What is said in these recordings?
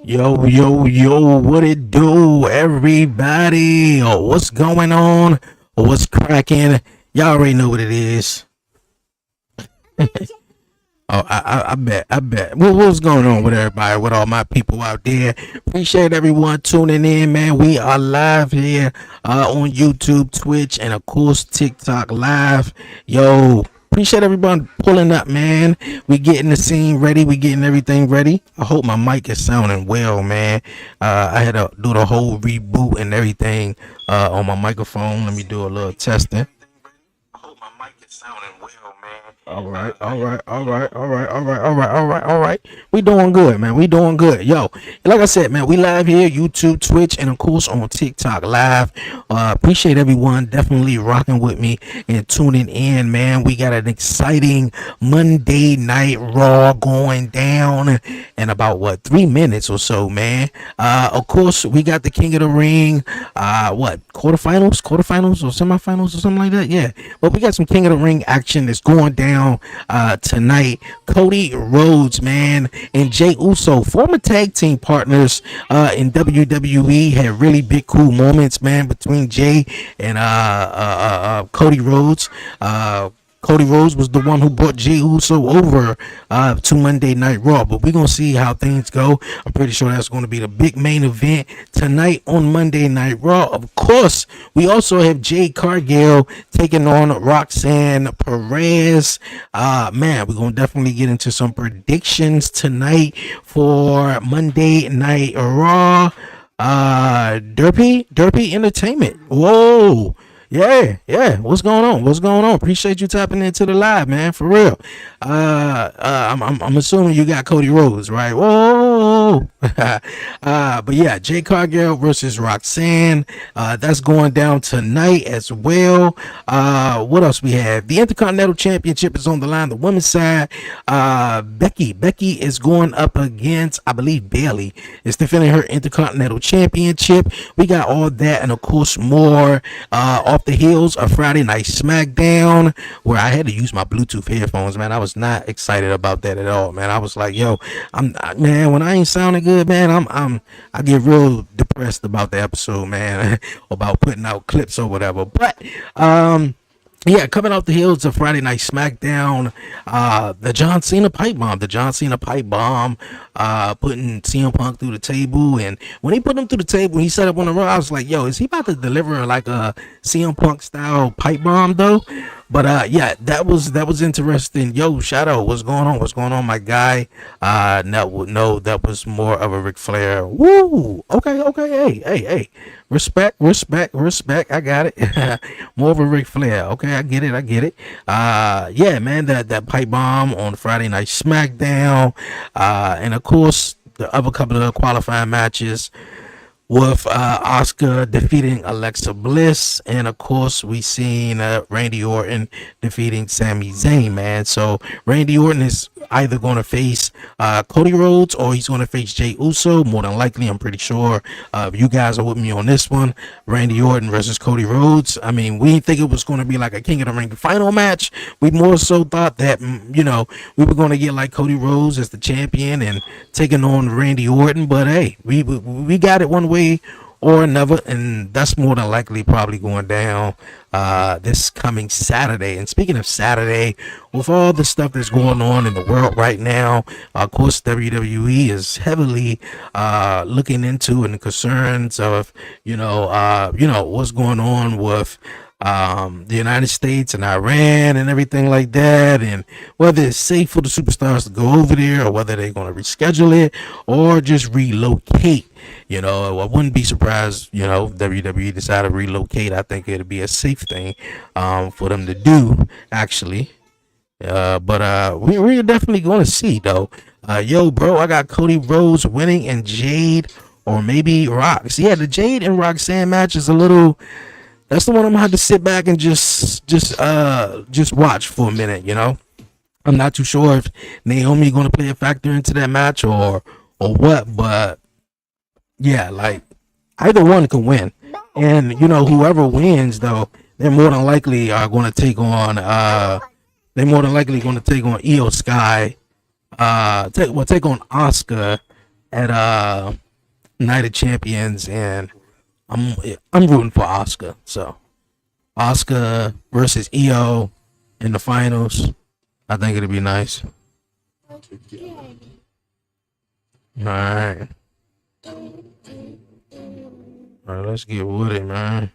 Yo, yo, yo, what it do, everybody? Oh, what's going on? What's cracking? Y'all already know what it is. Oh, I bet. What's going on with everybody, with all my people out there? Appreciate everyone tuning in, man. We are live here on YouTube, Twitch, and of course TikTok live. Yo, appreciate everyone pulling up, man. We getting the scene ready. We getting everything ready. I hope my mic is sounding well, man. I had to do the whole reboot and everything on my microphone. Let me do a little testing. I hope my mic is sounding well, man. All right. We doing good, man. We doing good. Yo, like I said, man, we live here, YouTube, Twitch, and of course on TikTok live. Appreciate everyone definitely rocking with me and tuning in, man. We got an exciting Monday Night Raw going down in about 3 minutes or so, man. Of course, we got the King of the Ring, quarterfinals or semifinals or something like that. Yeah, but we got some King of the Ring action that's going down tonight. Cody Rhodes, man, and Jey Uso, former tag team partners in WWE, had really big cool moments, man, between Jey and Cody Rhodes. Cody Rhodes was the one who brought Jey Uso over to Monday Night Raw. But we're going to see how things go. I'm pretty sure that's going to be the big main event tonight on Monday Night Raw. Of course, we also have Jade Cargill taking on Roxanne Perez. Man, we're going to definitely get into some predictions tonight for Monday Night Raw. Derpy Entertainment. Whoa. Yeah. What's going on? Appreciate you tapping into the live, man. For real. I'm assuming you got Cody Rhodes, right? Whoa. But yeah, Jade Cargill versus Roxanne. That's going down tonight as well. What else we have? The Intercontinental Championship is on the line. The women's side. Becky is going up against, I believe, Bayley is defending her Intercontinental Championship. We got all that and of course more off the heels of Friday Night SmackDown, where I had to use my Bluetooth headphones, man. I was not excited about that at all, man. I was like, yo, man, when I ain't sounding good, man, I get real depressed about the episode, man, about putting out clips or whatever. But yeah, coming off the heels of Friday Night SmackDown, the John Cena pipe bomb, putting CM Punk through the table. And when he put him through the table, he set up on the road, I was like, yo, is he about to deliver like a CM Punk style pipe bomb though? But yeah, that was interesting. Yo, Shadow, what's going on, my guy? No, that was more of a Ric Flair. Woo. Okay. Hey. Respect. I got it. More of a Ric Flair. Okay, I get it. Yeah, man, that pipe bomb on Friday Night SmackDown, and of course the other couple of qualifying matches with Asuka defeating Alexa Bliss, and of course we seen Randy Orton defeating Sami Zayn, man. So Randy Orton is either going to face Cody Rhodes or he's going to face Jey Uso. More than likely, I'm pretty sure if you guys are with me on this one, Randy Orton versus Cody Rhodes. I mean, we didn't think it was going to be like a King of the Ring final match. We more so thought that we were going to get like Cody Rhodes as the champion and taking on Randy Orton. But hey, we got it one way or another, and that's more than likely probably going down this coming Saturday. And speaking of Saturday, with all the stuff that's going on in the world right now, of course WWE is heavily looking into and the concerns of what's going on with the United States and Iran and everything like that, and whether it's safe for the superstars to go over there or whether they're going to reschedule it or just relocate. I wouldn't be surprised, WWE decided to relocate. I think it'd be a safe thing for them to do, actually. But we're definitely going to see, though. Yo, bro, I got Cody Rhodes winning and Jade or maybe Rox. Yeah, the Jade and Roxanne match is a little... That's the one I'm gonna have to sit back and just watch for a minute. I'm not too sure if Naomi gonna play a factor into that match or what, but yeah, like either one can win, and whoever wins though, they're more than likely going to take on Io Sky, take on Asuka at Night of Champions, and I'm rooting for Oscar. So Oscar versus EO in the finals. I think it'll be nice. All right. All right, let's get with it, man.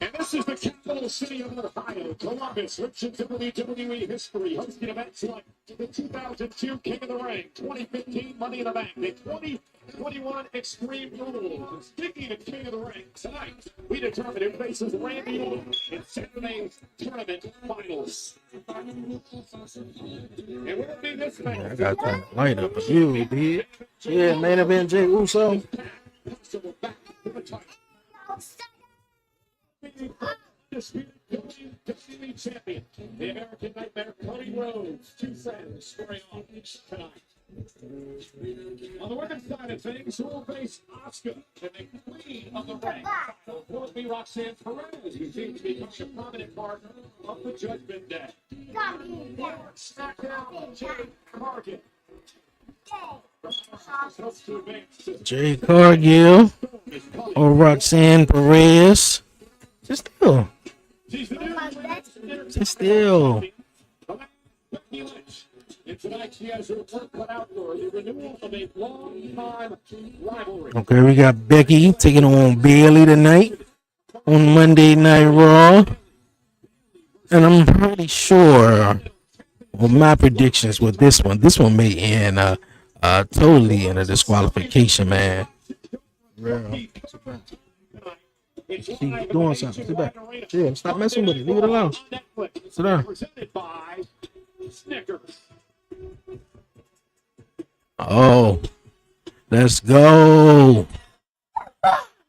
And this is the capital city of Ohio, Columbus, rich in WWE history, hosting events like the 2002 King of the Ring, 2015 Money in the Bank, the 2021 Extreme Rules. Speaking of King of the Ring, tonight we determine who faces Randy Orton in Saturday's tournament finals. And will it be this man? I got that light up. You did. Yeah, main event Jey Uso. Champion, the American Nightmare, Cody Rhodes, 2 cents scoring off tonight. On the women's side of things, who will face Asuka and the queen of the ring? Will it be Roxanne Perez, who seems to be a prominent partner of the Judgment Day? SmackDown, Jade Cargill. Jade Cargill or Roxanne Perez. Just still. Okay, we got Becky taking on Bayley tonight on Monday Night Raw. And I'm pretty sure well, my predictions with this one may end totally in a disqualification, man. She's doing something. Sit back. Yeah, stop messing with it. Leave it alone. Sit down. Oh, let's go.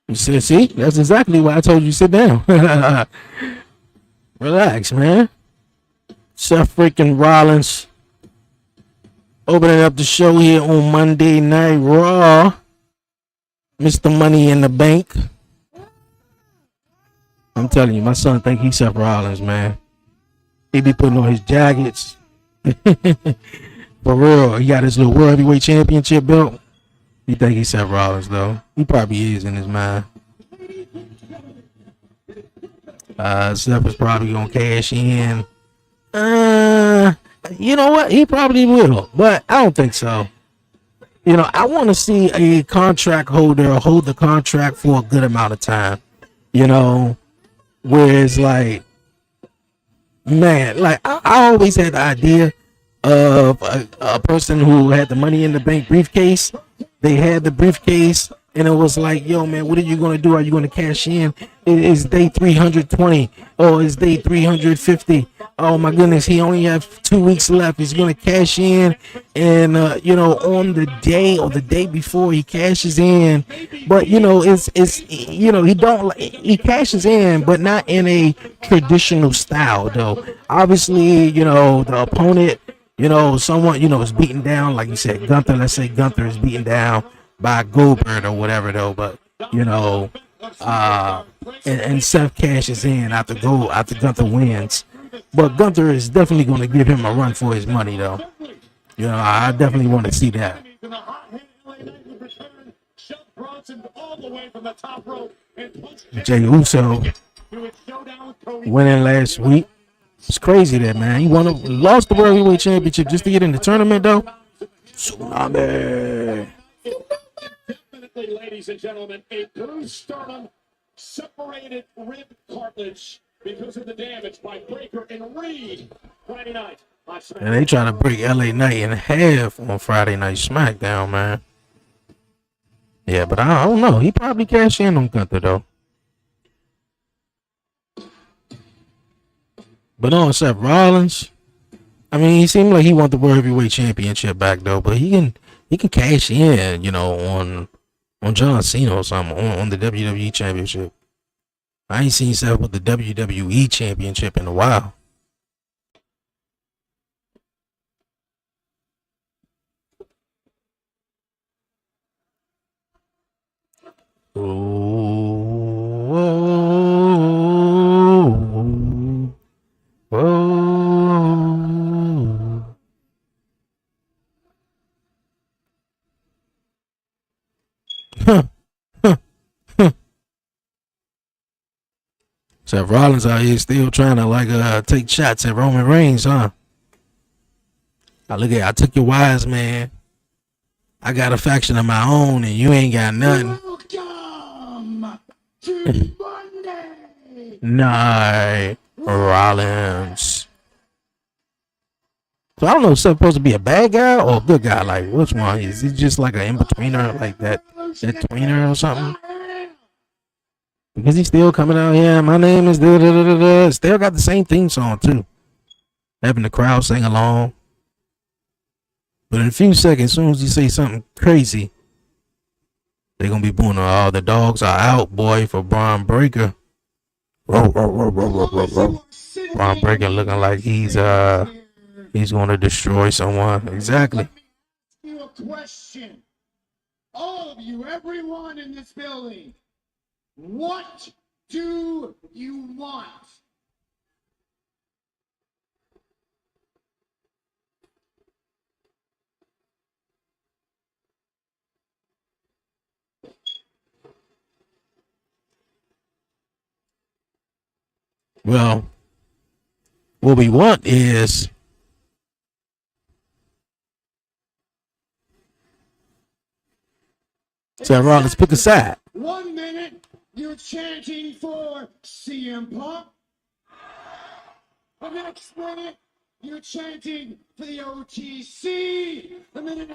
You see, that's exactly why I told you to sit down. Relax, man. Seth freaking Rollins opening up the show here on Monday Night Raw. Mr. Money in the Bank. I'm telling you, my son think he's Seth Rollins, man. He be putting on his jackets. For real, he got his little World Heavyweight Championship belt. You think he's Seth Rollins, though? He probably is in his mind. Seth is probably going to cash in. You know what? He probably will, but I don't think so. You know, I want to see a contract holder hold the contract for a good amount of time. You know, where it's like, man, like I always had the idea of a person who had the Money in the Bank briefcase. They had the briefcase, and it was like, yo, man, what are you going to do? Are you going to cash in? Is day 320 or is day 350? Oh my goodness, he only has 2 weeks left. He's going to cash in, and you know, on the day or the day before he cashes in, but you know, it's you know, he cashes in, but not in a traditional style though. Obviously, you know, the opponent, you know, someone, you know, is beaten down, like you said, Gunther. Let's say Gunther is beaten down by Goldberg or whatever though, but you know, and Seth cashes in after Gunther wins. But Gunther is definitely going to give him a run for his money, though. You know, I definitely want to see that. Jey Uso winning last week. It's crazy that, man. He lost the World Heavyweight Championship just to get in the tournament, though. Tsunami. Definitely, ladies and gentlemen, a Bruce Sternum separated rib cartilage because of the damage by Breakker and Reed Friday night. And they trying to break LA Knight in half on Friday Night SmackDown, man. Yeah, but I don't know. He probably cashed in on Gunther, though. But on Seth Rollins, I mean, he seemed like he want the World Heavyweight Championship back, though. But he can cash in, you know, on John Cena or something, on the WWE Championship. I ain't seen Seth with the WWE Championship in a while. Seth Rollins out here still trying to like take shots at Roman Reigns, huh? I took your wise man. I got a faction of my own, and you ain't got nothing. Welcome to Monday. Night Rollins. So I don't know if Seth's supposed to be a bad guy or a good guy. Like, which one? Is he just like an in-betweener, like that tweener or something? Because he's still coming out here. My name is da da da da da. Still got the same theme song too. Having the crowd sing along. But in a few seconds, as soon as you say something crazy, they're gonna be booing. All the dogs are out, boy, for Braun Breaker. Braun Breaker looking like he's gonna destroy someone. Exactly. You a question. All of you, everyone in this building. What do you want? Well, what we want is Seth Rollins pick a side. 1 minute, you're chanting for CM Punk. The next minute, you're chanting for the OTC.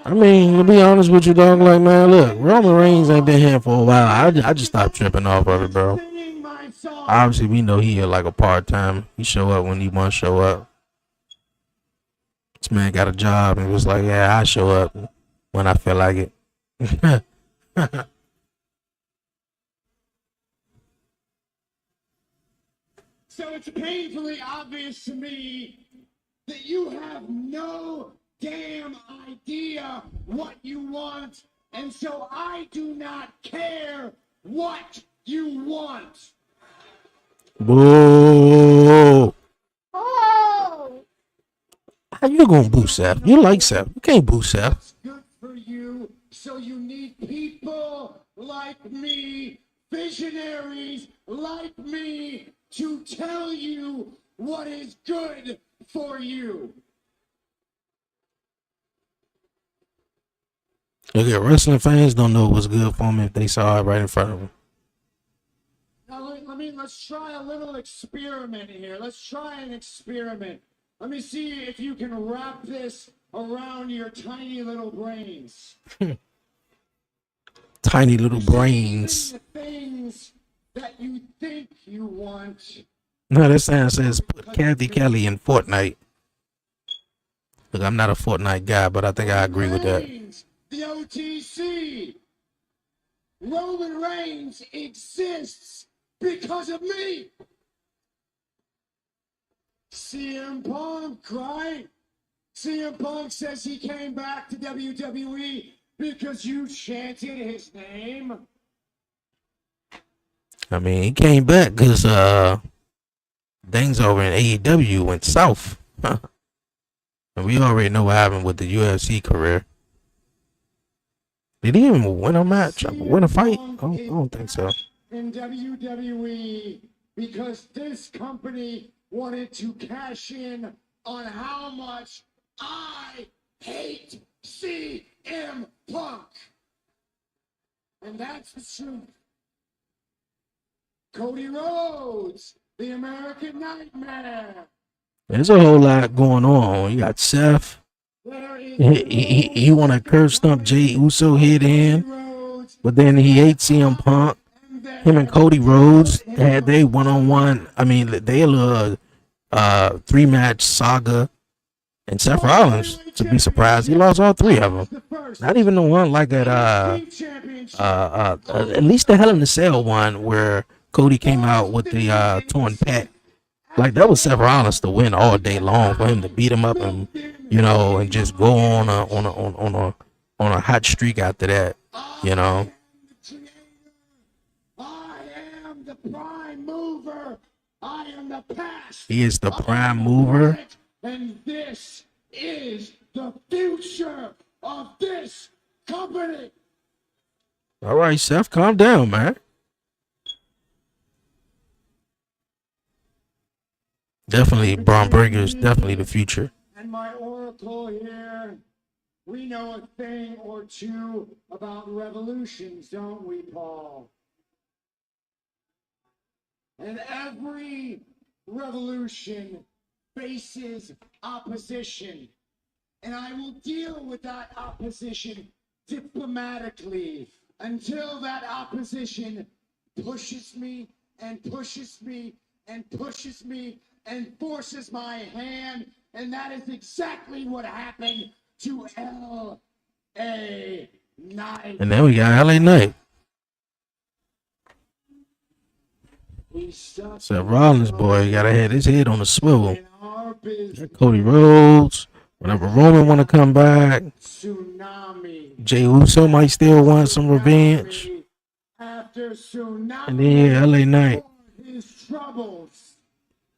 I mean, to be honest with you, dog, like, man, look, Roman Reigns ain't been here for a while. I just stopped tripping off of it, bro. Obviously, we know he like a part-time. He show up when he want to show up. This man got a job and was like, yeah, I show up when I feel like it. So it's painfully obvious to me that you have no damn idea what you want, and so I do not care what you want. Boo. Oh. How you gonna boo Seth? You like Seth. You can't boo Seth. It's good for you, so you need people like me, visionaries like me, to tell you what is good for you. Look at wrestling fans don't know what's good for them if they saw it right in front of them. Now, let's try a little experiment here. Let's try an experiment. Let me see if you can wrap this around your tiny little brains. Tiny little brains. The things that you think you want. No, that sign says put Kathy Kelly in Fortnite. Look, I'm not a Fortnite guy, but I think I agree with that. The OTC. Roman Reigns exists because of me. CM Punk, right? CM Punk says he came back to WWE because you chanted his name. I mean, he came back because things over in AEW went south. And we already know what happened with the UFC career. Did he even win a match? Win a fight? I don't think so. In WWE, because this company wanted to cash in on how much I hate CM Punk. And that's the truth. Cody Rhodes, the American Nightmare. There's a whole lot going on. You got Seth. He want to curve stump Jey Uso head in, but then he hates CM Punk. Him and Cody Rhodes had they one-on-one. I mean, they a little 3-match saga. And Seth Rollins, to be surprised, he lost all 3 of them. Not even the one like at least the Hell in the Cell one where Cody came out with the torn pec. Like, that was Seth Rollins to win all day long, for him to beat him up and, you know, and just go on a hot streak after that, you know. I am the prime mover. I am the past. He is the prime mover. And this is the future of this company. All right, Seth, calm down, man. Definitely, Braun Breaker is definitely the future. And my oracle here, we know a thing or two about revolutions, don't we, Paul? And every revolution faces opposition. And I will deal with that opposition diplomatically until that opposition pushes me and pushes me and pushes me and forces my hand. And that is exactly what happened to L.A. Knight. And then we got LA Knight. Seth Rollins, boy, gotta have his head on the swivel. Got Cody Rhodes. Whenever Roman want to come back, Jey Uso might still want some revenge. And then LA Knight.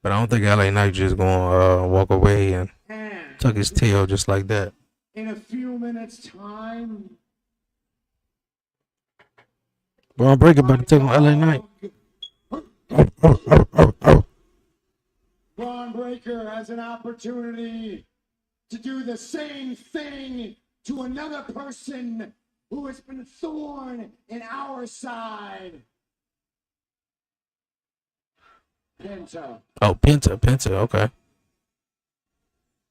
But I don't think LA Knight just gonna walk away and tuck his tail just like that. In a few minutes' time, Braun Breaker about to take on LA Knight. Braun Breaker has an opportunity to do the same thing to another person who has been a thorn in our side. Penta. Oh, Penta, okay.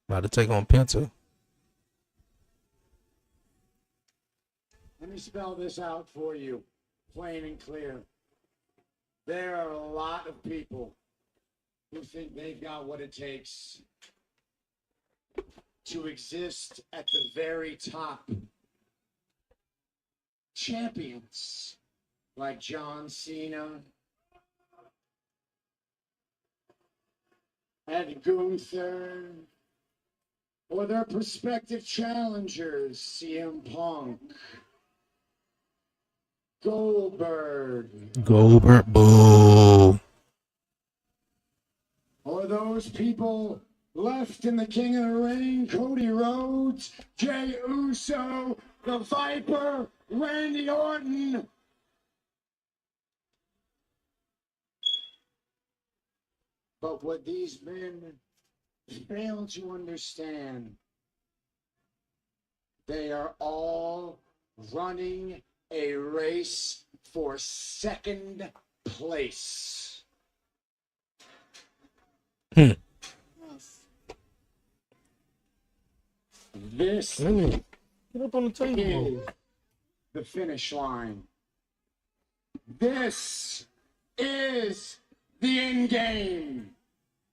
About to take on Penta. Let me spell this out for you, plain and clear. There are a lot of people who think they've got what it takes to exist at the very top. Champions like John Cena and Gunther, or their prospective challengers, CM Punk, Goldberg, boo. Or those people left in the King of the Ring, Cody Rhodes, Jey Uso, the Viper, Randy Orton. But what these men fail to understand, they are all running a race for second place. This Get up on the table. is the finish line. This is the end game.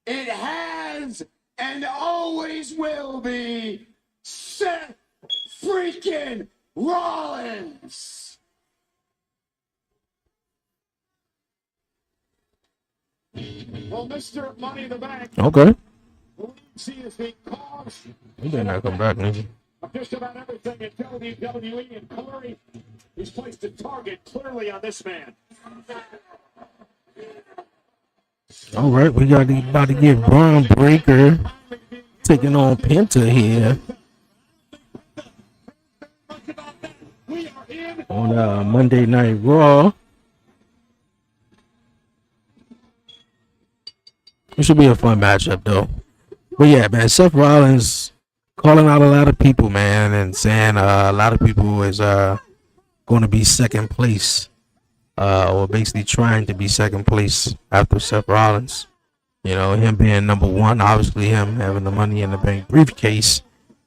It has and always will be Seth freaking Rollins. Well, Mr. Money in the Bank. Okay. See is the cause. He better not come back, nigga. Of just about everything in WWE, and Corey, he's placed a target clearly on this man. All right, we got about to get Braun Breaker taking on Penta here on Monday Night Raw. It should be a fun matchup, though. But yeah, man, Seth Rollins calling out a lot of people, man, and saying a lot of people is going to be second place, or basically trying to be second place after Seth Rollins. You know, him being number one, obviously him having the Money in the Bank briefcase.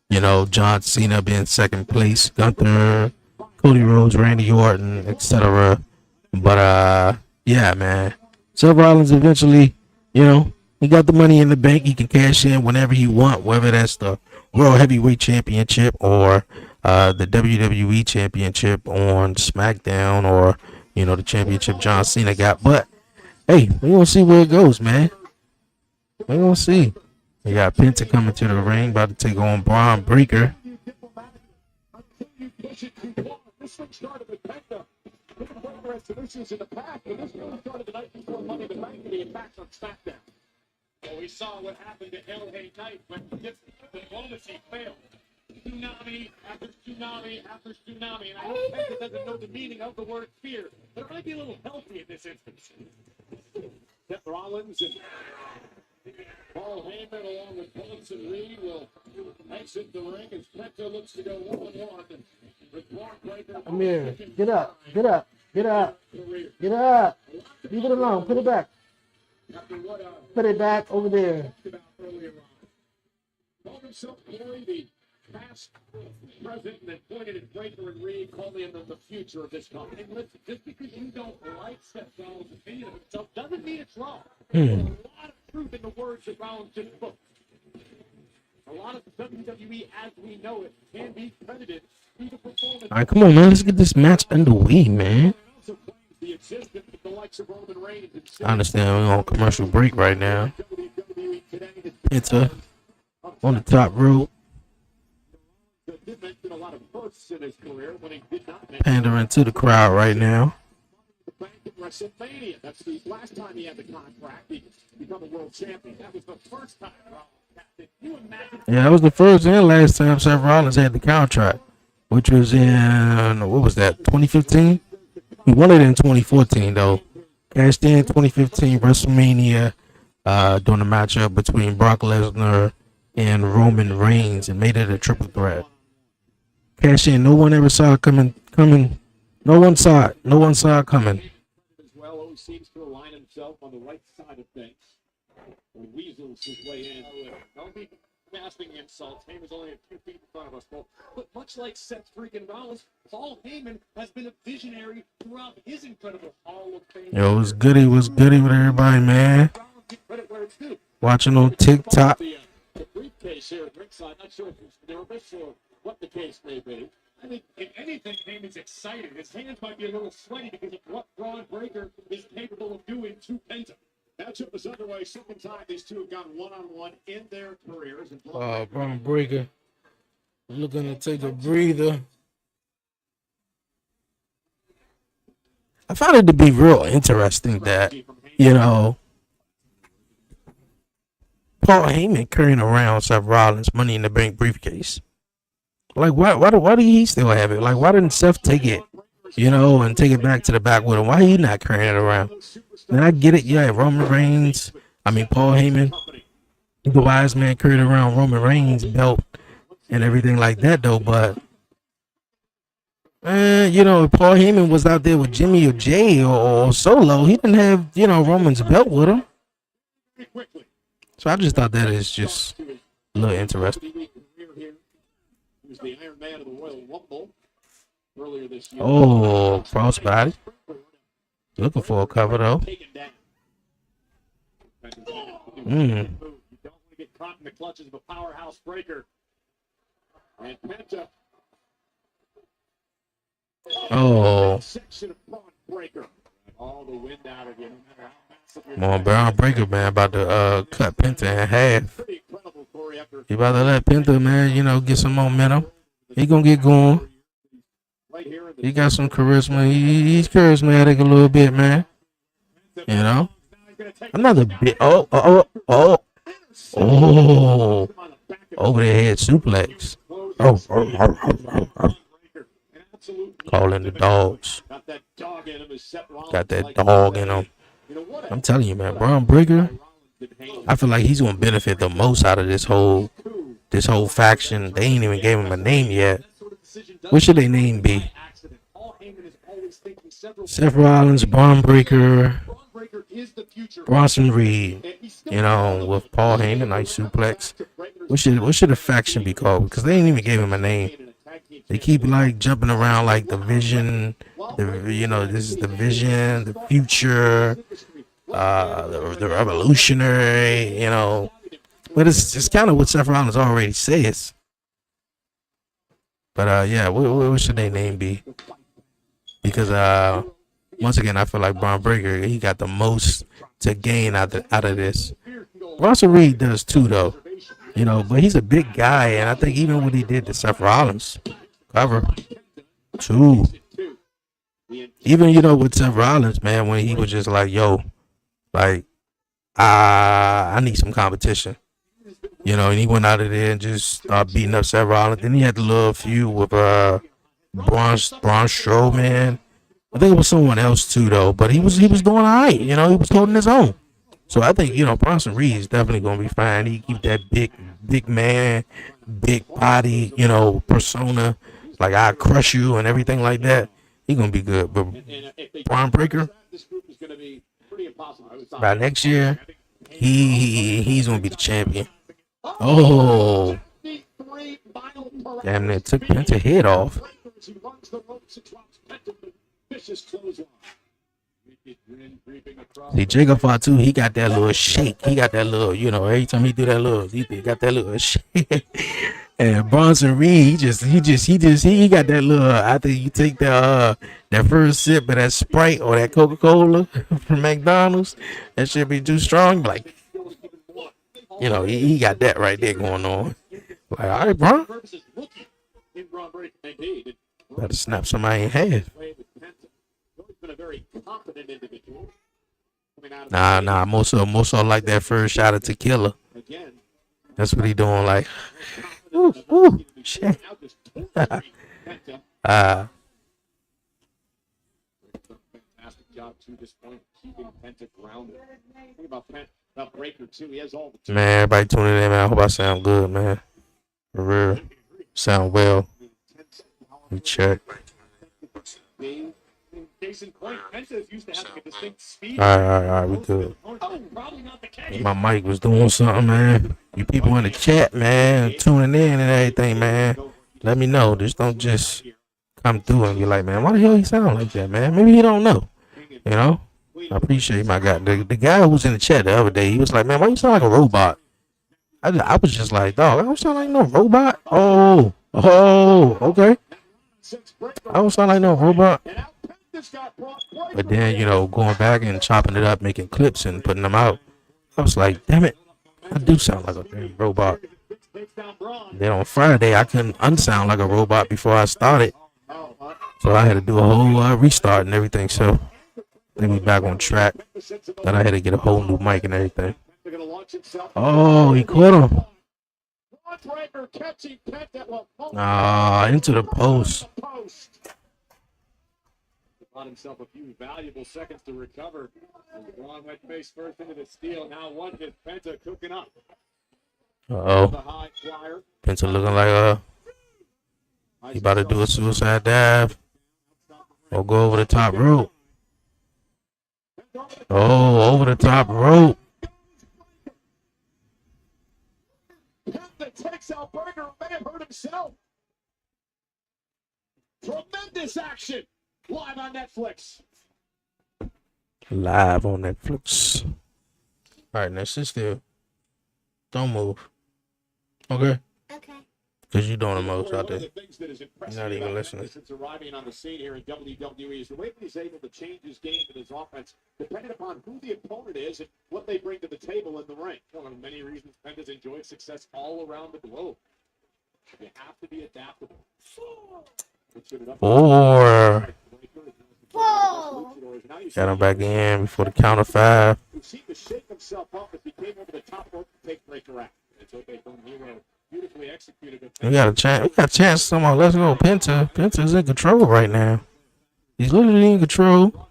You know, John Cena being second place, Gunther, Cody Rhodes, Randy Orton, etc. But yeah, man, Seth Rollins eventually, you know, he got the Money in the Bank. He can cash in whenever he want, whether that's the World Heavyweight Championship or the WWE Championship on SmackDown, or, you know, the championship John Cena got. But hey, we gonna see where it goes, man. We gonna see. We got Penta coming to the ring, about to take on Braun Breaker. This thing started with Penta. Breaker had solutions in the past, but this really started the night before Money in the Bank, and he attacks on SmackDown. Well, we saw what happened to LA Knight when the diplomacy failed. Tsunami after tsunami after tsunami. And I know Penta doesn't know the meaning of the word fear, but it might be a little healthy in this instance. Seth Rollins and Paul Heyman along with Bronson Reed will exit the ring as Penta looks to go 1-1 with Brock Breaker. Come here. Get up. Get up. Get up. Get up. Leave it alone. Put it back. Put it back over there. Called himself Corey, the past president, and then pointed at Breaker and Reed, calling him the future of this company. Listen, just because you don't like Seth Rollins' opinion of himself doesn't mean it's wrong. There's a lot of truth in the words that Rollins just spoke. A lot of WWE as we know it can be credited to the performance. All right, come on, man. Let's get this match underway, man. I understand we're on commercial break right now. Penta on the top rope. Pandering to the crowd right now. WrestleMania. That's the last time he had the contract. He become a world champion. That was the first time. Can you imagine? Yeah, that was the first and last time Seth Rollins had the contract, which was in, what was that, 2015? He won it in 2014, though. Cashed in 2015 WrestleMania during the matchup between Brock Lesnar and Roman Reigns and made it a triple threat. Cash in. No one ever saw it coming. No one saw it. No one saw it coming. As well, always seems to align himself on the right side of things. When weasels his way in. Don't be casting insults. Heyman's only a few feet in front of us, folks. But much like Seth freaking Rollins, Paul Heyman has been a visionary throughout his incredible Hall of Fame. Yo, what's goody? What's goody with everybody, man? Watching on TikTok. The briefcase here at ringside. Not sure if he's nervous or what the case may be. I think, if anything, Heyman's excited. His hands might be a little sweaty because of what Braun Breaker is capable of doing to Penta. Matchup is underway. Second time these two have gone one-on-one in their careers. Braun Breaker looking to take a breather. I found it to be real interesting that, you know, Paul Heyman carrying around Seth Rollins' Money in the Bank briefcase. Like, why do he still have it? Like, why didn't Seth take it, you know, and take it back to the back with him? Why he not carrying it around? And I get it, yeah, Paul Heyman, the wise man, carried around Roman Reigns' belt and everything like that, though. But, you know, if Paul Heyman was out there with Jimmy or Jay or Solo, he didn't have, you know, Roman's belt with him. So I just thought that is just a little interesting. The Iron Man of the Royal Rumble earlier this year. Oh, crossbody. Looking for a cover, though. You don't want to get caught in the clutches of a powerhouse breaker. And Penta. Oh. Section of Braun Breaker. All the wind out of you. No matter how massive Come on, Braun Breaker, man, about to cut Penta in half. He about to let Penta, man, you know, get some momentum. He gonna get going. He got some charisma. He's charismatic a little bit, man. You know. Another bit. Oh. Over the head suplex. Oh. Calling the dogs. Got that dog in him. I'm telling you, man, Braun Breaker, I feel like he's gonna benefit the most out of this whole faction. They ain't even gave him a name yet. What should their name be? Seth Rollins, Braun Breaker, Bronson Reed. You know, with Paul Heyman, nice suplex. What should the faction be called? Because they ain't even gave him a name. They keep like jumping around like the Vision. You know, this is the Vision, the Future. The Revolutionary, you know, but it's kind of what Seth Rollins already says. But yeah, what should their name be? Because once again, I feel like Braun Breaker, he got the most to gain out of this. Bronson Reed does too, though, you know, but he's a big guy, and I think even what he did to Seth Rollins, cover too. Even, you know, with Seth Rollins, man, when he was just like, yo, like, I need some competition. You know, and he went out of there and just started beating up Seth Rollins. Then he had the little feud with Braun Strowman. I think it was someone else too, though. But he was doing all right. You know, he was holding his own. So I think, you know, Bronson Reed is definitely gonna be fine. He keep that big man, big body, you know, persona, like I crush you and everything like that. He gonna be good. But Braun Breaker, by next year, he's gonna be the champion. Oh, damn! It took Penta's head off. See, Jacob Fatu, he got that little shake. He got that little, you know, every time he do that little, he got that little shake. And Bronson Reed, he got that little. After you take that first sip of that Sprite or that Coca-Cola from McDonald's, that should be too strong. Like, you know, he got that right there going on. Like, all right, bro. Better snap somebody in half. Nah. Most of like that first shot of tequila. That's what he doing. Like, ooh, shit. Fantastic job to this point, keeping Penta grounded. Think about Breaker too. He has all the man. Everybody tuning in, man. I hope I sound good, man. For real, sound well. We check. All right, we good. My mic was doing something, man. You people in the chat, man, tuning in and everything, man. Let me know. Don't just come through and be like, man, why the hell he sound like that, man? Maybe he don't know. You know? I appreciate my guy. The guy who was in the chat the other day, he was like, man, why you sound like a robot? I was just like, dog, I don't sound like no robot. Oh, okay. I don't sound like no robot. But then, you know, going back and chopping it up, making clips and putting them out, I was like, damn it, I do sound like a damn robot. Then on Friday, I couldn't unsound like a robot before I started. So I had to do a whole restart and everything. So then we back on track. Then I had to get a whole new mic and everything. Oh, he caught him. Into the post. Bought himself a few valuable seconds to recover. Braun went face first into the steal. Now one hit. Penta cooking up. Penta looking like he about to do a suicide dive or go over the top rope. Oh, over the top rope. Penta takes out Berger. May have hurt himself. Tremendous action. Live on Netflix. All right, now sit still. Don't move. Okay? Okay. Because you're doing the most out there. You're not even listening. Since arriving on the scene here in WWE is the way he's able to change his game and his offense depending upon who the opponent is and what they bring to the table in the ring. One of many reasons Penta's enjoyed success all around the globe. You have to be adaptable. 4. Got him back in before the count of 5. We got a chance. We got a chance. Someone, let's go. Penta's in control right now. He's literally in control.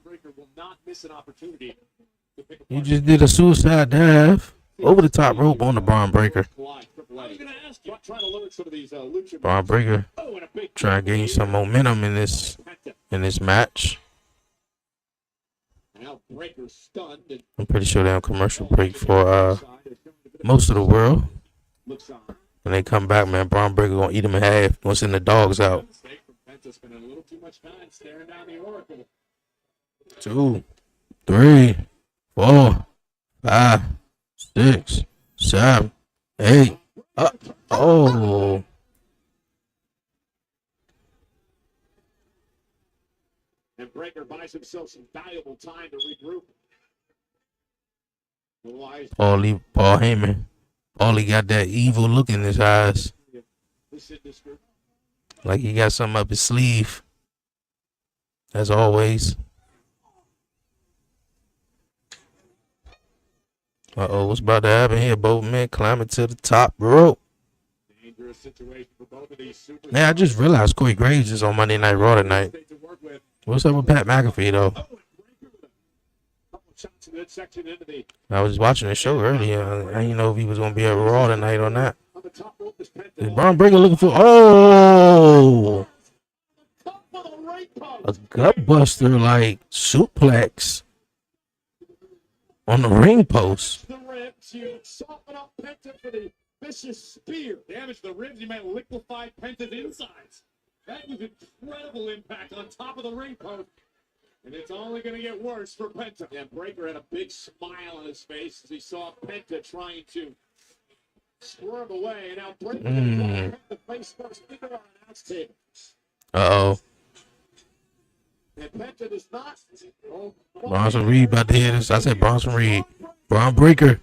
He just did a suicide dive over the top rope on the Braun Breaker. Braun Breaker trying to gain some momentum in this match. I'm pretty sure they're on commercial break for most of the world. When they come back, man, Braun Breaker gonna eat him in half. Gonna send the dogs out. 2, 3, 4, 5, 6, 7, 8. Oh. And Breaker buys himself some valuable time to regroup. Paul Heyman. Paulie got that evil look in his eyes. Like he got something up his sleeve. As always. What's about to happen here? Both men climbing to the top rope. Man, I just realized Corey Graves is on Monday Night Raw tonight. What's up with Pat McAfee, though? shots in the midsection into the I was watching the show earlier. I didn't know if he was gonna be at Raw tonight or not. on the top rope is Penta. Is Braun Breaker looking for? Oh, Top of the right a post. gut buster like suplex on the ring post. The ribs, you soften up Penta for the vicious spear. Damage the ribs, you might liquefy Penta's insides. That was incredible impact on top of the ring post. And it's only going to get worse for Penta. And Breaker had a big smile on his face as he saw Penta trying to squirm away. And now Breaker Penta face first into our announce table. Uh-oh. And Penta does not. Oh, Bronson Reed about to hit this. I said Bronson Reed. Braun Breaker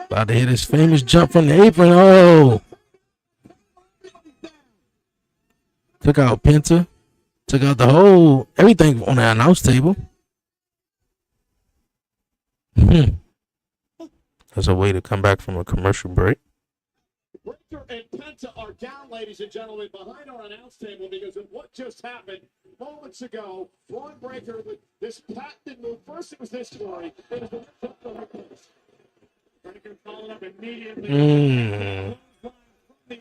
about to hit his famous jump from the apron. Oh. Took out Penta. Took out the whole, everything on the announce table. That's a way to come back from a commercial break. Breaker and Penta are down, ladies and gentlemen, behind our announce table because of what just happened moments ago. Braun Breaker with this patented move. First it was this story. Then it was Breaker followed up immediately. From the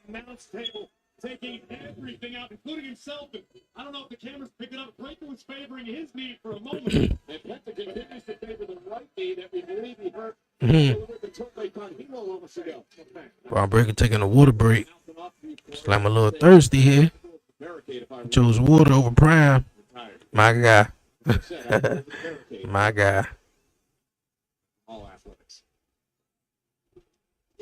announce table, taking everything out, including himself. And I don't know if the camera's picking up. Breaker was favoring his knee for a moment. And Penta continues to favor the right knee that we believe he hurt. Braun Breaker taking a water break. Just like I'm a little thirsty here. Chose water over Prime. My guy. My guy. All athletics.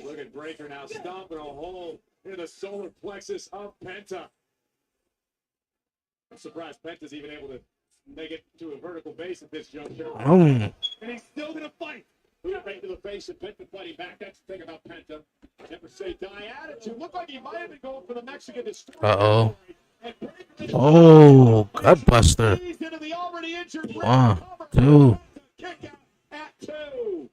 Look at Breaker now stomping a hole in the solar plexus of Penta. I'm surprised Penta's even able to make it to a vertical base at this juncture. And he's still going to fight. Right to the face and Penta fighting back. That's the thing about Penta. Never say die attitude. Looked like he might have been going for the Mexican destroyer. Uh-oh. Oh, gut buster. 1, 2. Kick out at 2.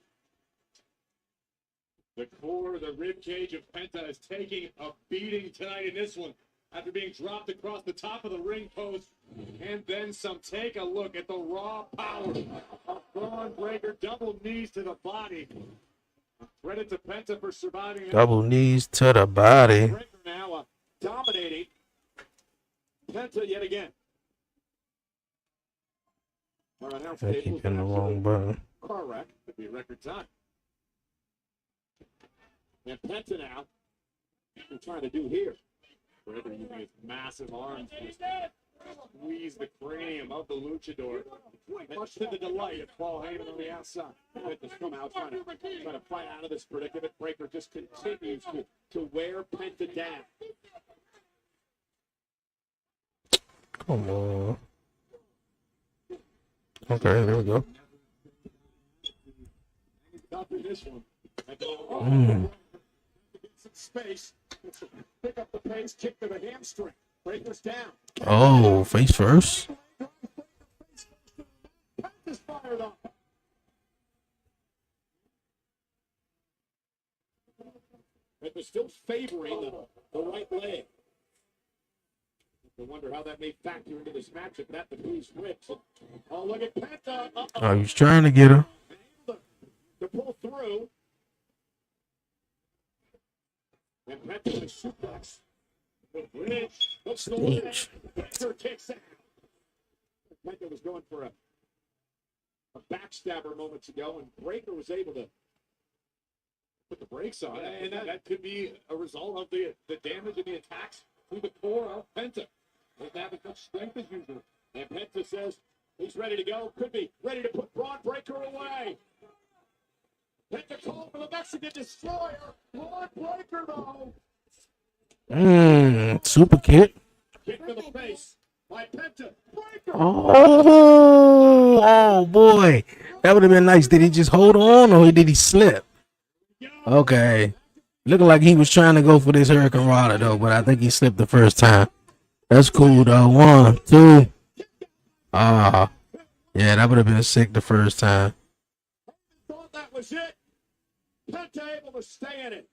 The core, the rib cage of Penta is taking a beating tonight in this one after being dropped across the top of the ring post and then some. Take a look at the raw power of Braun Breaker. Double knees to the body. Credit to Penta for surviving. Double knees to the body. Breaker now dominating Penta yet again. I keep hitting the wrong button. Car wreck could be record time. And Penta now, what we're trying to do here. Breaker using his massive arms to squeeze the cranium of the luchador, much to the delight of Paul Heyman on the outside. Penta's come out trying to fight out of this predicament. Breaker just continues to wear Penta down. Come on. Okay, there we go. Top in this one. Some space. Pick up the pace, kick to the hamstring. Breaker's down. Oh, face first. Penta's fired up. Penta's still favoring the right leg. I wonder how that may factor into this matchup. That the knees rips. Oh, look at Penta. Oh, he's trying to get her. To pull through. And Penta with suplex. The bridge. Looks the way. Breaker kicks out. Penta was going for a backstabber moments ago, and Breaker was able to put the brakes on. And that could be a result of the damage and the attacks through the core of Penta. Doesn't have as much strength as usual. And Penta says he's ready to go. Could be ready to put Braun Breaker away. Penta called for the Mexican destroyer. Braun Breaker, though. Super kick. Kick to the face by Penta. Breaker. Oh boy. That would have been nice. Did he just hold on or did he slip? Okay. Looking like he was trying to go for this Hurricane Rana, though, but I think he slipped the first time. That's cool, though. 1, 2. Yeah, that would have been sick the first time. Thought that was it. Penta able to stay in it.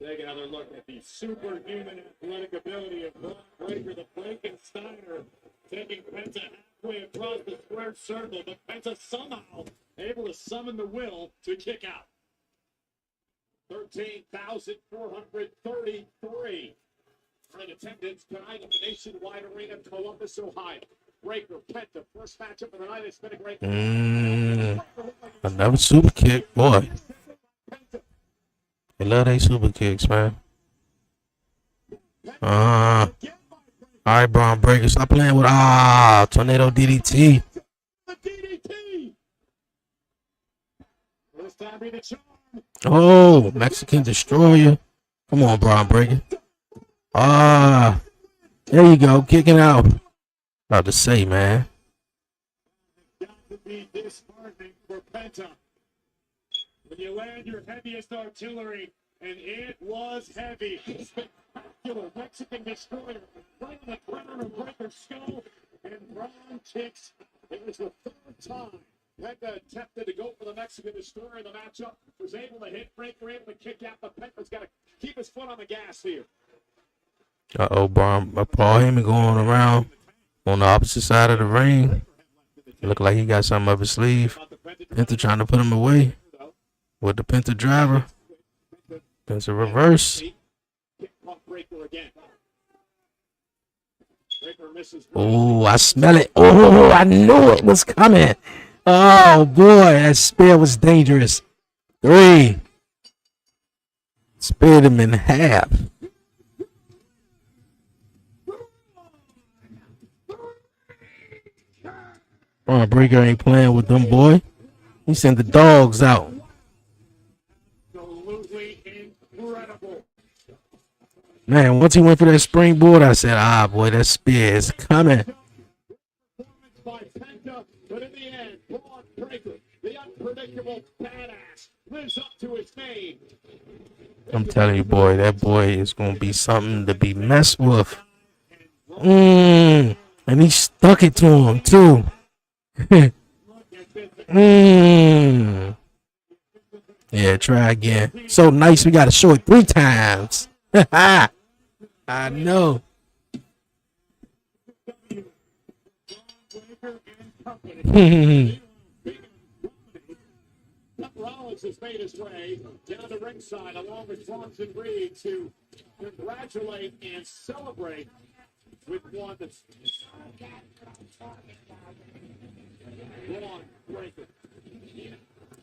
Take another look at the superhuman athletic ability of Braun Breaker, the Frankensteiner, taking Penta Way across the square circle, but Penta somehow able to summon the will to kick out. 13,433 are in attendance tonight at the Nationwide Arena, Columbus, Ohio. Breaker, Penta, first matchup of the night. It's been a great. Another super kick, boy. I love they super kicks, man. All right, Braun Breaker, stop playing with tornado DDT. Oh, Mexican Destroyer. Come on, Braun Breaker. There you go, kicking out. About to say, man. Got to be disheartening for Penta. When you land your heaviest artillery, and it was heavy. Spectacular Mexican Destroyer right on the crown of Breaker's skull, and Braun kicks. It was the third time Penta attempted to go for the Mexican Destroyer in the matchup. Was able to hit Breaker, able to kick out, but Penta's got to keep his foot on the gas here. Paul Heyman going around on the opposite side of the ring. Look like he got something up his sleeve. Penta trying to put him away with the Penta driver. Penta reverse. Oh, I smell it. Oh, I knew it was coming. Oh, boy, that spear was dangerous. 3. Speared him in half. Breaker ain't playing with them, boy. He sent the dogs out. Absolutely incredible. Man, once he went for that springboard, I said, boy, that spear is coming. By Penta, but in the end, Braun Breaker, the unpredictable badass, lives up to his name. I'm telling you, boy, that boy is going to be something to be messed with. And he stuck it to him, too. Yeah, try again. So nice, we got to show it 3 times. I know. Rollins has made his way down the ringside along with Bronson Reed to congratulate and celebrate with one that's Braun Breaker.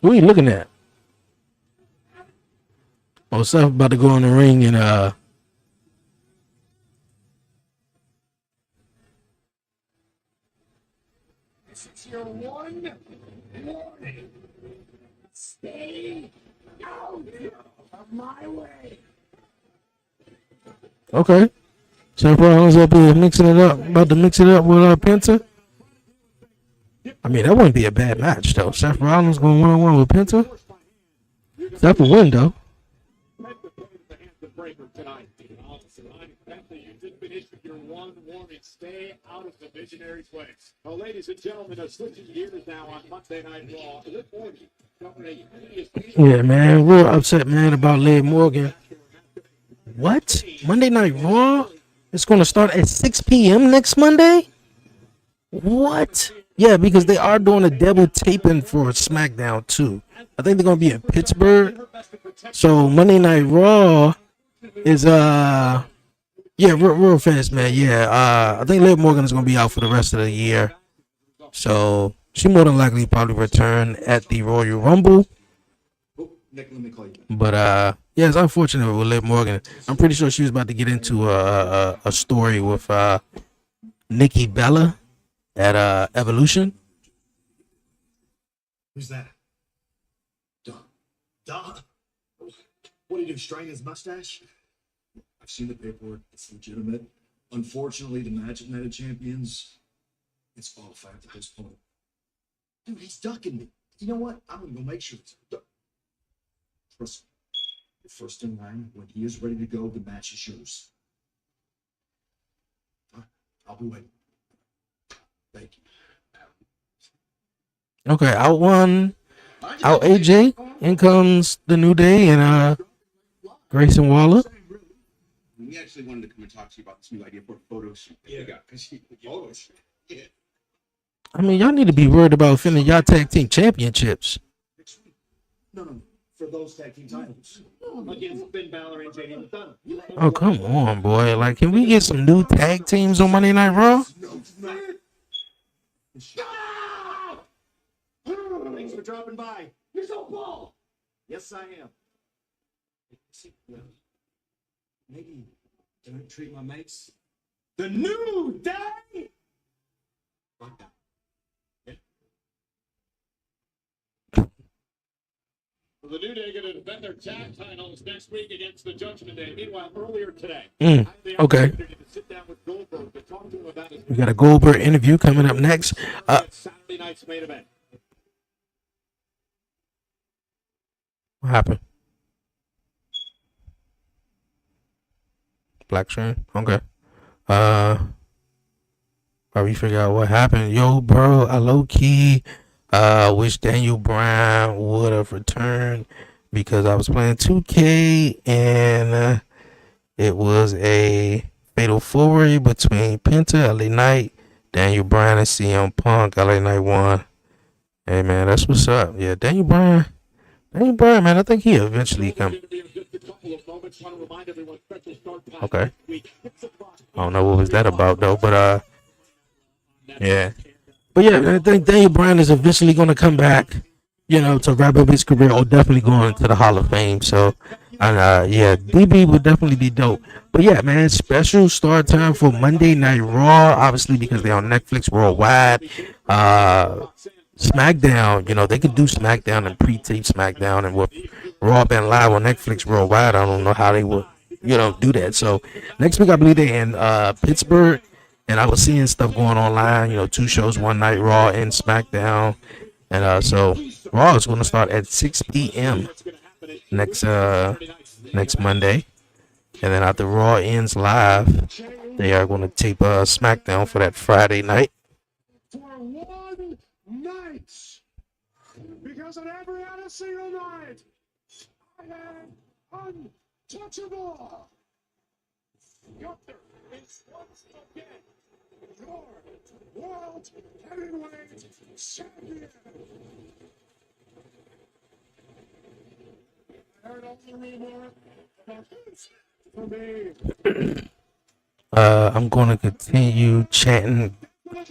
Who are you looking at? Oh, Seth about to go in the ring and This is your one warning. Stay out of my way. okay. Seth Rollins up here mixing it up, about to mix it up with Penta. I mean, that wouldn't be a bad match though. Seth Rollins going 1-on-1 with Penta. Seth will win though. Your one warning, stay out of the visionary's way. Well, ladies and gentlemen, switching gears now on Monday Night Raw. Yeah, man, we're upset, man, about Liv Morgan. What? Monday Night Raw? It's going to start at 6 p.m. next Monday? What? Yeah, because they are doing a double taping for SmackDown too. I think they're going to be in Pittsburgh. So Monday Night Raw is yeah, real fast, man. Yeah, I think Liv Morgan is going to be out for the rest of the year. So she more than likely probably return at the Royal Rumble. But yeah, it's unfortunate with Liv Morgan. I'm pretty sure she was about to get into a story with Nikki Bella at Evolution. Who's that? Duh. What do you do, straighten his mustache? I've seen the paperwork. It's legitimate. Unfortunately, the match at Night of Champions, it's all fact at this point. Dude, he's ducking me. You know what? I'm going to go make sure it's trust me. You're first in line. When he is ready to go, the match is yours. I'll be waiting. Thank you. Okay, out AJ. In comes the New Day and Grayson Waller. We actually wanted to come and talk to you about this new idea for a photo shoot that we got. Because photos. Yeah. I mean, y'all need to be worried about defending y'all tag team championships. No, for those tag team titles. Against Finn Balor and JD McDonough. Oh, come on, boy. Like, can we get some new tag teams on Monday Night Raw? No, man. Thanks for dropping by. You're so bald. Yes, I am. Maybe don't treat my mates. The New Day. The New Day going to defend their tag titles next week against the Judgment Day. Meanwhile, earlier today, I had the Okay. opportunity to sit down with Goldberg to talk to him about his We got a Goldberg interview coming up next. Saturday night's main event. What happened? Black screen? Okay. While we figure out what happened. Yo, bro, I low key wish Daniel Bryan would have returned because I was playing 2K and it was a fatal four-way between Penta, LA Knight, Daniel Bryan, and CM Punk. LA Knight won. Hey man, that's what's up. Yeah, Daniel Bryan, man, I think he eventually come. Okay. I don't know what was that about though, but yeah. But yeah, I think Daniel Bryan is eventually going to come back, you know, to wrap up his career or definitely going to the Hall of Fame. So, and yeah, DB would definitely be dope. But yeah, man, special start time for Monday Night Raw, obviously because they're on Netflix worldwide. SmackDown, you know, they could do SmackDown and pre-tape SmackDown, and with Raw being live on Netflix worldwide, I don't know how they would, you know, do that. So next week I believe they're in Pittsburgh. And I was seeing stuff going online, you know, 2 shows one night, Raw and SmackDown. And so Raw is going to start at 6 p.m. next Monday. And then after Raw ends live, they are going to tape SmackDown for that Friday night. For one night. Because on every other single night, I am untouchable. Gunther is once again your world heavyweight champion. I heard all the rumor about this for me. I'm going to continue chanting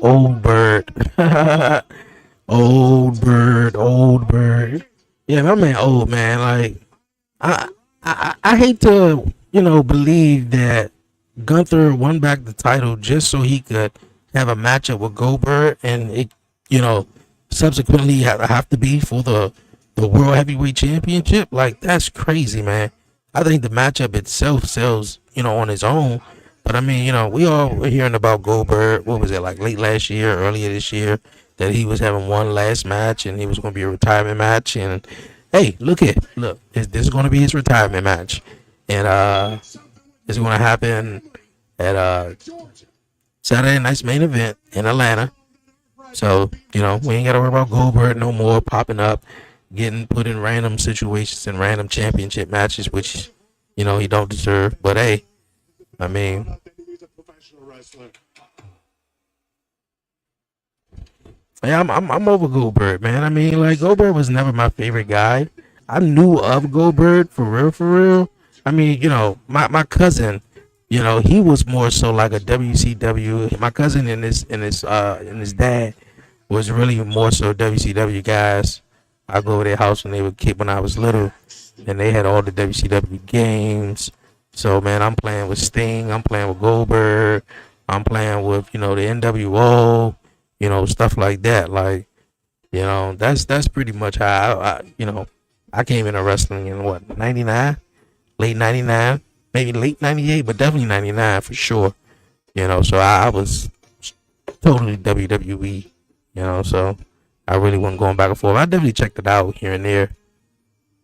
Old Bird. Old Bird. Yeah, my man, old man. Like, I hate to, you know, believe that Gunther won back the title just so he could have a matchup with Goldberg, and it, you know, subsequently have to be for the World Heavyweight Championship. Like, that's crazy, man. I think the matchup itself sells, you know, on its own. But I mean, you know, we all were hearing about Goldberg. What was it, like late last year, earlier this year, that he was having one last match and he was going to be a retirement match. And hey, look, this is going to be his retirement match, and it's going to happen at Saturday night's main event in Atlanta. So, you know, we ain't got to worry about Goldberg no more popping up, getting put in random situations and random championship matches, which, you know, he don't deserve. But hey, I mean, yeah, I'm over Goldberg, man. I mean, like, Goldberg was never my favorite guy. I knew of Goldberg for real. I mean, you know, my cousin, you know, he was more so like a WCW. My cousin and his dad was really more so WCW guys. I go over their house when they were kid when I was little, and they had all the WCW games. So man, I'm playing with Sting, I'm playing with Goldberg, I'm playing with, you know, the NWO, you know, stuff like that. Like, you know, that's pretty much how I you know, I came into wrestling in what, 99, late 99, maybe late 98, but definitely 99 for sure. You know, so I was totally WWE. You know, so I really wasn't going back and forth. I definitely checked it out here and there.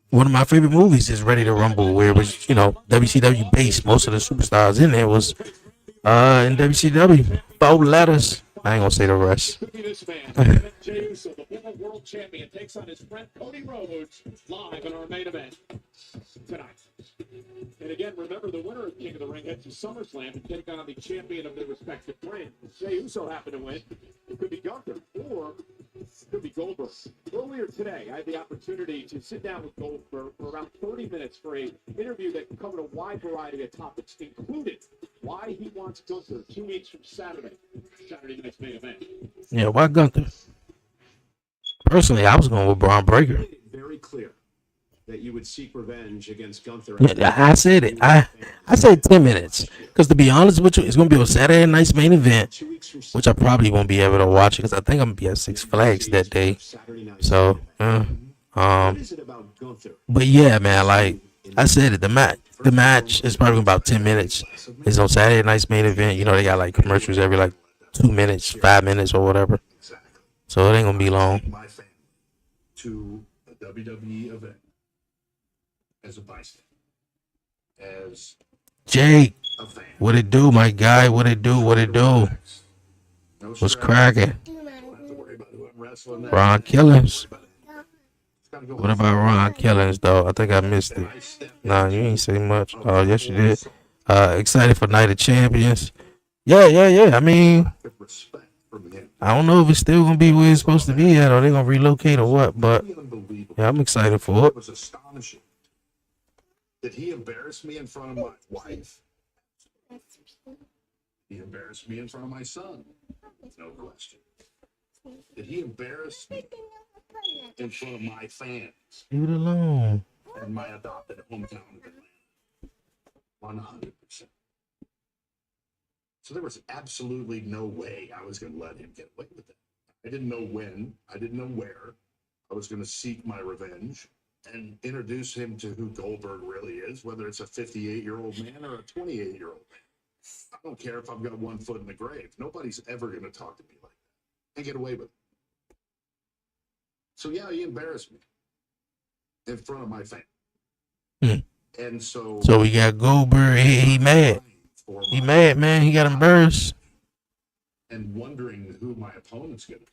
One of my favorite movies is Ready to Rumble, where it was, you know, WCW based. Most of the superstars in there was in WCW. 4 letters. I ain't gonna say the rest. This man, Jey Uso, the former world champion, takes on his friend Cody Rhodes live in our main event tonight. And again, remember, the winner of King of the Ring heads to SummerSlam to take on the champion of their respective brands. Jey Uso happened to win. It could be Gunther or it could be Goldberg. Earlier today, I had the opportunity to sit down with Goldberg for around 30 minutes for an interview that covered a wide variety of topics, including why he wants Gunther 2 weeks from Saturday night's main event. Yeah, why Gunther? Personally, I was going with Braun Breaker. Very clear that you would seek revenge against Gunther. Yeah, I said it. I said 10 minutes. Because to be honest with you, it's going to be a Saturday night's main event, which I probably won't be able to watch because I think I'm going to be at Six Flags that day. So, but yeah, man, like I said it, the match is probably about 10 minutes. It's on Saturday night's main event. You know, they got like commercials every like 2 minutes, 5 minutes or whatever. So it ain't going to be long. My family to a WWE event as a bystander, as Jake, a fan. what it do, my guy? What it do? What it do? What's cracking? Don't have to worry about who I'm wrestling. Ron Killings. What about Ron Killings, though? I think I missed it. Nah, you ain't say much. Oh, yes, you did. Excited for Night of Champions. Yeah. I mean, Respect from him. I don't know if it's still going to be where it's supposed to be at or they're going to relocate or what, but yeah, I'm excited for It it. was astonishing. Did he embarrass me in front of my wife? He embarrassed me in front of my son. No question. Did he embarrass me in front of my fans Leave it alone. and my adopted hometown of Atlanta? 100%. So there was absolutely no way I was going to let him get away with it. I didn't know when. I didn't know where. I was going to seek my revenge and introduce him to who Goldberg really is, whether it's a 58-year-old man or a 28-year-old man. I don't care if I've got one foot in the grave. Nobody's ever going to talk to me like that and get away with it. So, yeah, he embarrassed me in front of my family. And so we got Goldberg. He mad. He mad, man. He got embarrassed. And wondering who my opponent's going to be.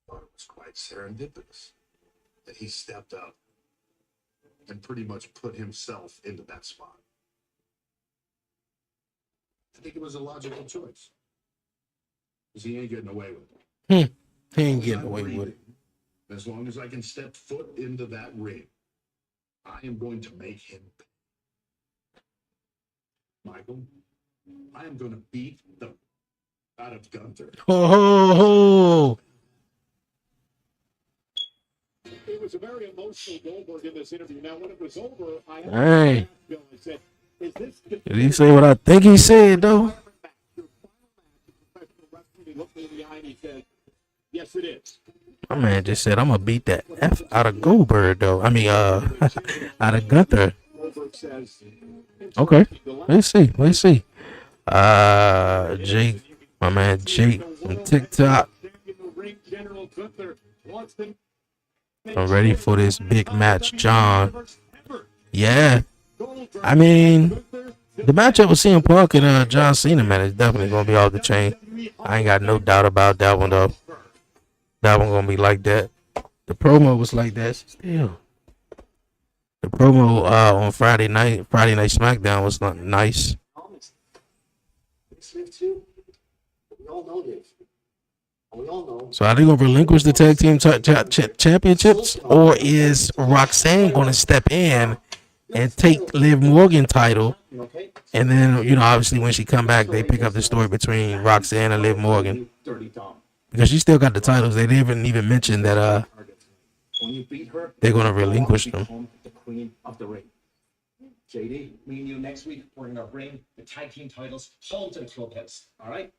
I thought it was quite serendipitous that he stepped up and pretty much put himself into that spot. I think it was a logical choice. Because he ain't getting away with it. He ain't getting away with it. As long as I can step foot into that ring, I am going to make him pay. Michael, I am going to beat the out of Gunther. Oh. It was a very emotional Goldberg in this interview. Now, when it was over, I Hey. said, "Is this?" Did he say what I think he said, though? He looked me in the eye and he said, "Yes, it is." My man just said, I'm going to beat that F out of Goldberg, though. I mean, out of Gunther. Goldberg says, Okay. Let's see. Jake, my man Jake from TikTok. I'm ready for this big match, John. Yeah. I mean, the matchup with CM Punk and John Cena, man, is definitely going to be off the chain. I ain't got no doubt about that one, though. That one going to be like that. The promo was like that still. The promo on Friday night SmackDown was not nice. So are they going to relinquish the tag team championships, or is Roxanne going to step in and take Liv Morgan title? And then, you know, obviously when she come back, they pick up the story between Roxanne and Liv Morgan, because she still got the titles. They didn't even mention that they're going to relinquish them. The queen of the ring. JD, me and you next week, we're gonna bring the tag team titles home to the clubhouse. All right?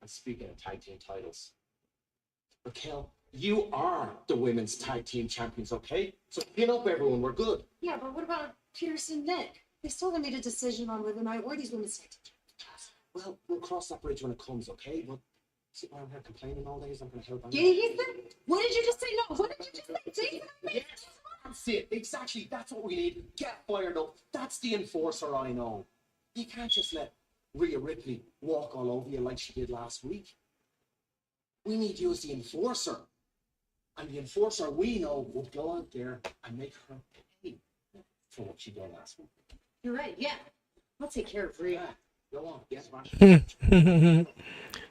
And speaking of tag team titles, Raquel, you are the women's tag team champions, okay? So pin up everyone, we're good. Yeah, but what about Peterson Nick? They still haven't made a decision on whether or not these women's tag team champions. Well, we'll cross that bridge when it comes, okay? But sit around here complaining all day is not gonna help. Yeah, he said. What did you just say? No, what did you just say? Say something. That's it. Exactly. That's what we need. Get fired up. That's the enforcer I know. You can't just let Rhea Ripley walk all over you like she did last week. We need you as the enforcer. And the enforcer we know will go out there and make her pay for what she did last week. You're right. Yeah, I'll take care of Rhea. Go on. Yes, Marsh.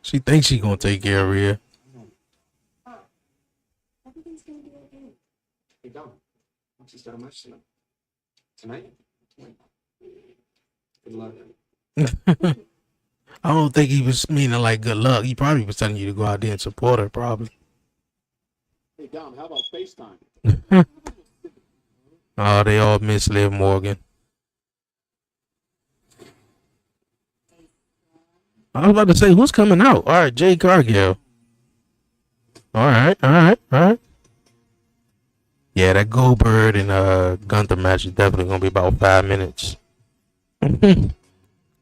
She thinks she gonna take care of Rhea. Everything's gonna be okay. Hey, Dom. What's the start of match tonight? Tonight? Good luck. I don't think he was meaning like good luck. He probably was telling you to go out there and support her, probably. Hey, Dom, how about FaceTime? Oh, they all miss Liv Morgan. I was about to say, who's coming out? All right, Jade Cargill. All right. Yeah, that Goldberg and Gunther match is definitely gonna be about 5 minutes.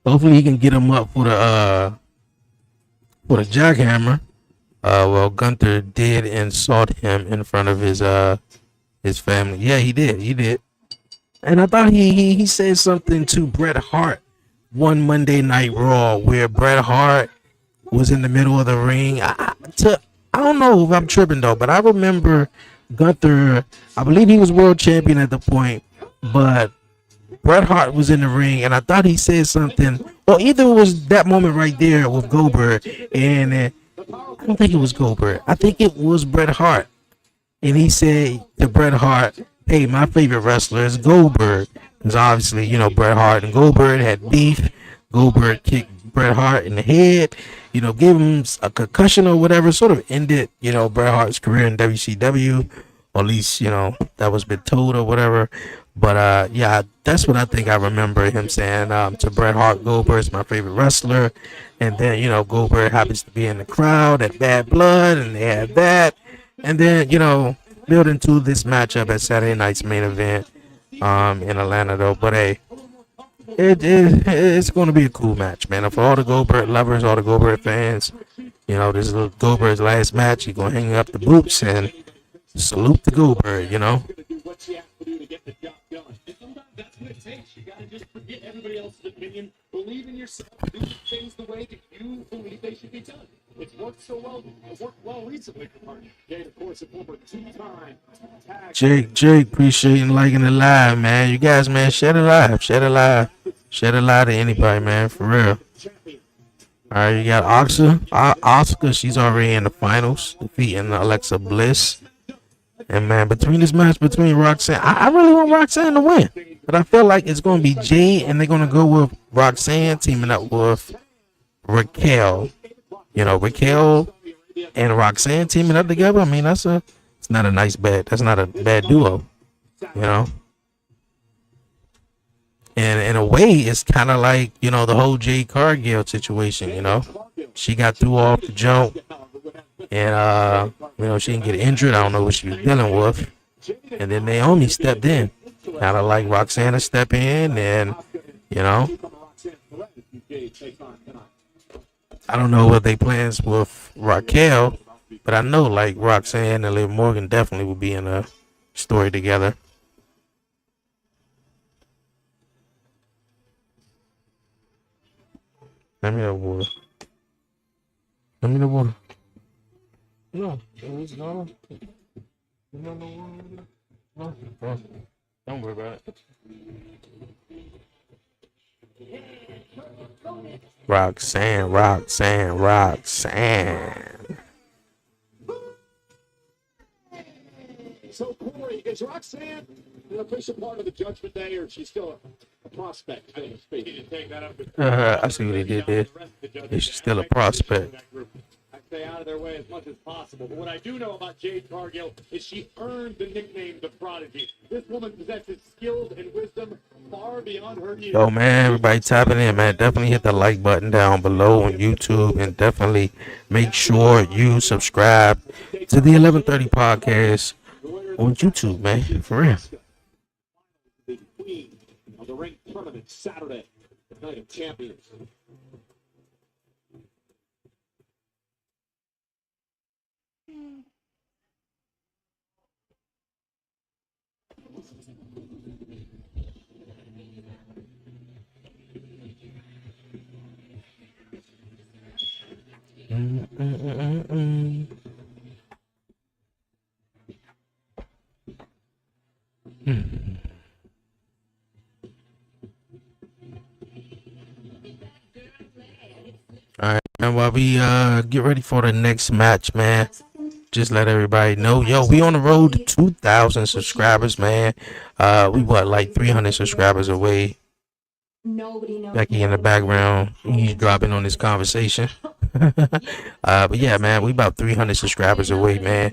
Hopefully he can get him up for the jackhammer. Well, Gunther did insult him in front of his family. Yeah, he did. And I thought he said something to Bret Hart one Monday Night Raw where Bret Hart was in the middle of the ring. I don't know if I'm tripping though, but I remember Gunther. I believe he was world champion at the point, but Bret Hart was in the ring, and I thought he said something. Or either it was that moment right there with Goldberg, and I don't think it was Goldberg. I think it was Bret Hart, and he said to Bret Hart, "Hey, my favorite wrestler is Goldberg." Because obviously, Bret Hart and Goldberg had beef. Goldberg kicked Bret Hart in the head, gave him a concussion or whatever, sort of ended, Bret Hart's career in WCW, or at least, that was been told or whatever. But yeah, that's what I think I remember him saying to Bret Hart, Goldberg's my favorite wrestler. And then, Goldberg happens to be in the crowd at Bad Blood, and they had that. And then, building to this matchup at Saturday night's main event in Atlanta, though. But hey, it's going to be a cool match, man. For all the Goldberg lovers, all the Goldberg fans, this is Goldberg's last match. He's going to hang up the boots and salute the Goldberg, Do what she has to do to get the job done. And sometimes that's what it takes. You gotta just forget everybody else's opinion, believe in yourself, do things the way that you believe they should be done. It's worked so well. It worked well recently for Martin. Jade, of course, a former two-time tag. Jake, appreciate and liking the live, man. You guys, man, share the live to anybody, man, for real. All right, you got Oscar, she's already in the finals, defeating Alexa Bliss. And man, between this match between Roxanne, I really want Roxanne to win, but I feel like it's going to be Jade, and they're going to go with Roxanne teaming up with Raquel. Raquel and Roxanne teaming up together. I mean, it's not a nice bad. That's not a bad duo. And in a way, it's kind of like the whole Jade Cargill situation. She got through off the jump, and she didn't get injured. I don't know what she was dealing with. And then Naomi stepped in, kind of like Roxanne to step in, and I don't know what they plans with Raquel, but I know like Roxanne and Liv Morgan definitely will be in a story together. Let me the water. No, don't worry about it. Roxanne. So, Corey, is Roxanne an official part of the Judgment Day, or is she still a prospect? I think he didn't take that up. I see what they did there. She's still a prospect. I stay out of their way as much as possible. But what I do know about Jade Cargill is she earned the nickname the Prodigy. This woman possesses skills and wisdom far beyond her years. Yo, man, everybody tapping in, man. Definitely hit the like button down below on YouTube, and definitely make sure you subscribe to the 1130 podcast on YouTube, man. For real. The queen of the ring tournament Saturday, the night of champions. we get ready for the next match, man. Just let everybody know, yo, we on the road to 2,000 subscribers, man. We what, like 300 subscribers away. Nobody knows. Becky in the background, he's dropping on this conversation. But yeah, man, we about 300 subscribers away, man,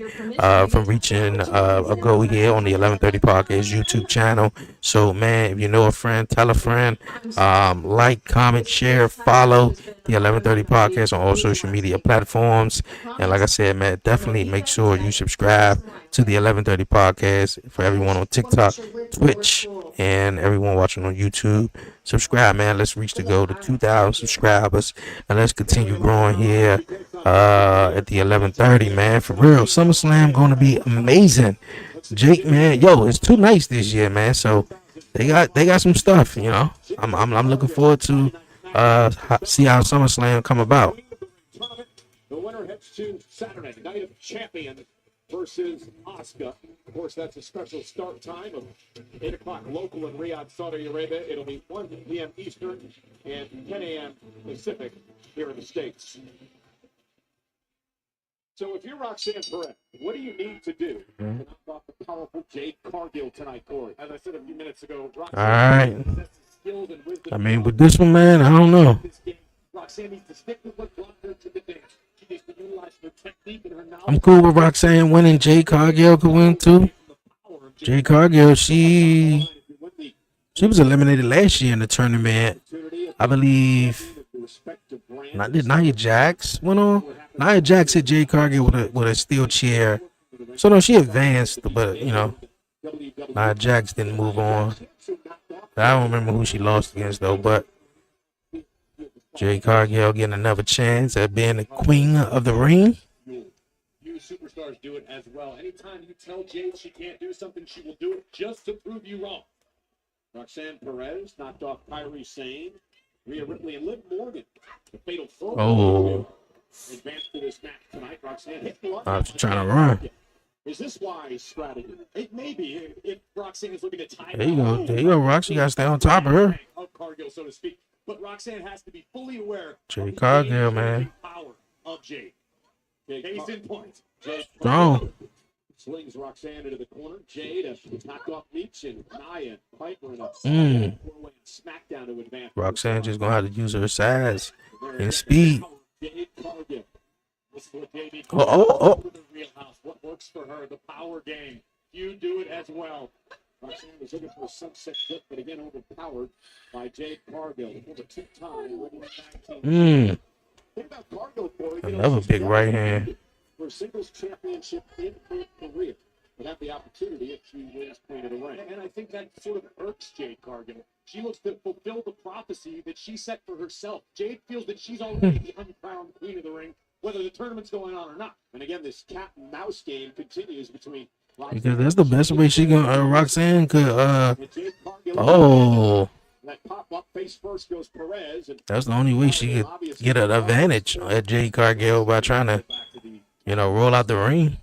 from reaching a goal here on the 1130 Podcast YouTube channel. So, man, if you know a friend, tell a friend. Like, comment, share, follow the 1130 Podcast on all social media platforms. And like I said, man, definitely make sure you subscribe to the 1130 Podcast for everyone on TikTok, Twitch, and everyone watching on YouTube. Subscribe, man. Let's reach the goal to 2,000 subscribers, and let's continue growing here at the 1130, man. For real, SummerSlam gonna be amazing. Jake, man, yo, it's too nice this year, man. So they got some stuff, you know. I'm looking forward to see how SummerSlam come about. The winner heads to Saturday, Night of Champions versus Asuka. Of course, that's a special start time of 8 o'clock local in Riyadh, Saudi Arabia. It'll be 1 p.m. Eastern and 10 a.m. Pacific here in the States. So if you're Roxanne Perez, what do you need to do to knock off the powerful Jade Cargill tonight, Corey? As I said a few minutes ago, Roxanne All right. I mean, with this one, man, I don't know. Roxanne needs to stick with what brought her to the dance. She needs to utilize her technique and her knowledge. I'm cool with Roxanne winning. Jade Cargill could win too. Jade Cargill, she was eliminated last year in the tournament. I believe. Did Nia Jax went on? Nia Jax hit Jade Cargill with a steel chair. So no, she advanced, but you know, Nia Jax didn't move on. I don't remember who she lost against though, but Jade Cargill getting another chance at being the queen of the ring. You superstars do it as well. Anytime you tell Jade she can't do something, she will do it just to prove you wrong. Roxanne Perez knocked off Kairi Sane, Rhea Ripley, and Liv Morgan. The fatal four. Oh. Advanced to this match tonight. Roxanne hit the I was trying to run. Is this wise strategy? It may be if Roxanne is looking to tie. There you go. There you go, Roxy. You got to stay on top of her. Of Cargill, so to speak. But Roxanne has to be fully aware Jade Cargill, man. Power of Jade. Case in point. Jade Strong. Slings Roxanne into the corner. Jade knocked off Meech and Nia and Piper and a four-way SmackDown to advance. Roxanne just gonna have to use her size and speed. Jade Cargill. This is what JB Oh. the real house. What works for her? The power game. You do it as well. Roxanne was looking for a sunset flip, but again overpowered by Jade Cargill. For the two-time winning Think about Cargill, Corey. Another big right hand. For a singles championship in her career. But have the opportunity if she wins Queen of the Ring. And I think that sort of irks Jade Cargill. She looks to fulfill the prophecy that she set for herself. Jade feels that she's already the uncrowned Queen of the Ring, whether the tournament's going on or not. And again, this cat and mouse game continues between because that's the best way she gonna Roxanne could that pop up face first goes Perez, and that's the only way she could get an advantage at Jade Cargill by trying to, you know, roll out the ring.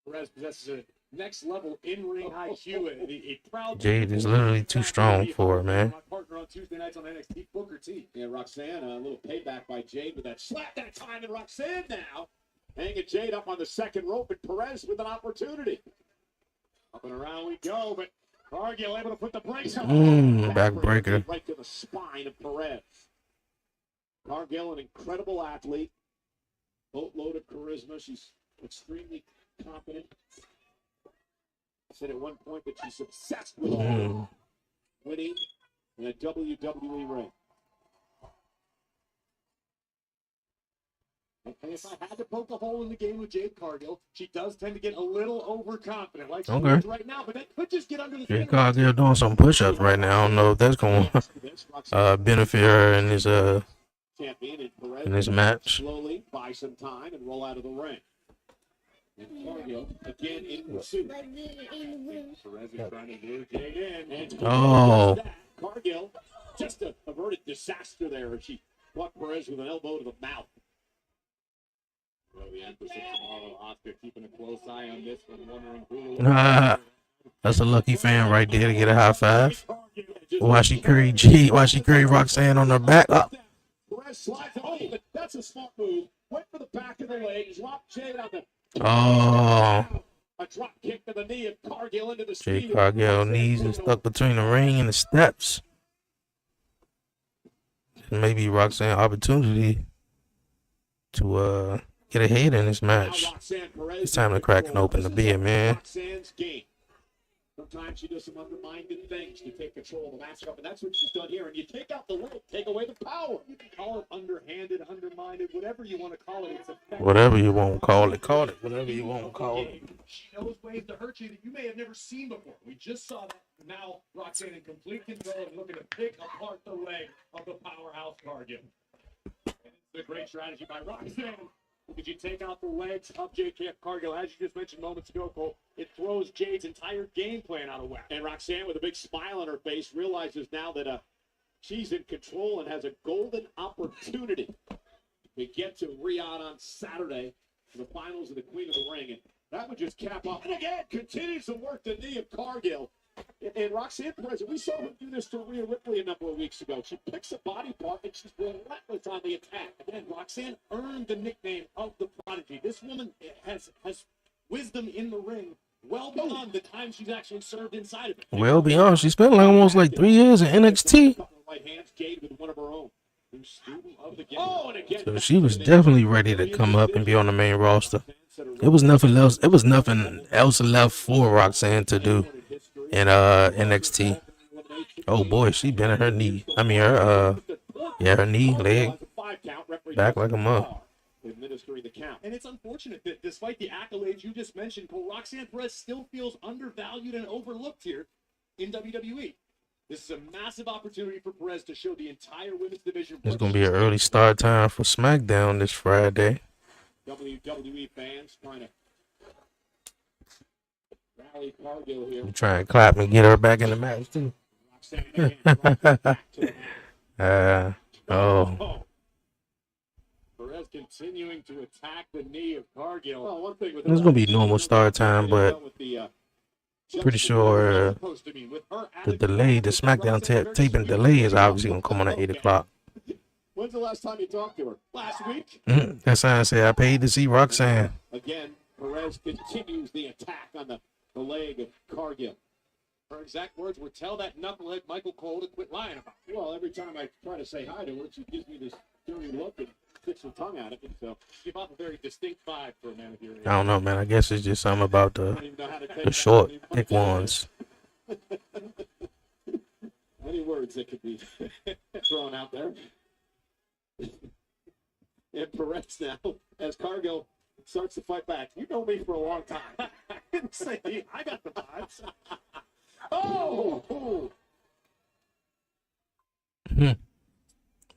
Perez possesses a next level in-ring IQ. A proud Jade is literally too strong for her, man. My partner on Tuesday nights on NXT, Booker T. Yeah, Roxanne, a little payback by Jade with that slap that time, and Roxanne now hanging Jade up on the second rope, and Perez with an opportunity. Up and around we go, but Cargill able to put the brakes on. Backbreaker. Right to the spine of Perez. Cargill, an incredible athlete. Boatload of charisma. She's extremely confident. I said at one point that she's obsessed with winning in a WWE ring. And if I had to poke a hole in the game with Jade Cargill, she does tend to get a little overconfident, like she is right now. But that could just get under the skin. Jade Cargill doing some push-ups right now. I don't know if that's gonna benefit her in this match. Slowly buy some time and roll out of the ring. And Cargill again in pursuit. Perez is trying to do Jade in. And Cargill just averted disaster there. And she blocked Perez with an elbow to the mouth. Well, the Empress of Tomorrow, Oscar keeping a close eye on this one, wondering who. That's a lucky fan right there to get a high five. Why she carried Roxanne on her back. Perez slides it. Oh, that's a smart move. leg, drop Jade on the. Oh, A drop kick to the knee of Cargill into the Jade speed. Cargill knees are stuck between the ring and the steps. Maybe Roxanne opportunity to get ahead in this match. It's time to crack and open the beer, man. Roxanne's game. Sometimes she does some undermining things to take control of the matchup, and that's what she's done here. And you take out the leg, take away the power. You can call it underhanded, undermined, whatever you want to call it. It's effective. Whatever you want to call it. Call it whatever you want to call it. She knows ways to hurt you that you may have never seen before. We just saw that. Now Roxanne in complete control and looking to pick apart the leg of the powerhouse Cargill. And it's a great strategy by Roxanne. Did you take out the legs of Jade Cargill? As you just mentioned moments ago, Cole, it throws Jade's entire game plan out of whack. And Roxanne, with a big smile on her face, realizes now that she's in control and has a golden opportunity to get to Riyadh on Saturday for the finals of the Queen of the Ring. And that would just cap off. And again, continues to work the knee of Cargill. And Roxanne Perez, we saw her do this to Rhea Ripley a number of weeks ago. She picks a body part and she's relentless on the attack. Again, Roxanne earned the nickname of the Prodigy. This woman has wisdom in the ring well beyond the time she's actually served inside of it. Well beyond. She spent almost like 3 years in NXT. Right hands, Jade with one of her own. Oh, and again, So she was definitely ready to come up and be on the main roster. It was nothing else. It was nothing else left for Roxanne to do in NXT. Oh boy, she bent at her knee. I mean her knee, leg, back like a mug. Administering the count. And it's unfortunate that despite the accolades you just mentioned, Roxanne Perez still feels undervalued and overlooked here in WWE. This is a massive opportunity for Perez to show the entire women's division. It's gonna be an early start time for SmackDown this Friday. WWE fans trying to rally Cargill here. I'm trying to clap and get her back in the match too. Perez continuing to attack the knee of Cargill. Well, one thing with It's gonna be normal start time, but pretty sure the delay, the SmackDown taping delay is obviously gonna come on at 8 o'clock. When's the last time you talked to her? Last week? That sign said I paid to see Roxanne. Again, Perez continues the attack on the leg of Cargill. Her exact words were, "Tell that knucklehead Michael Cole to quit lying about it." Well, every time I try to say hi to her, she gives me this dirty look and sticks her tongue out of it. So give off a very distinct vibe for a man of your age. I don't know, man. I guess it's just something about the short, thick ones. Many words that could be thrown out there. And Perez now, as Cargill starts to fight back. You know me for a long time. I didn't say I got the vibes. Oh!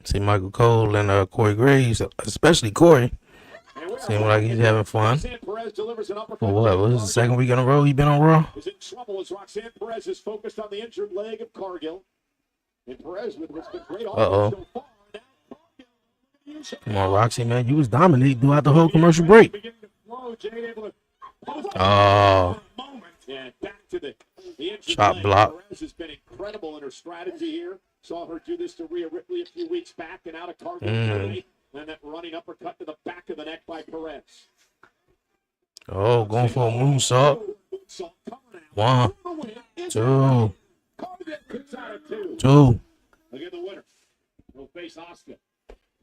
See Michael Cole and Corey Graves, especially Corey. Seems like he's having fun. For what? Was this the second week in a row he been on Raw? Is in trouble as Roxanne Perez is focused on the injured leg of Cargill. And Perez with what's been great offense so far. Come on, Roxy, man. You was dominating throughout the whole commercial break. Oh. Chop block. Perez has been incredible in her strategy here. Saw her do this to Rhea Ripley a few weeks back and out of Cargill. And that running uppercut to the back of the neck by Perez. Oh, going for a moonsault. 1, 2. 2. Look at the winner. He'll face Asuka.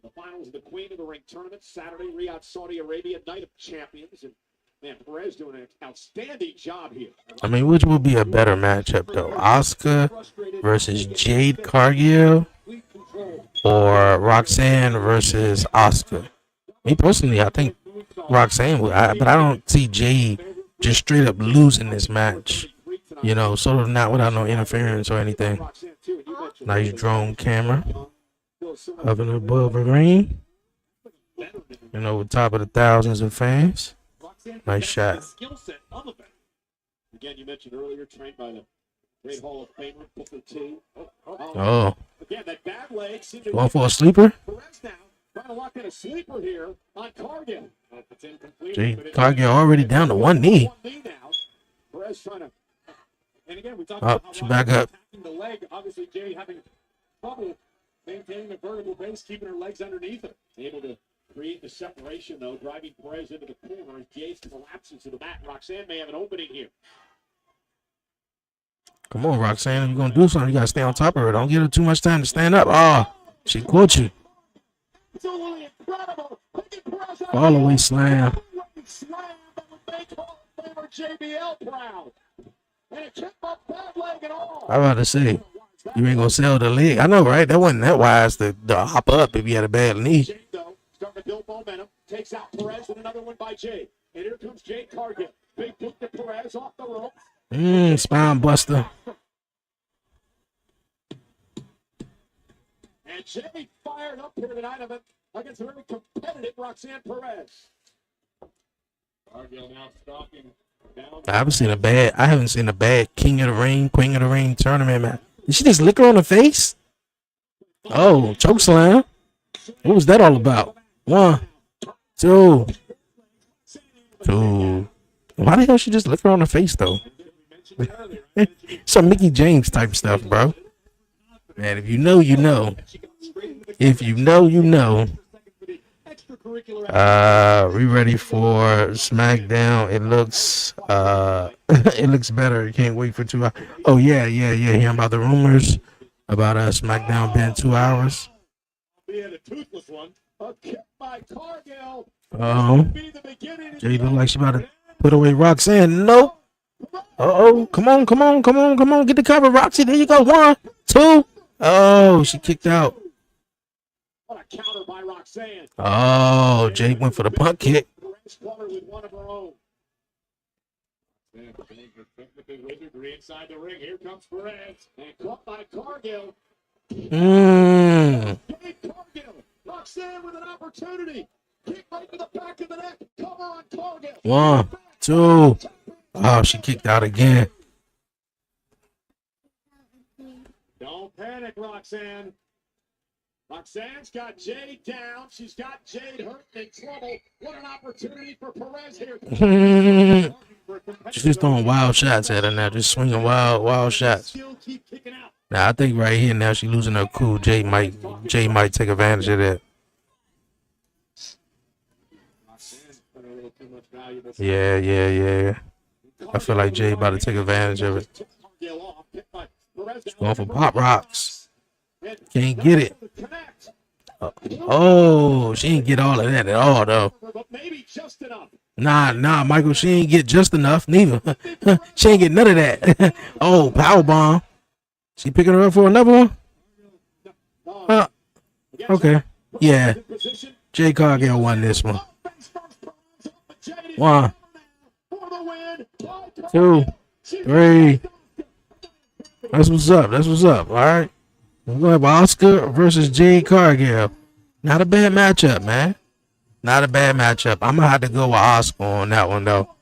The finals of the Queen of the Ring tournament Saturday, Riyadh, Saudi Arabia, Night of Champions. And man, Perez doing an outstanding job here. I mean, which would be a better matchup though? Asuka versus Jade Cargill or Roxanne versus Asuka? Me personally, I think Roxanne would, but I don't see Jade just straight up losing this match. You know, sort of not without no interference or anything. Nice drone camera up and above the ring. You know, with top of the thousands of fans. Nice shot. Again, you mentioned earlier, trained by the great Hall of Famer, Booker T. Oh. Again, that bad leg. Going for a sleeper? Perez now trying to lock in a sleeper here on Cargill. Jade Cargill already down to one knee. Perez trying to. And again, we talked about she back up. The leg. Obviously, Jade having trouble maintaining a vertical base, keeping her legs underneath her. Able to Create the separation, though, driving Perez into the corner as Jade collapses to the mat. Roxanne may have an opening here. Come on, Roxanne. If you're going to do something, you got to stay on top of her. Don't give her too much time to stand up. Oh, she caught you. Absolutely incredible. Fall away slam. Slam that would make Hall of Famer JBL proud. And it kept up bad leg and all. I about to say, you ain't going to sell the leg. I know, right? That wasn't that wise to hop up if you had a bad knee. Jade, though, starting to build momentum. Takes out Perez and another one by Jade. And here comes Jade Cargill. Big kick to Perez off the rope. Spine buster. And Jade fired up here tonight against a very competitive Roxanne Perez. Cargill now stalking down. I haven't seen a bad King of the Ring, Queen of the Ring tournament match. Did she just lick her on the face? Oh, choke slam. What was that all about? 1, 2. Why the hell she just lick her on the face though? Some Mickey James type stuff, bro. Man, if you know, you know. If you know, you know. We ready for SmackDown. It looks it looks better. Can't wait for 2 hours. Oh yeah. Hearing about the rumors about SmackDown being 2 hours. The toothless one. A kick by Cargill. Jay look like she about to put away Roxanne. Nope. Come on. Get the cover, Roxy. There you go. 1, 2. Oh, she kicked out. What a counter by Roxanne. Oh, Jay went for the punt kick. With one of her own. Inside the ring. Here comes Perez. And caught by Cargill. Cargill. Roxanne with an opportunity. Kick right to the back of the neck. Cover on Cargill. 1, 2. Oh, she kicked out again. Don't panic, Roxanne. Roxanne's got Jade down. She's got Jade hurt in trouble. What an opportunity for Perez here. She's just throwing wild shots at her now. Just swinging wild shots. Now, I think right here now she's losing her cool. Jay might take advantage of that. Yeah. I feel like Jay about to take advantage of it. She's going for pop rocks. Can't get it. Oh, she didn't get all of that at all, though. Nah, Michael, she ain't get just enough, neither. She ain't get none of that. Oh, power bomb. She picking her up for another one? Okay. Yeah. Jay Cargill won this one. 1, 2, 3. That's what's up. All right. We're going to have Oscar versus Jade Cargill. Not a bad matchup, man. Not a bad matchup. I'm going to have to go with Oscar on that one, though.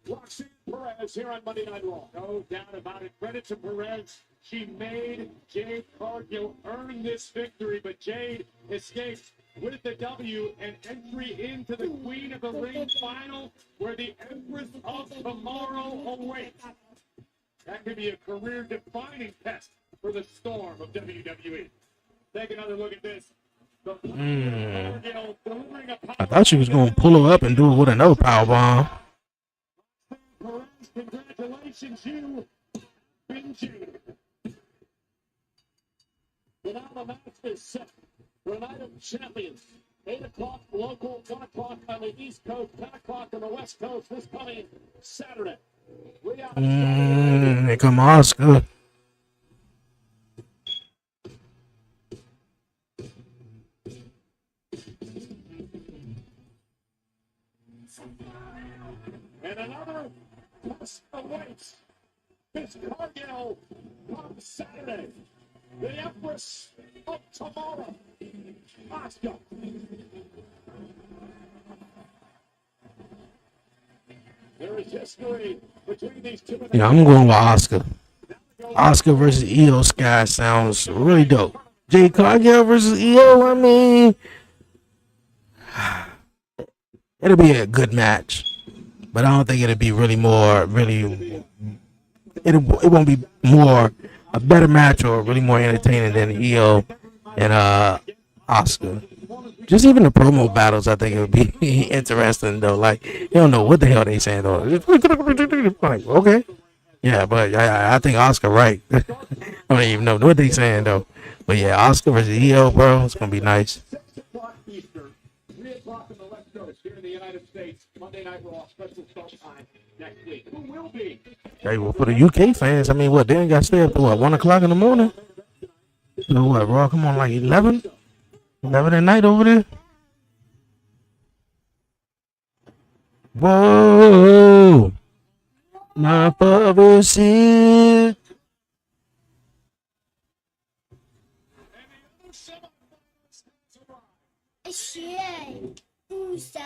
Roxanne Perez here on Monday Night Raw. No doubt about it. Credit to Perez. She made Jade Cargill earn this victory, but Jade escaped with the W and entry into the Queen of the Ring final, where the Empress of Tomorrow awaits. That could be a career-defining test for the Storm of WWE. Take another look at this. I thought she was going to pull her up and do it with another power bomb. Congratulations, you been Jade. And now the match is set for Night of Champions. 8 o'clock local, 1 o'clock on the East Coast, 10 o'clock on the West Coast this coming Saturday. Here come Oscar. And another test awaits this Cargill on Saturday. The Empress of Tomorrow, Oscar. There is history between these two. Yeah, I'm going with Oscar. Oscar versus EO Sky sounds really dope. Jade Cargill versus EO, I mean, it'll be a good match, but I don't think it'll be it won't be more a better match or really more entertaining than Io and Oscar. Just even the promo battles, I think it would be interesting though. Like you don't know what the hell they saying though. Like okay, yeah, but I think Oscar right. I don't even know what they saying though. But yeah, Oscar versus Io, bro, it's gonna be nice. 6 o'clock Eastern, 3 o'clock on the West Coast here in the United States. Monday Night Raw, special start time next week. Who will be? Hey, well, for the UK fans, I mean, what they ain't got to stay up to what 1 o'clock in the morning? So what, Raw? Come on, like 11 at night over there. Whoa, my father said. Shit. Uso.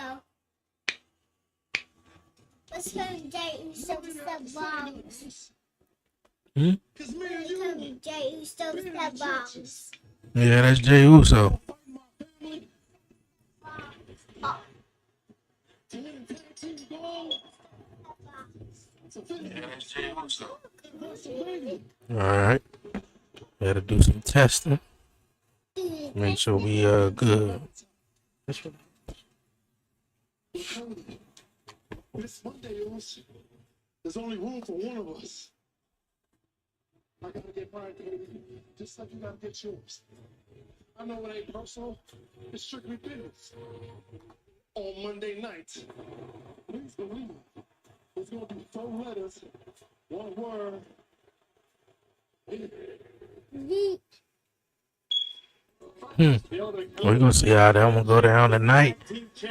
Let's go to Jay Uso with the bombs. Let's go to Jay Uso with the bombs. Yeah, that's Jey Uso. All right, gotta do some testing. Make sure we good. This Monday, there's only room for one of us. I gotta get mine, baby, just like you gotta get yours. I know it ain't personal, it's strictly business. On Monday night, please believe it, there's gonna be 4 letters, 1 word. We're gonna see how that one go down tonight.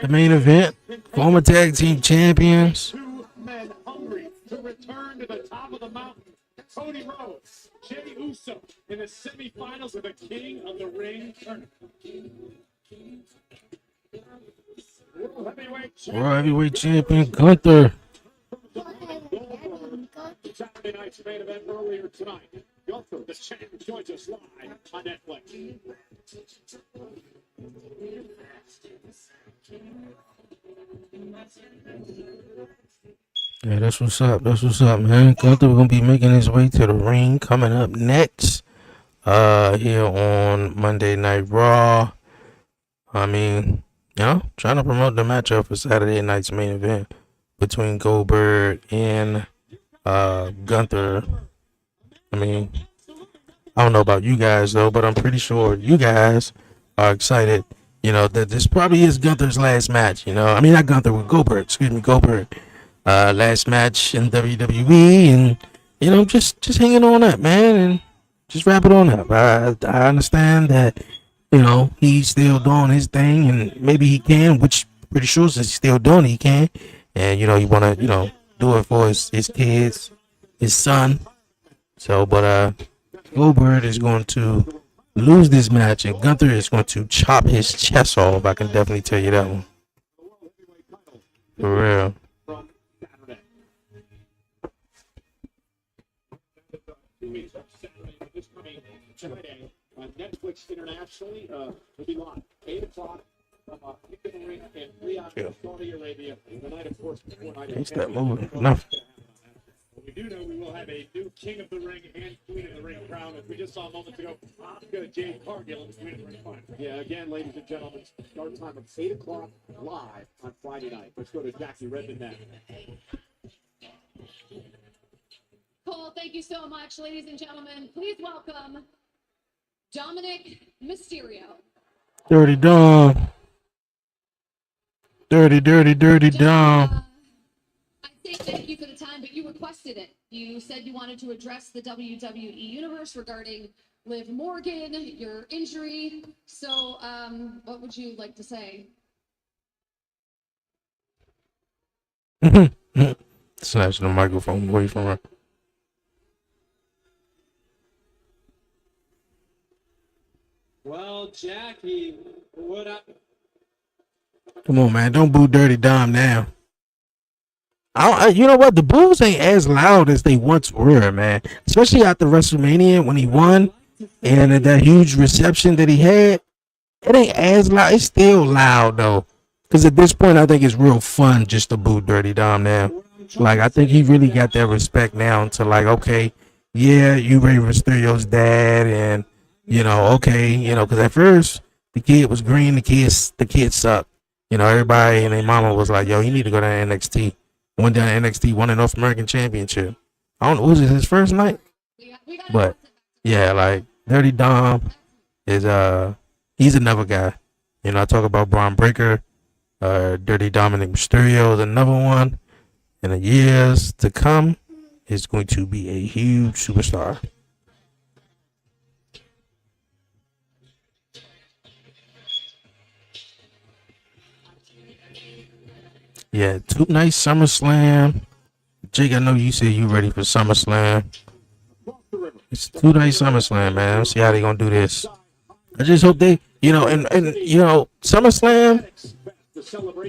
The main event, former tag team champions. 2 men hungry to return to the top of the mountain. Cody Rhodes, Jey Uso in the semifinals of the King of the Ring tournament. World Heavyweight Champion Gunther. Saturday night's main event earlier tonight. Gunther, the champ, joins us live on Netflix. Yeah, that's what's up. That's what's up, man. Gunther gonna be making his way to the ring coming up next. Here on Monday Night Raw. I mean, you know, trying to promote the matchup for Saturday night's main event between Goldberg and Gunther. I mean, I don't know about you guys though, but I'm pretty sure you guys are excited. You know that this probably is Gunther's last match. You know, I mean not Gunther with Goldberg. Excuse me, Goldberg. Last match in WWE, and you know, just hanging on up, man, and just wrap it on up. I understand that, you know, he's still doing his thing, and maybe he can, which pretty sure since he's still doing it, he can, and you know, he wanna, you know, do it for his kids, his son. So, but Goldberg is going to lose this match, and Gunther is going to chop his chest off. I can definitely tell you that one. For real. Friday on Netflix internationally will be live 8 o'clock from King of the Ring in Riyadh, Saudi Arabia. The night, of course, before night. Can't stop moving enough. We do know we will have a new King of the Ring and Queen of the Ring crown, as we just saw moments ago. Asuka Jade Cargill in the Queen of the Ring final. Yeah, again, ladies and gentlemen, start time of 8 o'clock live on Friday night. Let's go to Jackie Redmond now. Cole, thank you so much, ladies and gentlemen. Please welcome Dominic Mysterio. Dirty Dom. Dirty Dom. I say thank you for the time, but you requested it. You said you wanted to address the WWE Universe regarding Liv Morgan, your injury. So, what would you like to say? Snatching the microphone away from her. Well, Jackie, what up? Come on, man. Don't boo Dirty Dom now. You know what? The boos ain't as loud as they once were, man. Especially after WrestleMania when he won and that huge reception that he had. It ain't as loud. It's still loud, though. Because at this point, I think it's real fun just to boo Dirty Dom now. Like, I think he really got that respect now to, like, okay, yeah, you Rey Mysterio's dad, and okay, because at first the kid was green, the kid sucked. Everybody and their mama was like, "Yo, you need to go to NXT." Went down to NXT, won the North American Championship. I don't know, was it his first night? But yeah, like Dirty Dom is he's another guy. I talk about Braun Breaker, Dirty Dominic Mysterio is another one. In the years to come, is going to be a huge superstar. Yeah, two nice SummerSlam. Jake, I know you said you ready for SummerSlam. It's two nice SummerSlam, man. Let's see how they gonna do this. I just hope they, and SummerSlam.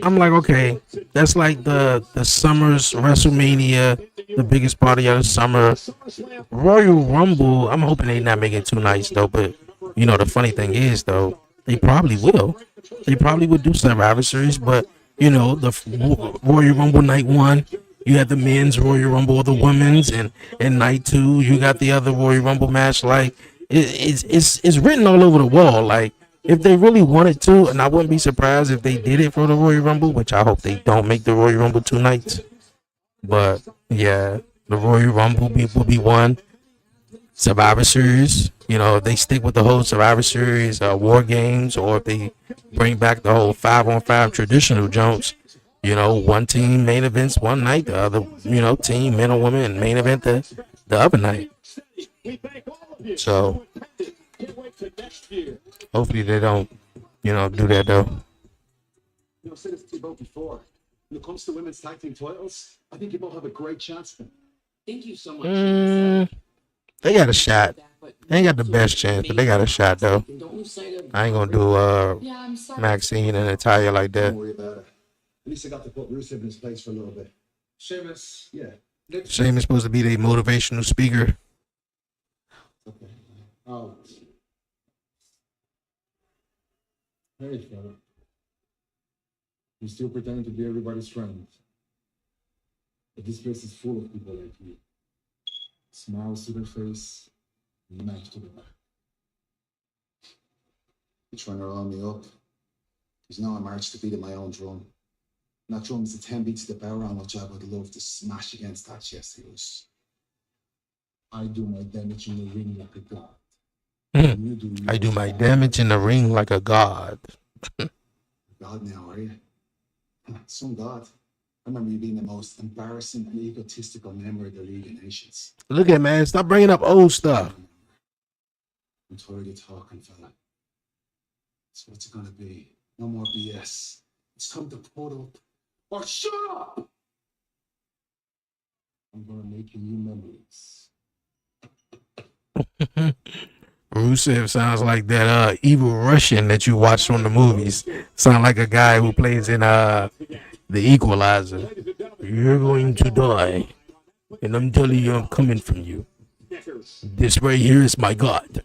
I'm like, okay, that's like the summer's WrestleMania, the biggest party of the summer. Royal Rumble, I'm hoping they not make it too nice though. But the funny thing is though, they probably will. They probably would do Survivor Series, but the Royal Rumble night one, you had the men's Royal Rumble, the women's, and night two, you got the other Royal Rumble match. Like it's written all over the wall. Like if they really wanted to, and I wouldn't be surprised if they did it for the Royal Rumble, which I hope they don't make the Royal Rumble 2 nights. But yeah, the Royal Rumble will be one. Survivor Series, if they stick with the whole Survivor Series, War Games, or if they bring back the whole 5-on-5 traditional Jones, one team main events one night, the other, team men or women main event the other night. So hopefully they don't, do that though. I've said this to you both before. When it comes to women's tag team titles, I think you both have a great chance. Thank you so much. They got a shot. They ain't got the best chance, but they got a shot though. I ain't gonna do Maxine and Natalia like that. Don't worry about it. At least I got to put Rusev in his place for a little bit. Sheamus, yeah. Shane is supposed to be the motivational speaker. Okay. Oh. Hey, fella. You still pretending to be everybody's friend. But this place is full of people like you. Smiles to their face, knife to the back. You're trying to roll me up. There's no march to beat at my own drum. And that drum is a 10 beats to the barrel on which I would love to smash against that chest of yours. I do my damage in the ring like a god. I do my damage in the ring like a god. God now, are you? Some god. I remember you being the most embarrassing and egotistical member of the League of Nations. Look at man, stop bringing up old stuff. I'm tired of talking, fella. So what's it gonna be? No more BS. It's time to put up or shut up! I'm gonna make you new memories. Rusev sounds like that evil Russian that you watch on the movies. Sound like a guy who plays in The Equalizer. You're going to die, and I'm telling you, I'm coming from you. This right here is my God.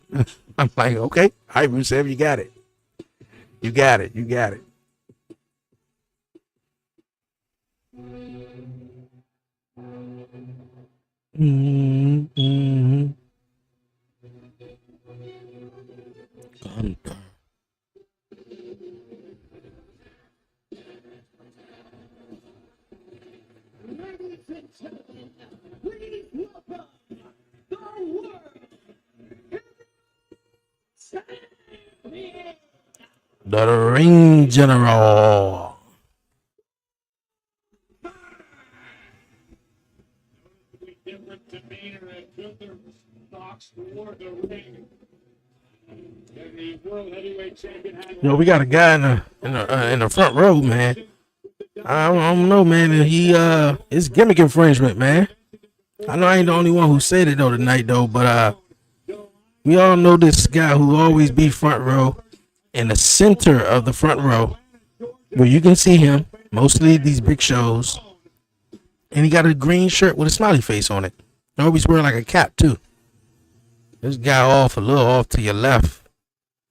I'm like, okay, hi Rusev, you got it. You got it. You got it. Mm-hmm. Gunter. The Ring General. Different demeanor and Gunther knocks toward the ring. And the World Heavyweight Champion had Yo, we got a guy in the front row, man. I don't know, man. It's gimmick infringement, man. I know I ain't the only one who said it though tonight though, but we all know this guy who always be front row, in the center of the front row, where you can see him mostly these big shows, and he got a green shirt with a smiley face on it. He always wear like a cap too. This guy a little off to your left.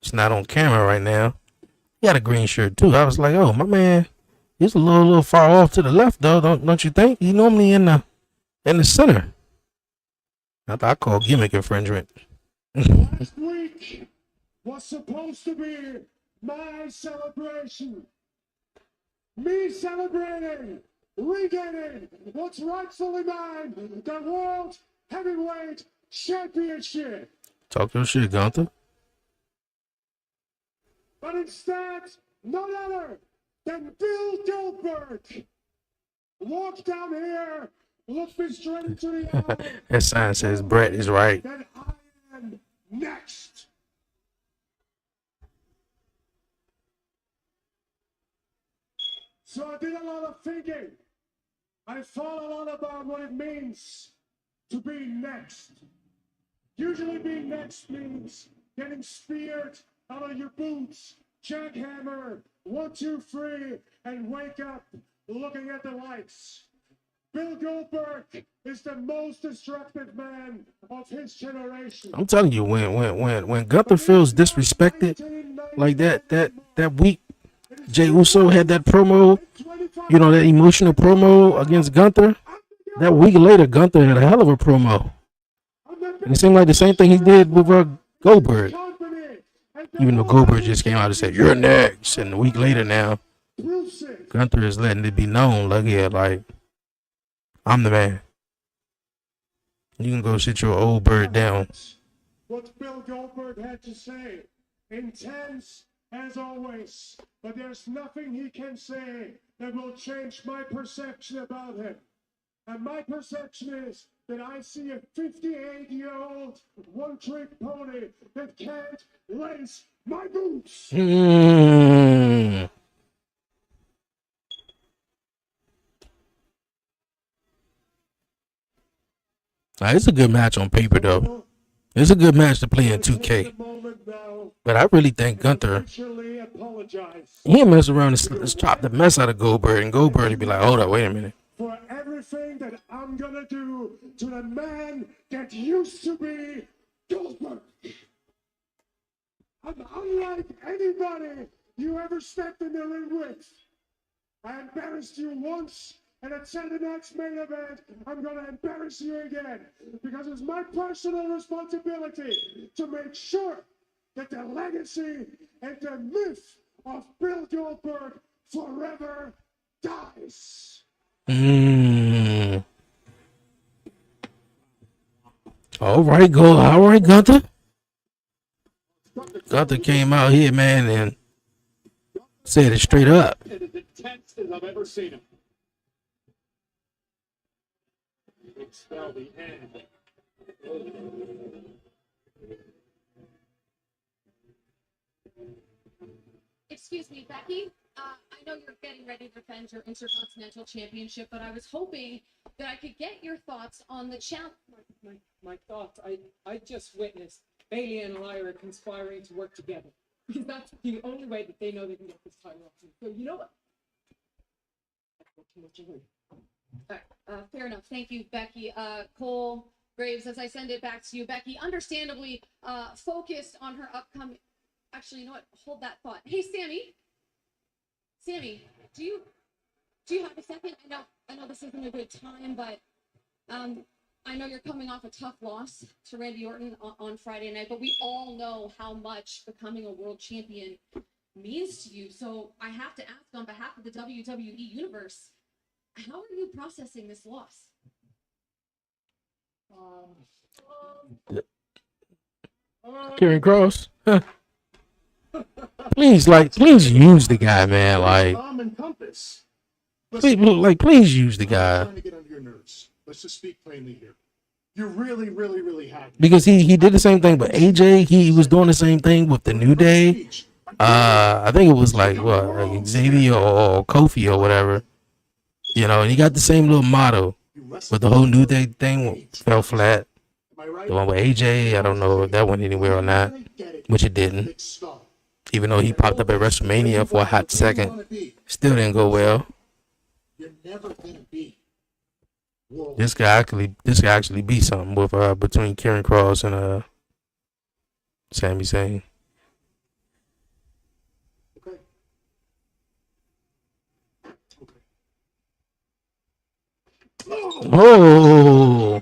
It's not on camera right now. He got a green shirt too. I was like, oh my man, he's a little far off to the left though, don't you think? He normally in the center. I thought I called gimmick infringement. Last week was supposed to be my celebration. Me celebrating, regaining what's rightfully mine, the World Heavyweight Championship. Talk your shit, Gunther. But instead, none other than Bill Goldberg walked down here, looked me straight into the eye. That sign says Brett is right. That I am next. So I did a lot of thinking. I thought a lot about what it means to be next. Usually being next means getting speared out of your boots, jackhammer, 1, 2, 3, and wake up looking at the lights. Bill Goldberg is the most destructive man of his generation. I'm telling you, when Gunther feels disrespected like that week, Jey Uso had that promo, you know, that emotional promo against Gunther. That week later, Gunther had a hell of a promo. And it seemed like the same thing he did with Goldberg. Even though Goldberg just came out and said, "You're next," and a week later now, Gunther is letting it be known, like, yeah, like, I'm the man. You can go sit your old bird down. What Bill Goldberg had to say, intense as always, but there's nothing he can say that will change my perception about him. And my perception is that I see a 58-year-old one-trick pony that can't lace my boots. It's a good match on paper, though. It's a good match to play in 2K. But I really think Gunther, he'll mess around and chop the mess out of Goldberg, and Goldberg will be like, hold up, wait a minute. For everything that I'm gonna do to the man that used to be Goldberg. I'm unlike anybody you ever stepped in the ring with. I embarrassed you once, and at Saturday night's main event, I'm gonna embarrass you again. Because it's my personal responsibility to make sure that the legacy and the myth of Bill Goldberg forever dies. All right, Gunther. Gunther came out here, man, and said it straight up. It is intense as I've ever seen him. Spell the end. Excuse me, Becky. I know you're getting ready to defend your Intercontinental Championship, but I was hoping that I could get your thoughts on the challenge. My thoughts. I just witnessed Bailey and Lyra conspiring to work together because that's the only way that they know they can get this title off. So you know what? Fair enough. Thank you, Becky. Cole Graves, as I send it back to you, Becky, understandably focused on her upcoming. Actually, you know what? Hold that thought. Hey, Sammy. Sammy, do you have a second? I know this isn't a good time, but I know you're coming off a tough loss to Randy Orton on Friday night, but we all know how much becoming a world champion means to you. So I have to ask on behalf of the WWE Universe, how are you processing this loss? Karen Cross. Please use the guy, man. Please use the guy. Trying to get under your nerves. Let's just speak plainly here. You're really, really, really happy. Because he did the same thing with AJ. He was doing the same thing with the New Day. I think it was like Xavier or Kofi or whatever. You know, and he got the same little motto. But the whole New Day thing fell flat. The one with AJ, I don't know if that went anywhere or not, which it didn't. Even though he popped up at WrestleMania for a hot second, still didn't go well. You're never gonna be. This guy actually beat something with between Karen Cross and Sami Zayn. Okay. Oh,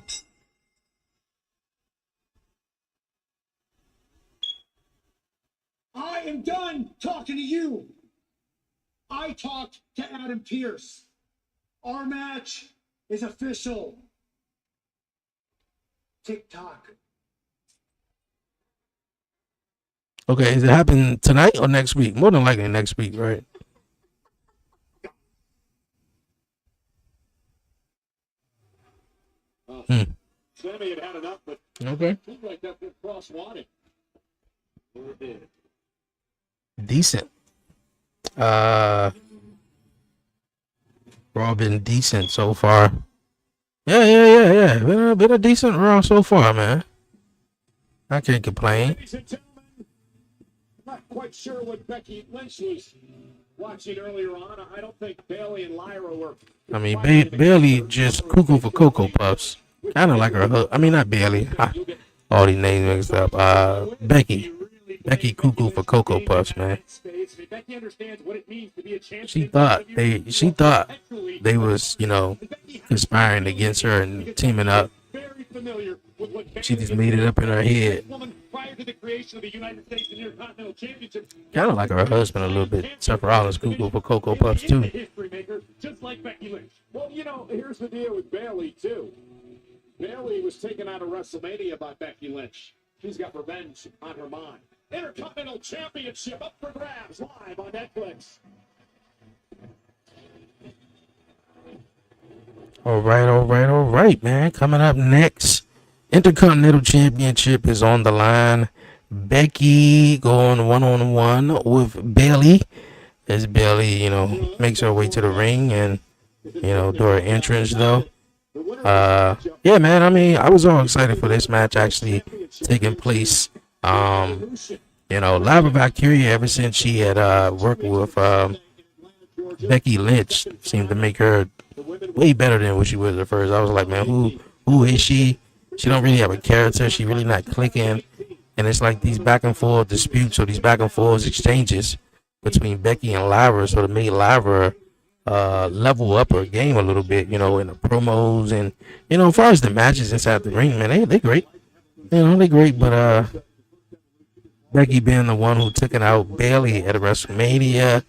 talking to you. I talked to Adam Pearce. Our match is official. TikTok. Okay, is it happening tonight or next week? More than likely next week, right? Sammy had enough, but Okay. seemed like that good cross wanted. Decent. Raw been decent so far. Yeah. Been a decent Raw so far, man. I can't complain. Ladies and gentlemen, not quite sure what Becky Lynch was watching earlier on. I don't think Bailey and Lyra were. I mean, Bailey just cuckoo for Cocoa Puffs. Kind of like her. I mean, not Bailey. All these names mixed up. Becky cuckoo for Cocoa Puffs, man. She thought they was, you know, conspiring against her and teaming up. She just made it up in her head. Kind of like her husband a little bit. Seth Rollins cuckoo for Cocoa Puffs too. Just like Becky Lynch. Well, you know, here's the deal with Bailey too. Bailey was taken out of WrestleMania by Becky Lynch. She's got revenge on her mind. Intercontinental Championship up for grabs live on Netflix. All right, man. Coming up next, Intercontinental Championship is on the line. Becky going one-on-one with Bailey. As Bailey, you know, makes her way to the ring and, you know, do her entrance though. Yeah, man. I mean, I was all excited for this match actually taking place. You know, Lyra Valkyria, ever since she had worked with Becky Lynch, seemed to make her way better than what she was at first. I was like, man, who is she? She don't really have a character. She really not clicking. And it's like these back and forth disputes or these back and forth exchanges between Becky and Lyra sort of made Lyra level up her game a little bit, you know, in the promos and, you know, as far as the matches inside the ring, man, they great. You know, they great, but Becky being the one who took it out Bailey at WrestleMania,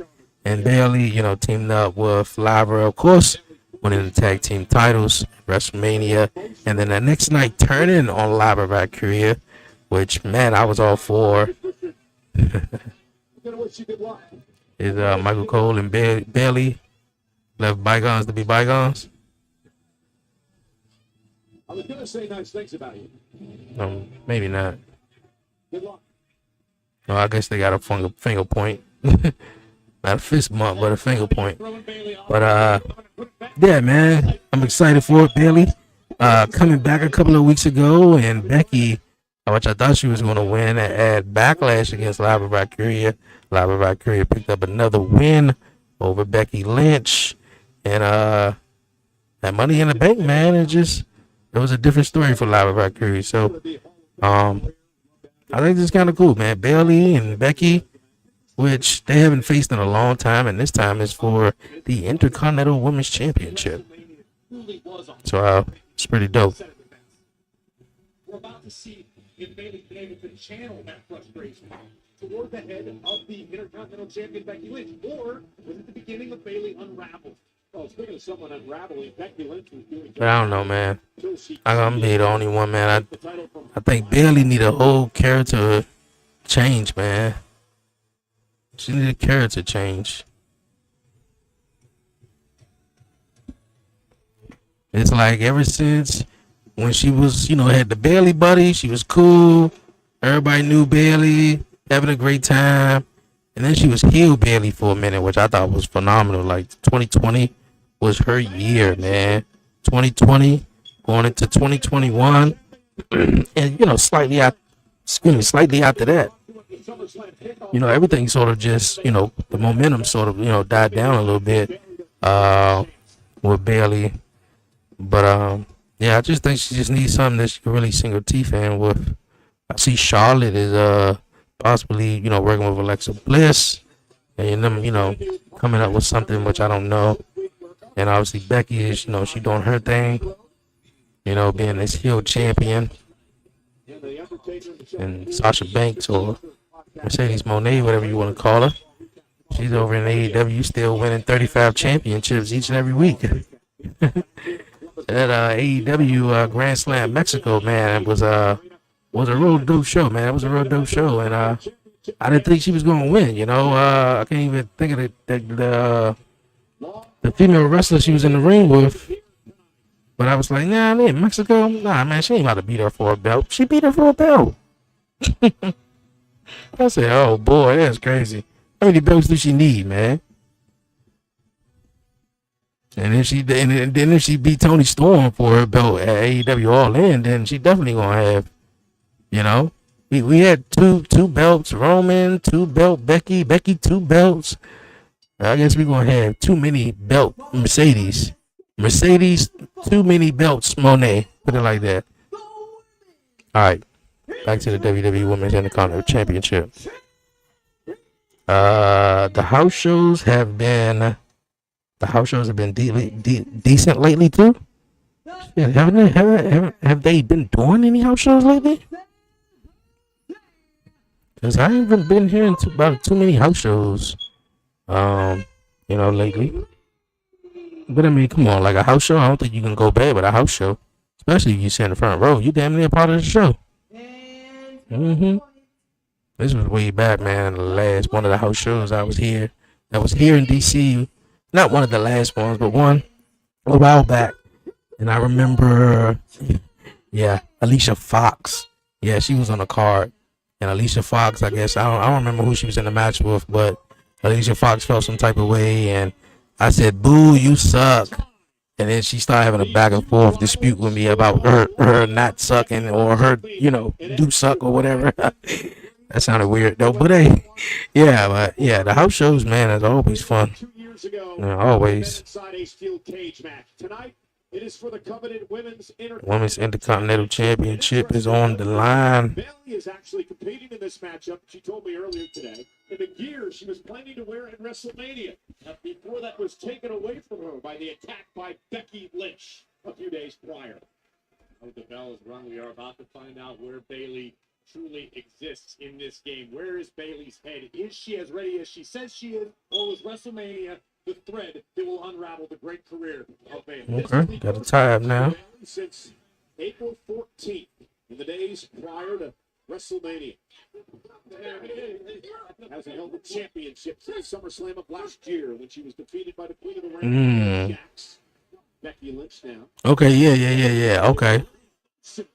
and Bailey, you know, teamed up with Lyra, of course, winning the tag team titles at WrestleMania, and then the next night turning on Lyra Valkyria, which, man, I was all for. Is Michael Cole and Bailey left bygones to be bygones? I was going to say nice things about you. Maybe not. Good luck. No, I guess they got a finger point. Not a fist bump, but a finger point. But yeah, man, I'm excited for it. Bailey coming back a couple of weeks ago, and Becky, which I thought she was going to win at Backlash against Lyra Valkyria. Lyra Valkyria picked up another win over Becky Lynch, and that Money in the Bank, man, it was a different story for Lyra Valkyria. So I think this is kind of cool, man. Bailey and Becky, which they haven't faced in a long time, and this time is for the Intercontinental Women's Championship. So it's pretty dope. We're about to see if Bailey's been able to channel that frustration toward the head of the Intercontinental Champion Becky Lynch, or was it the beginning of Bailey unraveled? Oh, speaking of someone unraveling, Becky Lynch was doing. But I don't know, man. I'm gonna be the only one, man. I think Bailey need a whole character change, man. She need a character change. It's like ever since when she was, you know, had the Bailey buddy, she was cool. Everybody knew Bailey, having a great time. And then she was heel Bailey for a minute, which I thought was phenomenal. Like 2020 was her year, man. 2020 going into 2021, and you know, slightly after that, you know, everything sort of just, you know, the momentum sort of, you know, died down a little bit with Bailey. But yeah, I just think she just needs something that she can really sink her teeth in with. I see Charlotte is possibly, you know, working with Alexa Bliss, and them, you know, coming up with something which I don't know. And obviously Becky is, you know, she doing her thing, you know, being this heel champion. And Sasha Banks or Mercedes Moné, whatever you want to call her, She's over in AEW, still winning 35 championships each and every week. That AEW Grand Slam Mexico, man, was a real dope show, man. It was a real dope show, and I didn't think she was gonna win. You know, I can't even think of the female wrestler she was in the ring with. But I was like, nah, man, Mexico, nah, man, she ain't about to beat her for a belt. She beat her for a belt. I said, oh boy, that's crazy. How many belts do she need, man? And if she beat Tony Storm for her belt at AEW All In, then she definitely gonna have, you know. We had two belts, Roman, 2-belt Becky, 2 belts. I guess we're gonna have too many belt Mercedes, too many belts Monet. Put it like that. All right, back to the WWE Women's Intercontinental Championship. The house shows have been decent lately too. Yeah, have they been doing any house shows lately? Cause I haven't been hearing about too many house shows, lately. But I mean, come on, like a house show, I don't think you can go bad with a house show, especially if you sit in the front row. You damn near part of the show. This was way back, man. The last one of the house shows I was here. That was here in DC. Not one of the last ones, but one a while back. And I remember, yeah, Alicia Fox. Yeah, she was on the card. And Alicia Fox, I guess, I don't remember who she was in the match with, but Alicia Fox felt some type of way, and I said, boo, you suck. And then she started having a back and forth dispute with me about her not sucking or her, do suck or whatever. That sounded weird, though. But hey, the house shows, man, is always fun. Yeah, always. It is for the coveted Women's Intercontinental Championship is on the line. Bayley is actually competing in this matchup. She told me earlier today in the gear she was planning to wear at WrestleMania. Before that was taken away from her by the attack by Becky Lynch a few days prior. Oh, the bell is rung. We are about to find out where Bayley truly exists in this game. Where is Bayley's head? Is she as ready as she says she is, or was WrestleMania the thread that will unravel the great career of Bayley? Okay, got a tie now. Since April 14th, in the days prior to WrestleMania. Hasn't held the championship since SummerSlam of last year when she was defeated by the Queen of the Ring, Jax. Becky Lynch now. Okay, yeah. Okay.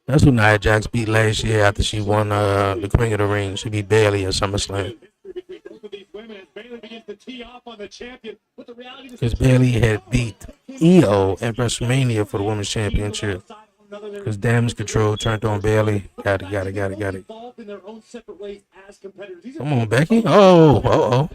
That's who Nia Jax beat last year after she won the Queen of the Ring. She beat Bayley at SummerSlam. Because Bayley had beat EO at WrestleMania for the Women's Championship. Because Damage Control turned on Bayley. Got it. Come on, Becky. Oh.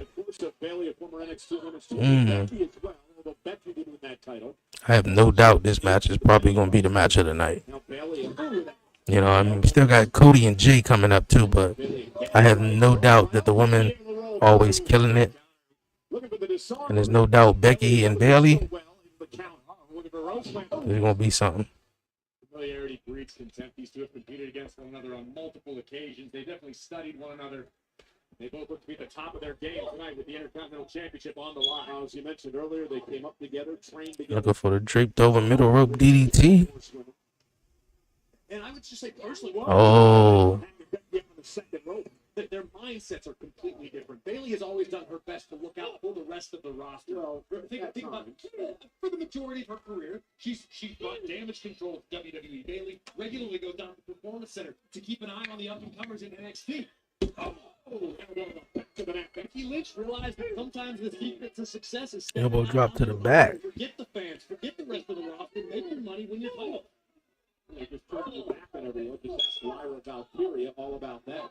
I have no doubt this match is probably going to be the match of the night. We still got Cody and Jay coming up too, but I have no doubt that the women always killing it. And there's no doubt Becky and Bayley, there's going to be something. Familiarity breeds contempt. These two have competed against one another on multiple occasions. They definitely studied one another. They both look to be at the top of their game tonight with the Intercontinental Championship on the line. As you mentioned earlier, they came up together, trained together. Looking for the draped over middle rope DDT. And I would just say personally, their mindsets are completely different. Bayley has always done her best to look out for the rest of the roster. Think about for the majority of her career, she's brought Damage Control to WWE. Bayley regularly goes down to the Performance Center to keep an eye on the up-and-comers in NXT. Becky Lynch realized that sometimes the secret to success is elbow drop to the back. Forget the fans, forget the rest of the roster, make your money when you title. They just turned the back on everyone. Just Lyra Valkyria, all about that.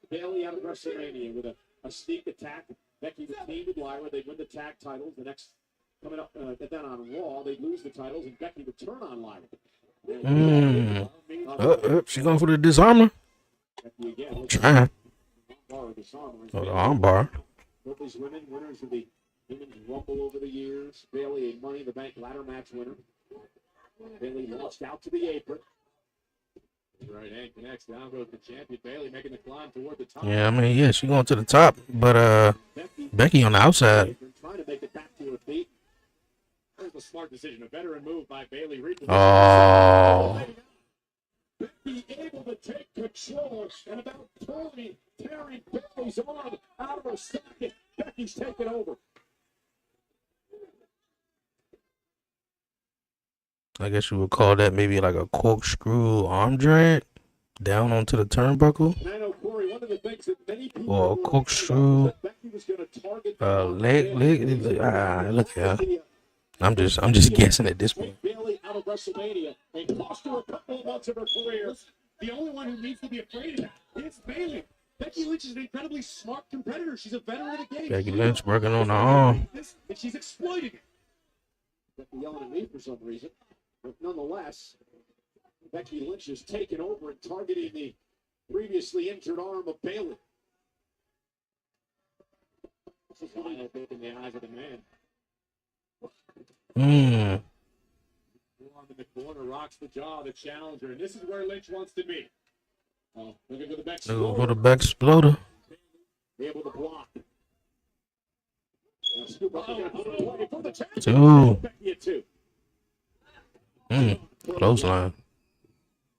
Bayley out of WrestleMania with a sneak attack. Becky was teamed with Lyra. They win the tag titles. The next coming up, then on Raw, they lose the titles, and Becky would turn on Lyra. She's going for the disarmer. Trying. The armbar. Both these women, winners of the Women's Rumble over the years. Bayley, a Money in the Bank ladder match winner. Bayley launched out to the apron. Right hand connects. Down goes the champion. Bailey making the climb toward the top. Yeah, I mean, yeah, she going to the top, but Becky on the outside. Trying to make it back to her feet. That was a smart decision. A veteran move by Bailey. Oh, Becky able to take control and about tearing Bailey's arm out of her socket. Becky's taking over. I guess you would call that maybe like a corkscrew arm drag down onto the turnbuckle, And I know, Corey, one of the things that many people or a corkscrew Becky was going to target leg. Look here. I'm just guessing at this point. Bailey out of WrestleMania and cost her a couple of months of her career. The only one who needs to be afraid of that is Bailey. Becky Lynch is an incredibly smart competitor. She's a veteran of the game. Becky Lynch working on the arm. And she's exploiting it. Becky yelling at me for some reason. But nonetheless, Becky Lynch is taking over and targeting the previously injured arm of Bailey. This is wide open in the eyes of the man. Arm in the corner rocks the jaw of the challenger, and this is where Lynch wants to be. Looking for the back Looking for the back exploder. Able to block. Two. Becky at two. Clothesline.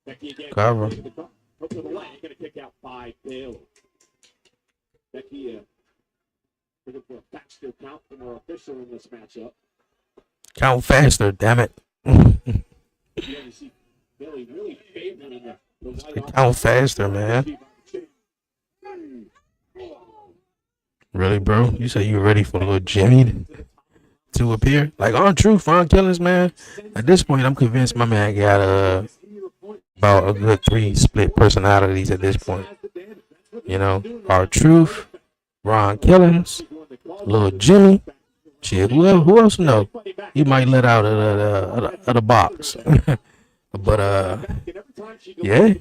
Becky again. Cover. Hook to the leg. Going to kick out by Bailey. Becky looking for a faster count from her official in this matchup. Count faster, damn it. You see Bailey really favoring the white Count faster, man. Really, bro? You say you ready for little Jimmy to appear? Like, on truth, Ron Killings, man. At this point, I'm convinced my man got about a good 3 split personalities at this point. You know, our truth, Ron Killings, little Jimmy. Shit, who else know? You might let out of the box. But yeah.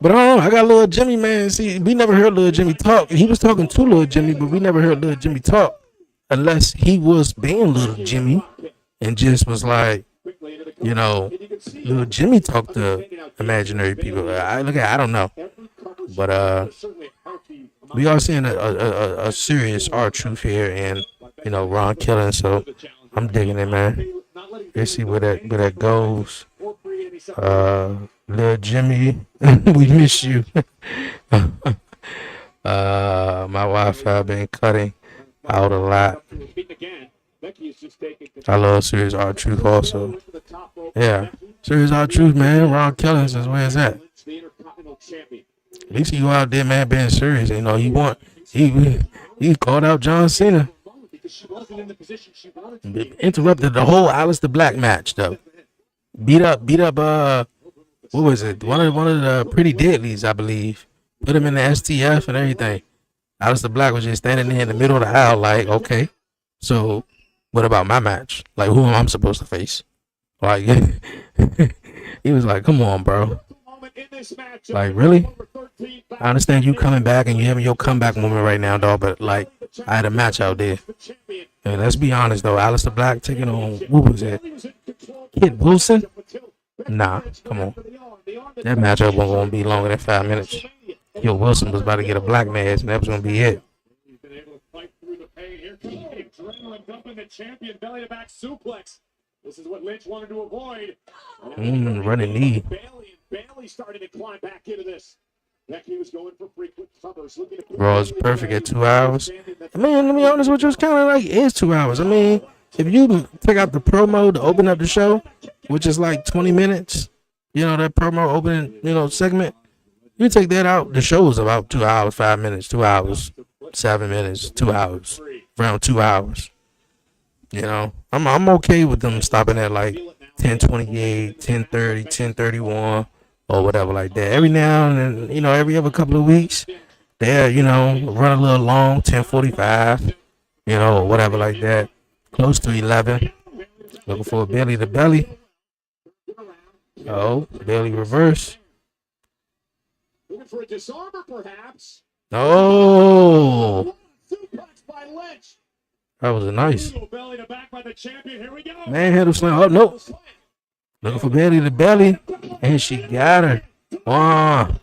But I don't know. I got little Jimmy, man. See, we never heard little Jimmy talk. He was talking to little Jimmy, but we never heard little Jimmy talk unless he was being little Jimmy and just was like, you know, little Jimmy talked to imaginary people. I don't know. But we are seeing a serious R-Truth here, and you know, Ron Killings. So I'm digging it, man. Let's see where that goes. Little Jimmy, we miss you. My Wi-Fi been cutting out a lot. I love Serious R-Truth also. Yeah, Serious R-Truth, man. Ron Killings is where it's at. At least you out there, man, being serious. You know, he called out John Cena. Interrupted the whole Aleister Black match, though. Beat up. What was it? One of the Pretty Deadlies, I believe. Put him in the STF and everything. Aleister Black was just standing there in the middle of the aisle, like, okay, so what about my match? Like, who am I supposed to face? Like, he was like, come on, bro. Like, really? I understand you coming back and you having your comeback moment right now, dog, but like, I had a match out there. And let's be honest, though, Aleister Black taking on, what was it? Kid Wilson? Nah, come on. That matchup wasn't going to be longer than 5 minutes. Yo, Wilson was about to get a black match, and that was going to be it. This is what Lynch wanted to avoid. Running knee. Bailey started to climb back into this. Becky was going for frequent covers. Raw is perfect at 2 hours. I mean, to be honest with you, it's kind of like it is 2 hours. I mean, if you take out the promo to open up the show, which is like 20 minutes, you know, that promo opening, you know, segment, you take that out, the show is about 2 hours, 5 minutes, 2 hours, 7 minutes, 2 hours, around 2 hours. You know, I'm okay with them stopping at like 10:28, 10:30, 10:31, or whatever like that. Every now and then, you know, every other couple of weeks, they're, you know, run a little long, 10:45, you know, or whatever like that. Close to 11. Looking for a belly to belly. Oh, belly reverse. Looking for a disarmer, perhaps. Oh, that was a nice Belly to back by the champion. Here we go. manhandle slam. Oh, nope. Looking for Bailey to belly. And she got her. 1,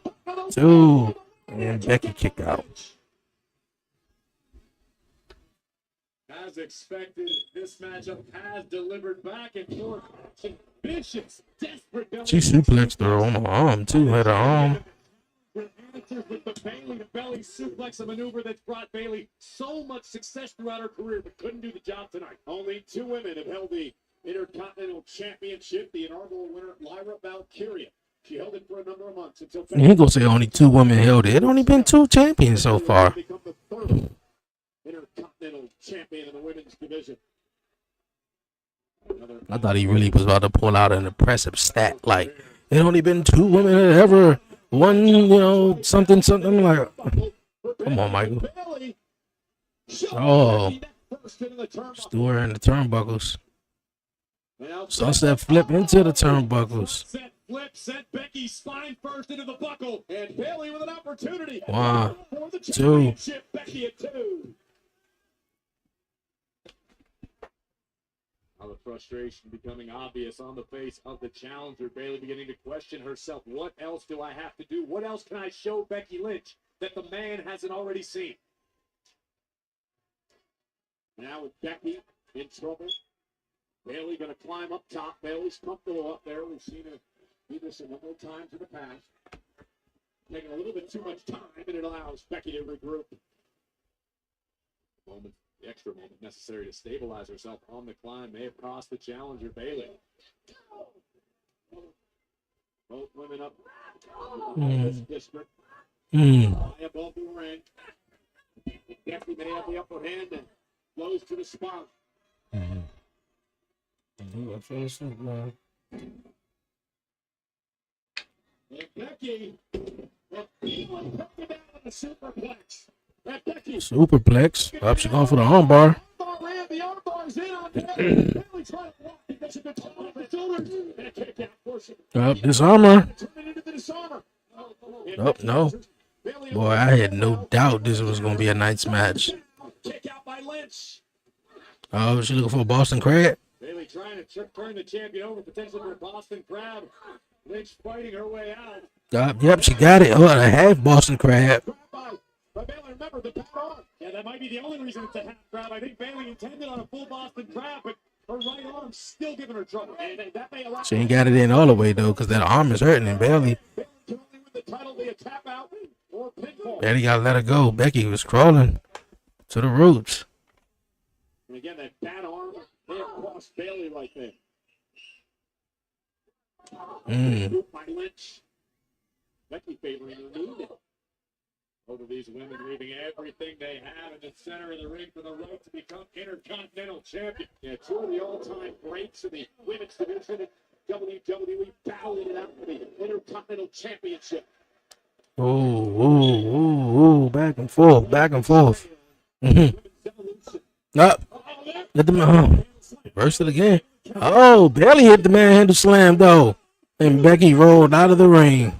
2. And Becky kick out. As expected, this matchup has delivered back and forth. Vicious, desperate. She suplexed her on the arm, too. Had her arm. Answers with the Bailey to belly suplex, a maneuver that's brought Bailey so much success throughout her career, but couldn't do the job tonight. Only 2 women have held the Intercontinental Championship. The inaugural winner, Lyra Valkyria. She held it for a number of months until You ain't gonna say only 2 women held it. It only been 2 champions so far. become the 3rd Intercontinental Champion in the women's division. I thought he really was about to pull out an impressive stat. Like, it only been 2 women that ever won, something. I'm like, come on, Michael. Oh, Stewart in the turnbuckles. Sunset flip into the turnbuckles. Sunset flip sent Becky spine first into the buckle, and Bailey with an opportunity. 1, For the 2. championship, Becky at 2. Now the frustration becoming obvious on the face of the challenger. Bailey beginning to question herself. What else do I have to do? What else can I show Becky Lynch that the man hasn't already seen? Now with Becky in trouble. Bailey going to climb up top. Bailey's comfortable up there. We've seen her do this a number of times in the past. Taking a little bit too much time, and it allows Becky to regroup. The extra moment necessary to stabilize herself on the climb may have cost the challenger Bailey. Both women up in this district. High above the ring. Becky may have the upper hand and blows to the spot. I fell asleep, man. And Becky, feeling down on the superplex. And Becky, Superplex. Up, she going for the armbar. the armbar's in on Bailey. Bailey trying to block it. Gets it to the top of the shoulders. And a kick out portion. Disarmer. Turn it into the disarmer. Oh, no. Boy, I had no doubt this was going to be a night's match. Kick out by Lynch. Oh, she looking for a Boston Crab? Bailey trying to turn the champion over, potentially for a Boston Crab. Lynch fighting her way out. Yep, she got it. Oh, a half Boston Crab. But Bailey, remember the back arm. Yeah, that might be the only reason it's a half crab. I think Bailey intended on a full Boston Crab, but her right arm's still giving her trouble. And that may allow. She ain't got it in all the way, though, because that arm is hurting, and Bailey Bailey can only win the title via tap out or pinfall. got to let her go. Becky was crawling to the ropes. And again, that bad arm may have crossed Bailey right there. By Lynch. Becky favoring the lead. Both of these women leaving everything they have in the center of the ring for the road to become Intercontinental Champion. Yeah, 2 of the all-time greats in the women's division in WWE battling it out for the Intercontinental Championship. Ooh, back and forth, back and forth. Up. Let them reverse it again. Oh, Bailey hit the manhandle slam, though. And Becky rolled out of the ring.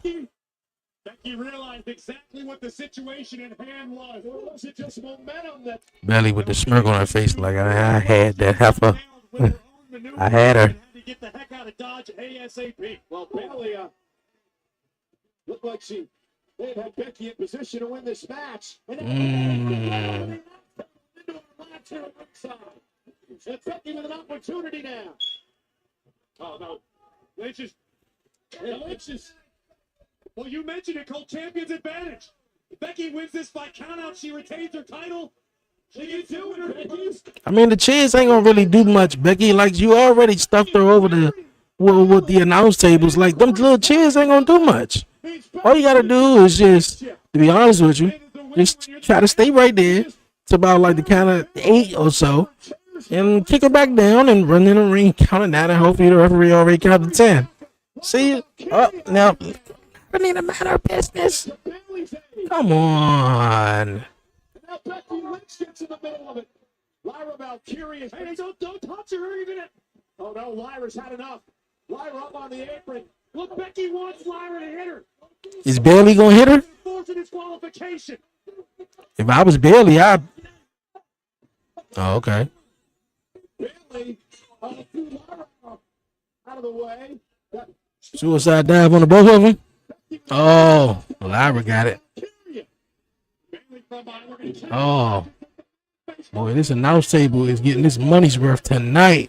Becky realized exactly what the situation in hand was. Or was it just momentum that Bailey with the smirk on her face like, I had that heifer. I had her. had to get the heck out of Dodge ASAP? Well, Bailey looked like they had Becky in position to win this match. And into a latch here at ringside. And Becky with an opportunity now. Oh, no. Lynch is. Well, you mentioned it, Cole. Champion's advantage. If Becky wins this by countout, she retains her title. She can do it, Becky. I mean, the cheers ain't gonna really do much, Becky. Like, you already stuffed her over the with the announce tables. Like, them little cheers ain't gonna do much. All you gotta do is just, to be honest with you, just try to stay right there. It's about like the count of 8 or so, and kick her back down and run in the ring, count it down, and hopefully the referee already counted 10. See, now. I need a matter of business. Come on. Now Becky Lynch gets in the middle of it. Lyra Valkyria. Hey, don't touch her even. Oh no, Lyra's had enough. Lyra up on the apron. Look, Becky wants Lyra to hit her. Is Bailey gonna hit her? Force a disqualification. If I was Bailey, Oh, okay. Bailey threw Lyra out of the way. Suicide dive on the both of them. Oh, Lyra got it. Oh, boy, this announce table is getting this money's worth tonight.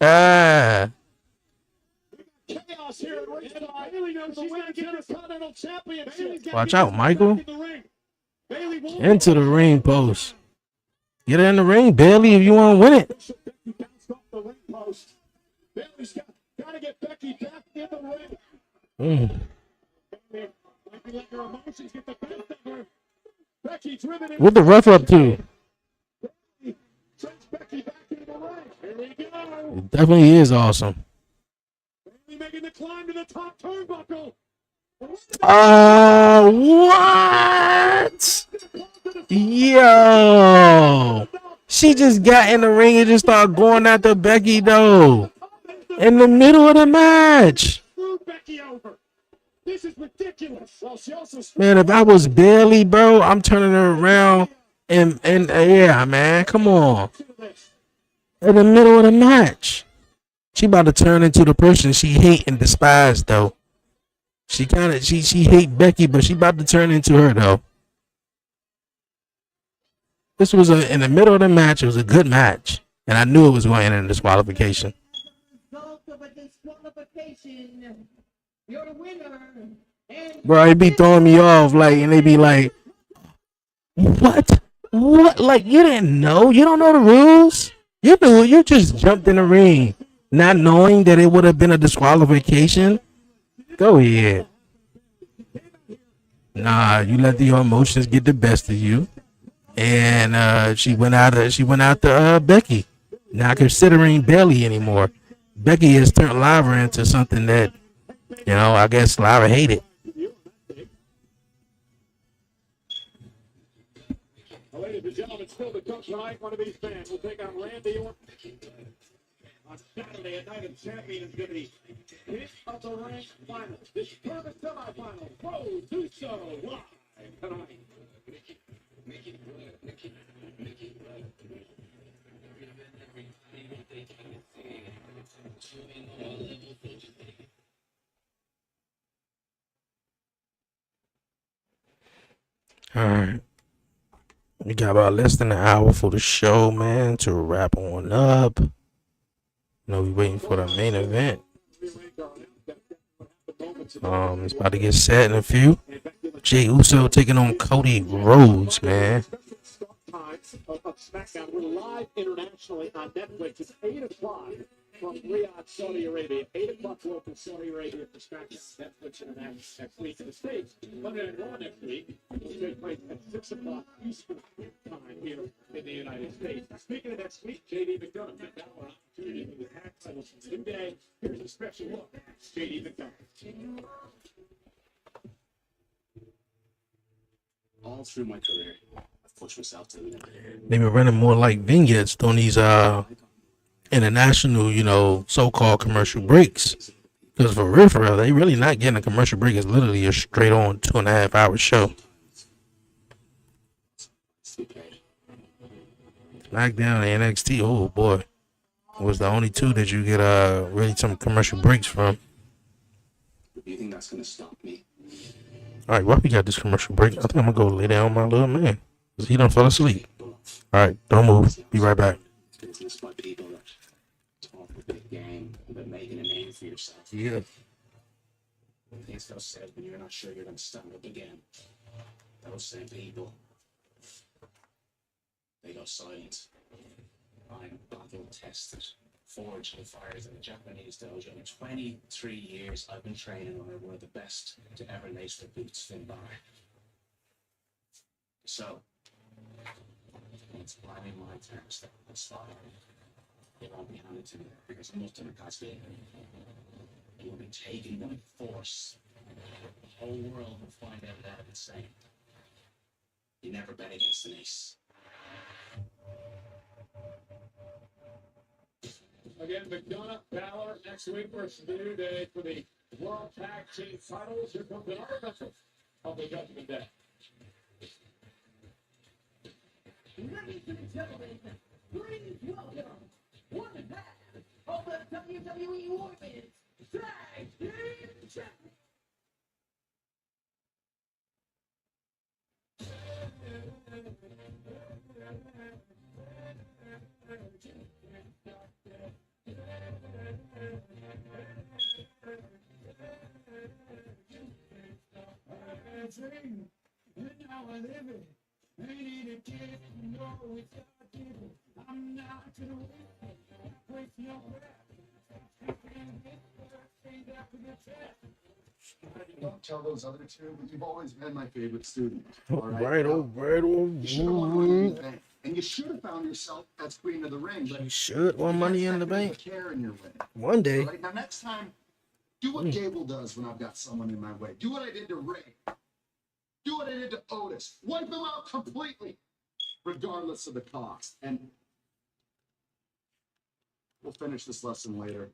Ah. Chaos here at ROCKSTAR. Bayley knows she's going to get this Continental Championship. Watch out, Michael. Bayley won't Into the ring post. Get her in the ring, Bailey, if you want to win it. Becky bounced off the ring post. Bayley's got to get Becky back in the ring. Bayley might be letting her emotions get the best of her. Becky driven in. What the ref up to? Sends Becky back into the ring. Here we go. It definitely is awesome. Bayley making the climb to the top turnbuckle. What? Yo. She just got in the ring and just started going after Becky, though. In the middle of the match. Screw Becky over. This is ridiculous. Well, she also Man, if I was Bailey, bro, I'm turning her around. And yeah, man, come on. In the middle of the match. She about to turn into the person she hate and despise, though. She hate Becky, but she about to turn into her, though. This was in the middle of the match. It was a good match. And I knew it was going to end in disqualification. You're the winner. Bro, they be throwing me off, like, and they be like, what? What? Like, you didn't know? You don't know the rules? You knew it. You just jumped in the ring, not knowing that it would have been a disqualification. Go ahead. Nah, you let your emotions get the best of you. And she went after Becky. Not considering Bailey anymore. Becky has turned Lyra into something that, you know, I guess Lyra hated. ladies and gentlemen, still to come tonight. One of these fans will take on Randy Orton on Saturday. A night of champions going to be hit of the rank finals. This perfect semifinal. Pro do so live tonight. All right. We got about less than an hour for the show, man, to wrap on up. You know, we waiting for the main event. It's about to get set in a few. Jey Uso taking on Cody Rhodes, man. Of SmackDown. We're live internationally on Netflix. It's 8 o'clock from Riyadh, Saudi Arabia. 8 o'clock local Saudi Arabia for SmackDown. Netflix International next week in the States. Monday Night Raw next week will take place at 6 o'clock Eastern time here in the United States. Speaking of next week, JD McDonough. That one opportunity for the tag titles from New Day. Here's a special look. JD McDonough. All through my career, I've pushed myself to the limit. They've been running more like vignettes on these international, you know, so-called commercial breaks. Because for real, they really not getting a commercial break. It's literally a straight on 2.5 hour show. SmackDown and NXT, oh boy, was the only two that you get really some commercial breaks from. Do you think that's gonna stop me? All right, while we got this commercial break, I think I'm gonna go lay down my little man because he done fell asleep. All right, don't move. Be right back. Business by people that talk a big game about making a name for yourself. Yeah. Things those said when you're not sure you're gonna stand up again. Those same people, they go silent. I'm battle tested, forged in fires in the Japanese dojo. In 23 years, I've been training under one of the best to ever lace the boots, Finn Balor. So, it's planning my terms that will stop. It won't be handed to me because nothing has been. It will be taken by force. The whole world will find out that it's the same. You never bet against an ace. Again, McDonough, Balor next week versus the New Day for the World Tag Team titles. Here comes another vessel of the Judgment Day. Ladies and gentlemen, please welcome one half of the WWE Women's dream, and now I live it. I need a kid, no, it's not given. I'm not gonna win, with no breath. Don't tell those other two, but you've always been my favorite student. All right. You should have won Money in the Bank, and you should have found yourself as Queen of the Ring. But You should win Money in the Bank care in your way. one day. All right, now next time, do what Gable does when I've got someone in my way. Do what I did to Ray. Do what I did to Otis. Wipe them out completely, regardless of the cost. And we'll finish this lesson later.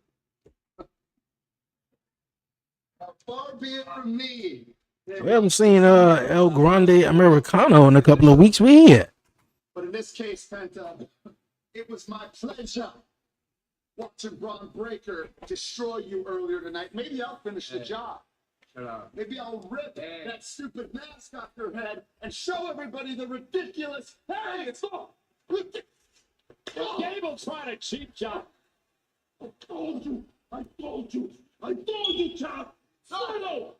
Far be it from me. We haven't seen El Grande Americano in a couple of weeks. We here. But in this case, Penta, it was my pleasure watching Braun Breaker destroy you earlier tonight. Maybe I'll finish the job. Maybe I'll rip that stupid mask off your head and show everybody the ridiculous. Hey, it's all ridiculous. Gable trying to cheap shot. I told you, John. Solo!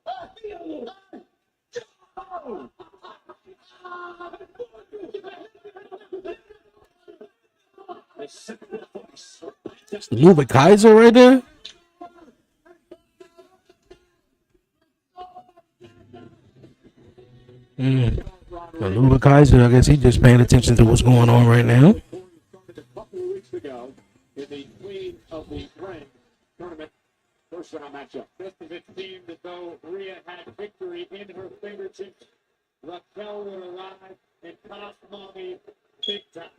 Luba Kaiser right there. Luba Kaiser, I guess he just paying attention to what's going on right now. A couple of weeks ago in the Queen of the Ring tournament first round matchup. Just as it seemed as though Rhea had victory in her fingertips, Raquel would arrive and cost Mommy big time.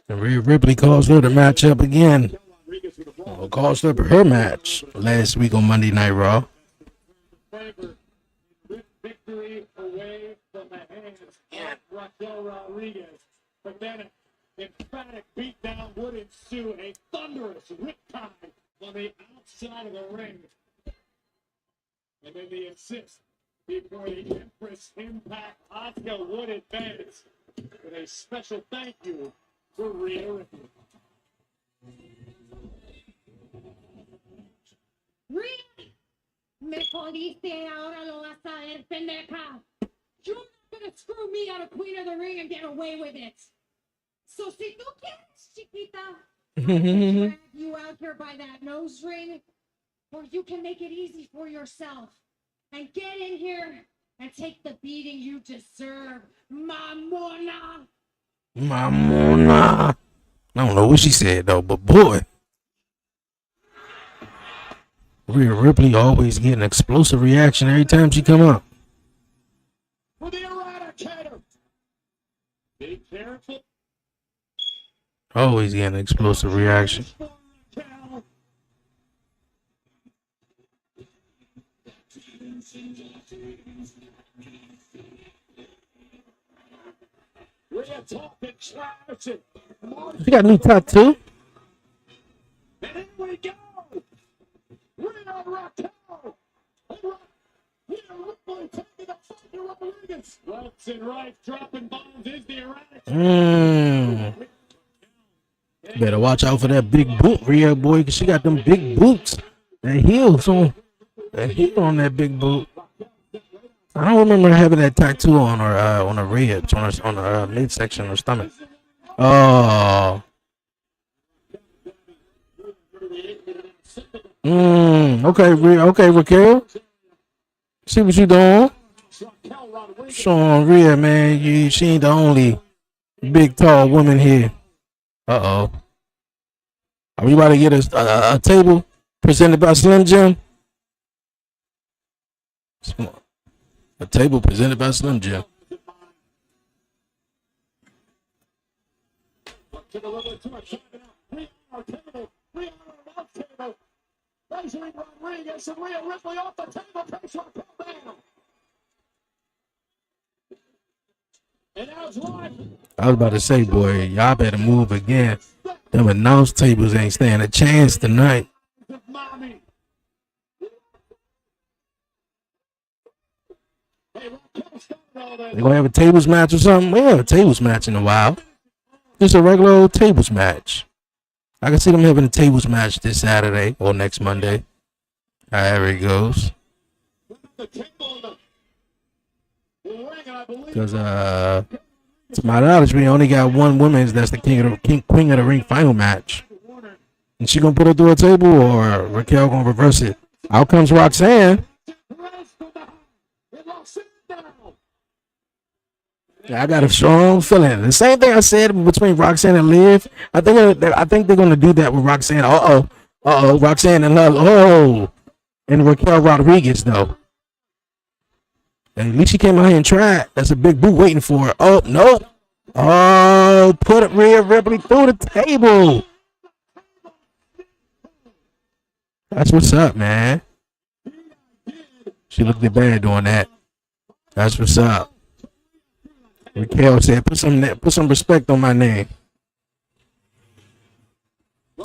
And Rhea Ripley caused her to match up again. Well, caused up her match last week on Monday Night Raw. Victory away from the hands of Raquel Rodriguez. But then an emphatic beatdown would ensue, a thunderous riptide on the outside of the ring. And then the assist before the Empress Impact Asuka would advance with a special thank you for Rhea Ripley. Rhea, me jodiste, ahora lo vas a ver, pendeja. You're not gonna screw me out of Queen of the Ring and get away with it. So si tú quieres, chiquita, I can drag you out here by that nose ring, or you can make it easy for yourself and get in here and take the beating you deserve, mamona. Mamona. I don't know what she said though, but boy. Rhea Ripley always get an explosive reaction every time she come up. For the Eradicator. Be careful. Always get an explosive reaction. Rhea talking trash. She got a new tattoo. And here we go. Rhea Raquel. Rhea Ripley taking the fight to Rodriguez. Lefts and right, dropping bombs is the Eradicator. Better watch out for that big boot, Rhea boy, cause she got them big boots. That heels on that big boot. I don't remember having that tattoo on her ribs, on her midsection or stomach. Oh. Okay, Raquel. See what you doing? Showing Rhea, man, she ain't the only big tall woman here. Uh-oh. Are we about to get a table presented by Slim Jim? A table presented by Slim Jim. I was about to say, boy, y'all better move again. Them announce tables ain't standing a chance tonight. They gonna have a tables match or something? We ain't have a tables match in a while. Just a regular old tables match. I can see them having a tables match this Saturday or next Monday. However it goes. Because to my knowledge, we only got one women's that's the queen of the ring final match. And she gonna put her through a table, or Raquel gonna reverse it? Out comes Roxanne. I got a strong feeling. The same thing I said between Roxanne and Liv. I think they're gonna do that with Roxanne. Roxanne and and Raquel Rodriguez though. And at least she came out here and tried. That's a big boot waiting for her. Oh no! Oh, put Rhea Ripley through the table. That's what's up, man. She looked bad doing that. That's what's up. Raquel said, "Put some respect on my name."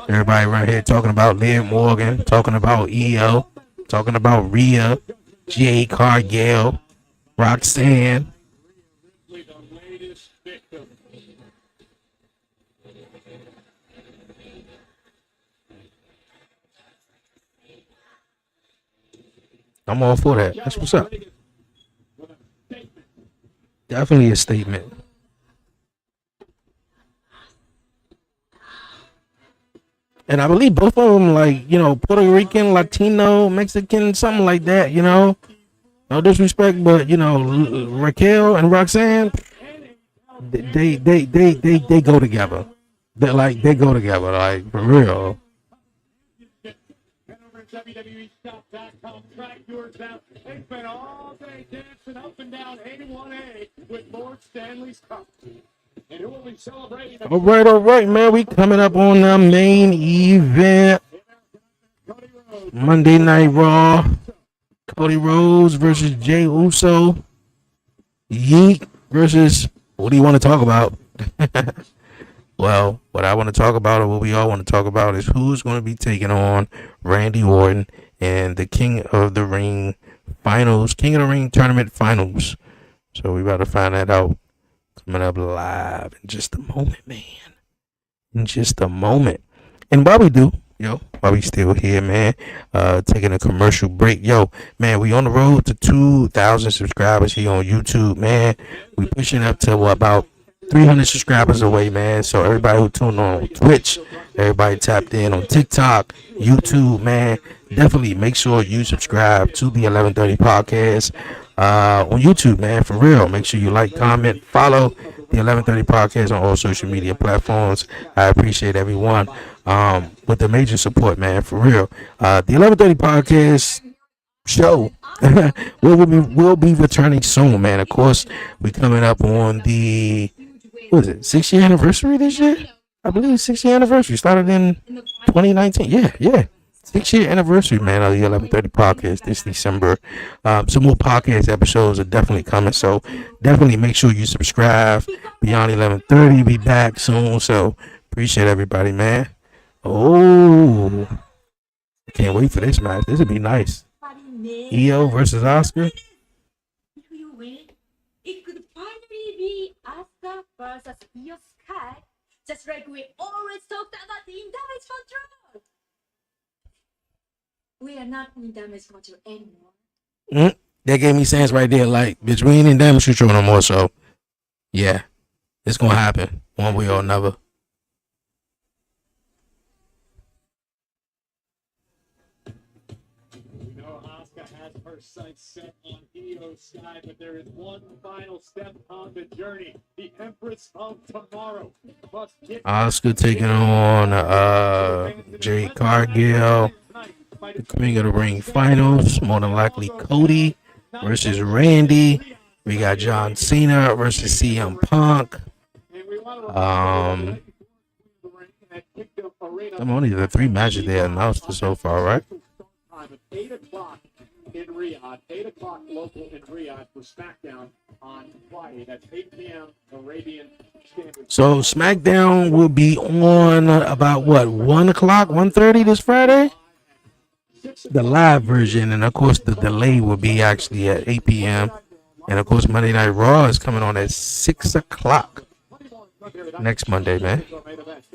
Everybody right here talking about Liv Morgan, talking about EO, talking about Rhea, Jade Cargill, Roxanne. I'm all for that. That's what's up. Definitely a statement. And I believe both of them, like, Puerto Rican, Latino, Mexican, something like that, No disrespect, but Raquel and Roxanne, they go together. They go together, like, for real. WWE.com. Track yours out. They spent all day dancing up and down 81A with Lord Stanley's Cup. And who will be celebrating? All right, man. We coming up on the main event. Monday Night Raw. Cody Rhodes versus Jey Uso. Yeet versus, what do you want to talk about? Well, what I want to talk about, or what we all want to talk about, is who's going to be taking on Randy Orton and the King of the Ring finals, King of the Ring tournament finals. So we about to find that out. Coming up live in just a moment, man. In just a moment. And while we do, while we still here, man, taking a commercial break. Man, we on the road to 2,000 subscribers here on YouTube, man. We pushing up to about 300 subscribers away, man. So everybody who tuned on Twitch, everybody tapped in on TikTok, YouTube, man, definitely make sure you subscribe to the 1130 podcast on YouTube, man, for real. Make sure you like, comment, follow the 1130 podcast on all social media platforms. I appreciate everyone with the major support, man, for real. The 1130 podcast show will be returning soon, man. Of course, we coming up on the 6-year anniversary this year. I believe 6-year anniversary started in 2019. Yeah. 6-year anniversary, man, of the 1130 podcast this December. Some more podcast episodes are definitely coming, so definitely make sure you subscribe. Beyond 1130 be back soon, so appreciate everybody, man. Oh, can't wait for this match. This would be nice. EO versus Oscar. If you win, it could finally be Asuka versus Io Sky, just like we always talked about in Damage Control. We are not in Damage Control anymore. That gave me sense right there. Like, bitch, we ain't in Damage Control no more, so yeah, it's gonna happen one way or another. Her sights set on Io Sky, but there is one final step on the journey. The Empress of Tomorrow must get Oscar taking on Jade Cargill, the King of the Ring finals. More than likely Cody versus Randy. We got John Cena versus CM Punk. I'm only the 3 matches they announced so far, right? 8 o'clock in Riyadh, 8 o'clock local in Riyadh for SmackDown on Friday. That's 8 p.m. Arabian Standard. So SmackDown will be on about 1 o'clock, 1:30 this Friday? The live version, and of course the delay will be actually at 8 p.m. And of course Monday Night Raw is coming on at 6 o'clock next Monday, man.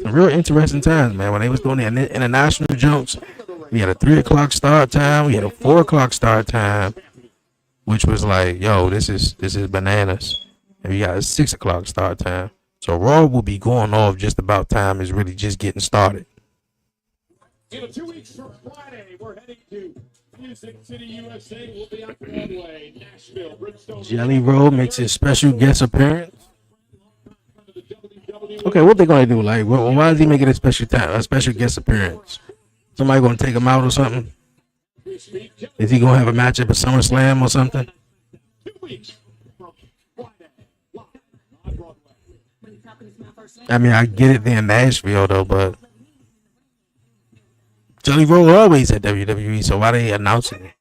Some real interesting times, man. When they was doing the international jumps, we had a 3 o'clock start time. We had a 4 o'clock start time. which was like, yo, this is bananas. And we got a 6 o'clock start time. So Raw will be going off just about time. Is really just getting started. In 2 weeks from Friday, we're heading to Music City, USA. We'll be on Broadway, Nashville, Bridgestone. Jelly Roll makes his special guest appearance. Okay, what they gonna do? Like, why is he making a special guest appearance? Somebody gonna take him out or something? Is he gonna have a matchup at SummerSlam or something? 2 weeks from Friday, live on Broadway. I mean, I get it there in Nashville though, but Jelly Roll always at WWE, so why they announcing it?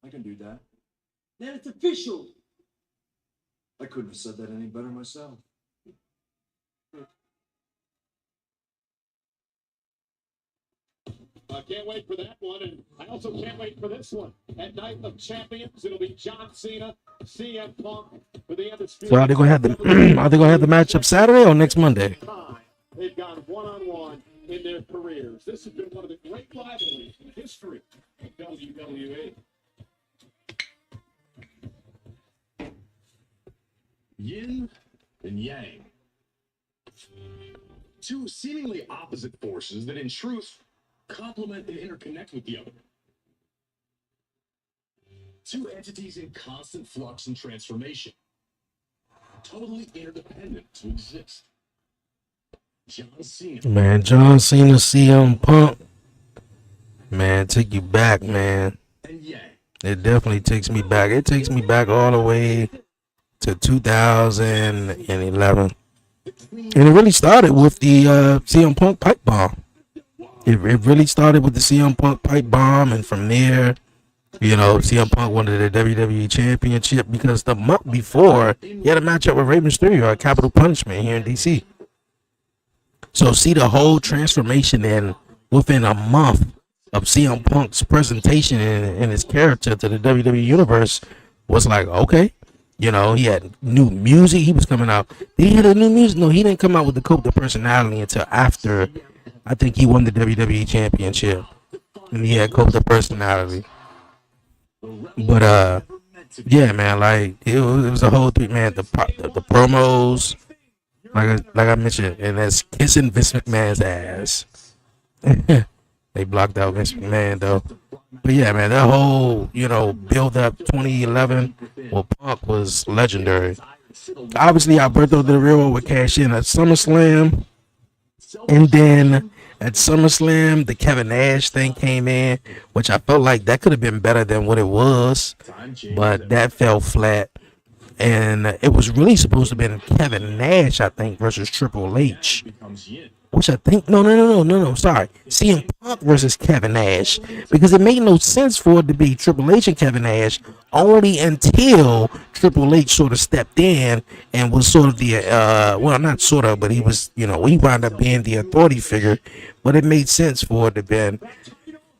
I can do that. Then it's official. I couldn't have said that any better myself. I can't wait for that one, and I also can't wait for this one. At Night of Champions, it'll be John Cena, CM Punk for the Undisputed. So are they gonna have the are they gonna have the matchup Saturday or next Monday? They've gone one-on-one in their careers. This has been one of the great rivalries in the history of WWE. Yin and Yang. Two seemingly opposite forces that in truth complement and interconnect with the other. Two entities in constant flux and transformation. Totally interdependent to exist. John Cena. Man, John Cena, CM Punk. Man, take you back, man. And Yang. It definitely takes me back. It takes me back all the way to 2011. And it really started with the CM Punk pipe bomb. It really started with the CM Punk pipe bomb, and from there, you know, CM Punk won the WWE Championship because the month before, he had a matchup with Rey Mysterio at Capital Punishment here in DC. So see the whole transformation in within a month of CM Punk's presentation and his character to the WWE Universe was like, okay. You know, he had new music. He was coming out. Did he have a new music? No, he didn't come out with the Cope the Personality until after, I think he won the WWE Championship. And he had Cope the Personality. But, yeah, man, like, it was a whole thing, man. The promos, like I mentioned, and that's kissing Vince McMahon's ass. They blocked out Vince McMahon, though. But yeah, man, that whole, you know, build up 2011 with Punk was legendary. Obviously, Alberto Del Rio would cash in at SummerSlam. And then at SummerSlam, the Kevin Nash thing came in, which I felt like that could have been better than what it was. But that fell flat. And it was really supposed to have been Kevin Nash, I think, versus Triple H. Which I think, no, sorry. CM Punk versus Kevin Nash. Because it made no sense for it to be Triple H and Kevin Nash only until Triple H sort of stepped in and was sort of the, well, not sort of, but he was, you know, he wound up being the authority figure. But it made sense for it to have been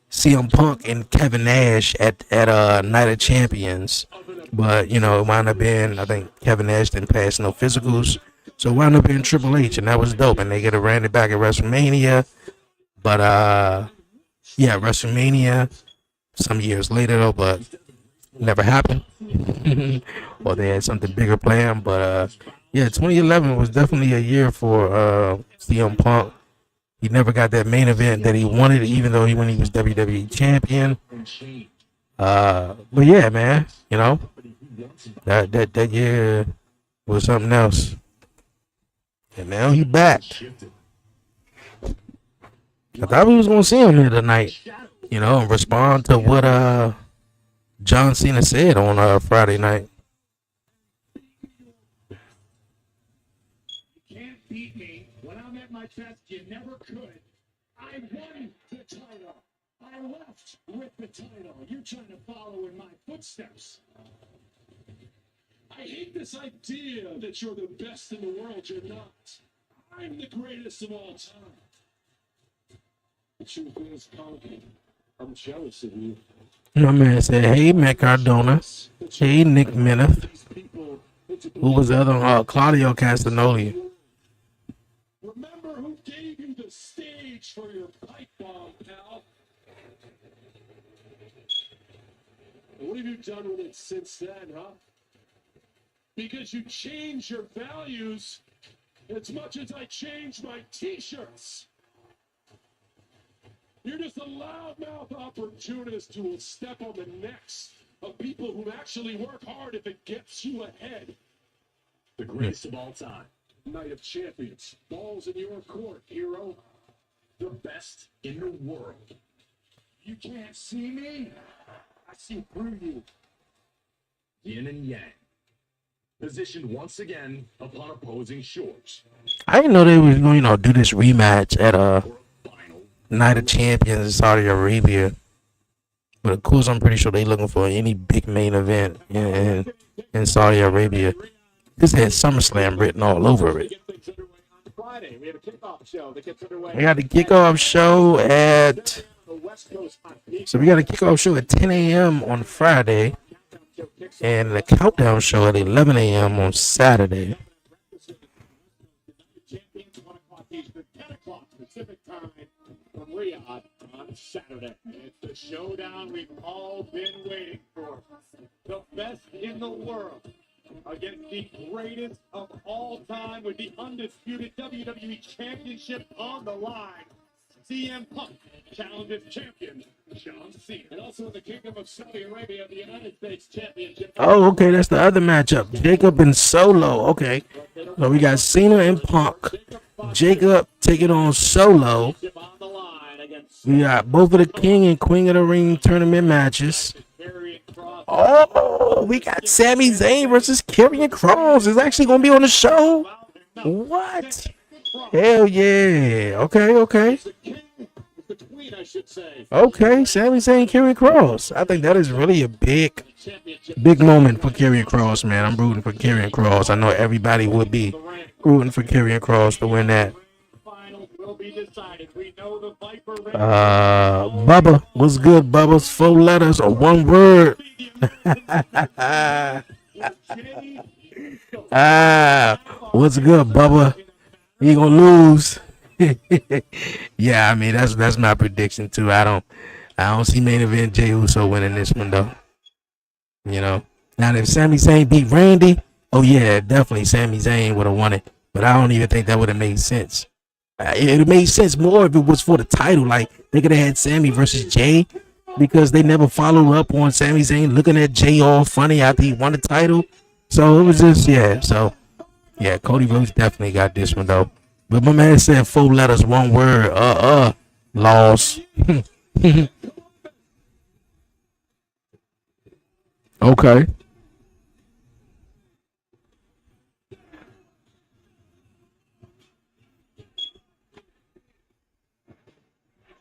CM Punk and Kevin Nash at Night of Champions. But, you know, it wound up being, I think Kevin Nash didn't pass no physicals. So it wound up being Triple H, and that was dope. And they could have ran it back at WrestleMania. But, yeah, WrestleMania some years later, though, but never happened. Or they had something bigger planned. But, yeah, 2011 was definitely a year for CM Punk. He never got that main event that he wanted, even though when he was WWE champion. But, yeah, man, you know, that year was something else. And now he back. I thought we was gonna see him here tonight, you know, and respond to what John Cena said on Friday night. You can't beat me. When I'm at my best, you never could. I won the title. I left with the title. You're trying to follow in my footsteps. I hate this idea that you're the best in the world. You're not. I'm the greatest of all time. The truth is, Punk, I'm jealous of you. My man said, hey, Matt Cardona. Hey, Nick Mineth. Who was the other one? Claudio Castagnoli. Remember who gave you the stage for your pipe bomb, pal. What have you done with it since then, huh? Because you change your values as much as I change my t-shirts. You're just a loudmouth opportunist who will step on the necks of people who actually work hard if it gets you ahead. The greatest of all time. Night of Champions. Balls in your court, hero. The best in the world. You can't see me. I see through you. Yin and yang. Positioned once again upon opposing shores. I didn't know they was going to do this rematch at Night of Champions in Saudi Arabia. But of course, I'm pretty sure they looking for any big main event in Saudi Arabia. This had SummerSlam written all over it. Friday, we have a kickoff show that gets underway. We got a kickoff show at. So we got a kickoff show at 10 a.m. on Friday, and the countdown show at 11 a.m. on Saturday. Champions 1 o'clock Eastern, 10 o'clock Pacific time from Riyadh on Saturday. It's the showdown we've all been waiting for. The best in the world against the greatest of all time with the undisputed WWE Championship on the line. CM Punk challenges champion John Cena. And also in the Kingdom of Saudi Arabia, the United States Championship. Oh, okay, that's the other matchup. Jacob and Solo. Okay, so we got Cena and Punk. Jacob taking on Solo. We got both of the King and Queen of the Ring tournament matches. Oh, we got Sami Zayn versus Karrion Kross. Is actually going to be on the show. What? Hell yeah. Okay. Okay, Sami Zayn, Karrion Kross. I think that is really a big moment for Karrion Kross, man. I'm rooting for Karrion Kross. I know everybody would be rooting for Karrion Kross to win that. Bubba, what's good, Bubba's 4 letters or 1 word? What's good, Bubba? You gonna lose? Yeah, I mean that's my prediction too. I don't see main event Jey Uso winning this one though. You know, now if Sami Zayn beat Randy, oh yeah, definitely Sami Zayn would have won it. But I don't even think that would have made sense. It made sense more if it was for the title. Like they could have had Sami versus Jey, because they never followed up on Sami Zayn looking at Jey all funny after he won the title. So it was just So yeah, Cody Rhodes definitely got this one though. But my man said 4 letters, 1 word. Loss. Okay.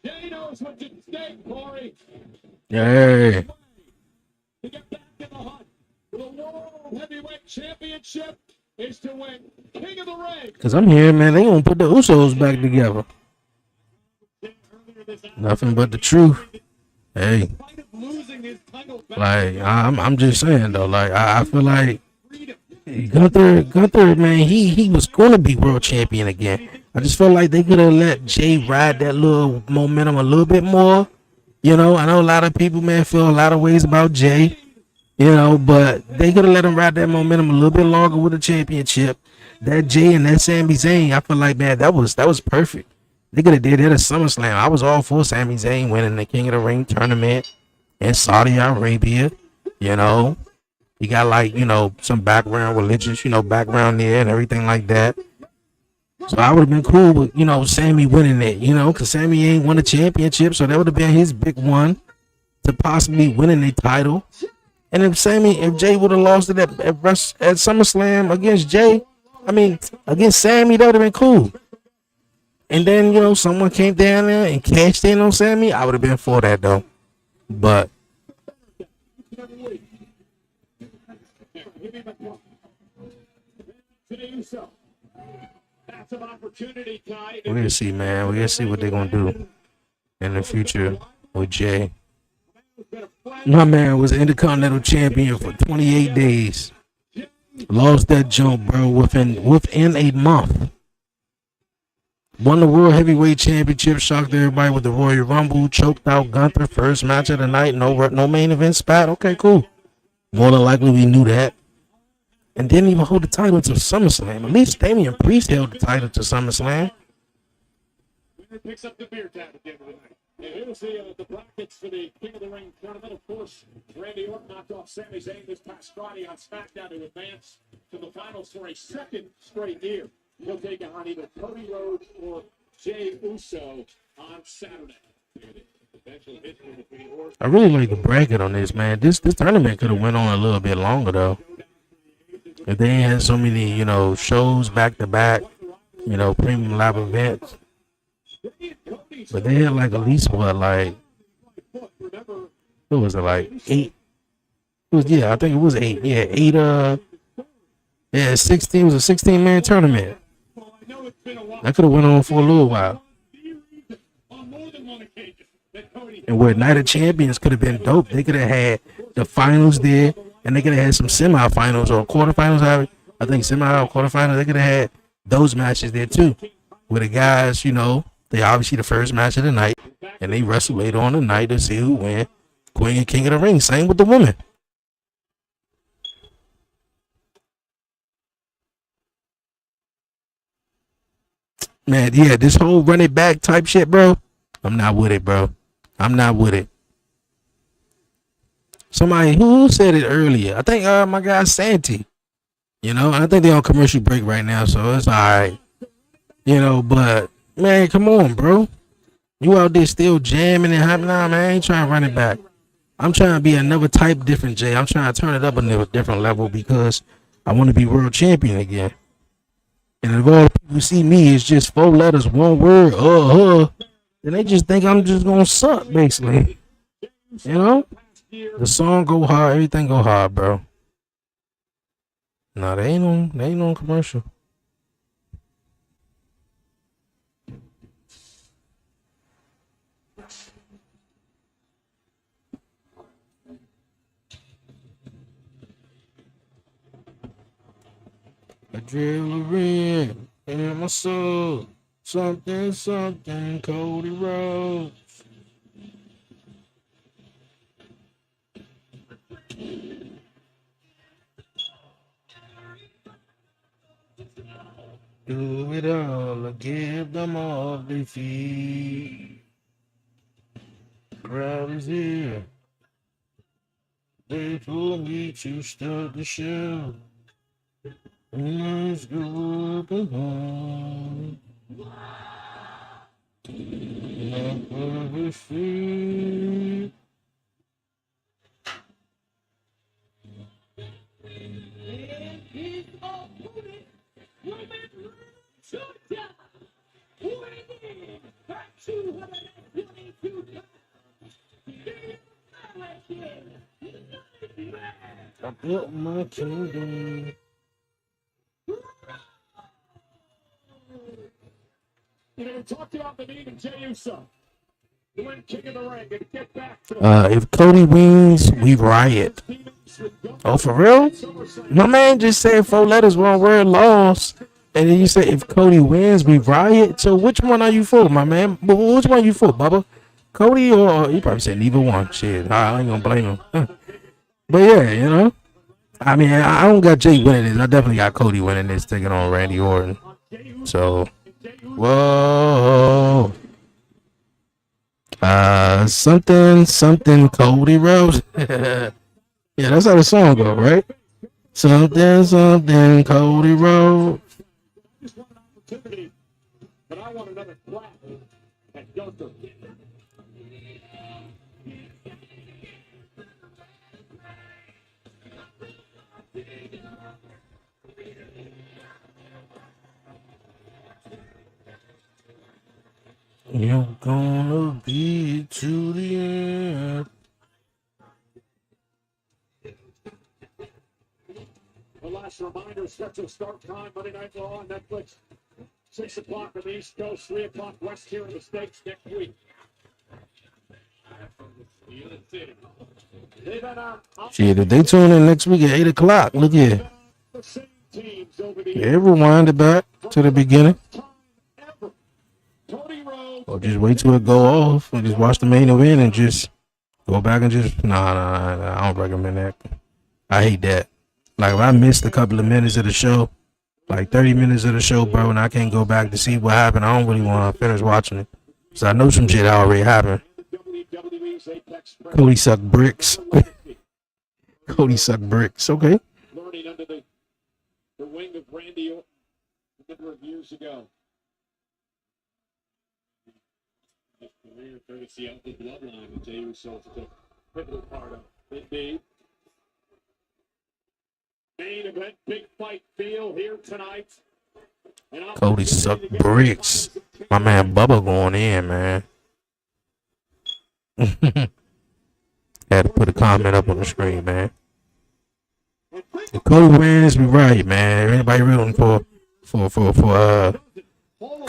Jey knows what's at stake, Corey. Yay. To get back in the hunt for the World Heavyweight Championship is to win King of the Ring. Because I'm here, man. They gonna put the Usos back together. Nothing but the truth. Hey. Like, I'm just saying, though. Like, I feel like Gunther, man, he was going to be world champion again. I just felt like they could have let Jey ride that little momentum a little bit more. You know, I know a lot of people, man, feel a lot of ways about Jey. You know, but they could have let him ride that momentum a little bit longer with the championship. That Jey and that Sami Zayn, I feel like, man, that was perfect. They could have did that at SummerSlam. I was all for Sami Zayn winning the King of the Ring tournament in Saudi Arabia. You know, he got like, you know, some background, religious, you know, background there and everything like that. So I would have been cool with, you know, Sami winning it, you know, because Sami ain't won a championship. So that would have been his big one to possibly winning a title. And if Jey would have lost it at SummerSlam against Jey, against Sami, that would have been cool. And then, you know, someone came down there and cashed in on Sami, I would have been for that, though. But we're going to see, man. We're going to see what they're going to do in the future with Jey. My man was Intercontinental Champion for 28 days. Lost that jump, bro, within a month. Won the World Heavyweight Championship, shocked everybody with the Royal Rumble, choked out Gunther, first match of the night, no main event spot. Okay, cool. More than likely, we knew that. And didn't even hold the title to SummerSlam. At least Damian Priest held the title to SummerSlam. Winner picks up the beer tab at the end of the night. And here's the brackets for the King of the Ring tournament. Of course, Randy Orton knocked off Sami Zayn this past Friday on SmackDown to advance to the finals for a second straight year. He'll take on either Cody Rhodes or Jey Uso on Saturday. I really like the bracket on this, man. This tournament could have went on a little bit longer, though. If they ain't had so many, shows back to back, premium live events. But they had like at least what was it, like 8? I think it was 8. Yeah, 8. 16. It was a 16-man tournament. That could have went on for a little while. And where Night of Champions could have been dope. They could have had the finals there, and they could have had some semifinals or quarterfinals. I think semi or quarterfinals. They could have had those matches there too, where the guys, they obviously the first match of the night, and they wrestle later on the night to see who win Queen and King of the Ring. Same with the women. Man, yeah, this whole run it back type shit, bro. I'm not with it, bro. I'm not with it. Somebody who said it earlier. I think my guy Santi. I think they're on commercial break right now, so it's all right. But man, come on, bro. You out there still jamming and hopping on, man. I ain't trying to run it back. I'm trying to be another type different Jay. I'm trying to turn it up a different level because I want to be world champion again. And if all the people see me is just 4 letters, 1 word, then they just think I'm just gonna suck, basically. The song go hard, everything go hard, bro. Nah, they ain't on commercial. Adrenaline in my soul, something, Cody Rhodes. Do it all, I give them all they feed. Crowd is here. They told me to start the show. Let's go home. Not over free. I built my kingdom. Talk about the need of Jey Uso to win King of the Ring and get back to if Cody wins, we riot. Oh, for real? My man just said 4 letters, 1 word, lost. And then you say if Cody wins, we riot. So which one are you for, my man? Which one are you for, Bubba? Cody or you probably said neither one. Shit, I ain't gonna blame him. But yeah, I mean, I don't got Jay winning this. I definitely got Cody winning this, taking on Randy Orton. So, whoa. Something Cody Rhodes. Yeah, that's how the song go, right? Something Cody Rhodes. But I want another clap at Gunther. You're gonna be to the end. The last reminder, schedule start time, Monday Night Raw on Netflix. 6 o'clock on the East Coast, 3 o'clock West here in the States next week. Shit, if they tune in next week at 8 o'clock, look here. Yeah, rewind it back to the beginning. Cody Rhodes. Or just wait till it go off and just watch the main event and just go back and just nah. I don't recommend that. I hate that. Like if I missed a couple of minutes of the show, like 30 minutes of the show, bro, and I can't go back to see what happened, I don't really want to finish watching it. So I know some shit already happened. WWE's Apex Cody sucked bricks. Cody sucked bricks. Okay. learning under the wing of Randy Orton a number of years ago. His career courtesy of the bloodline that Jey Uso is a pivotal part of. Indeed. Main event, big fight feel here tonight. Cody sucked bricks. My man Bubba going in, man. Had to put a comment up on the screen, man. If Cody wins, we right, man. Anybody rooting for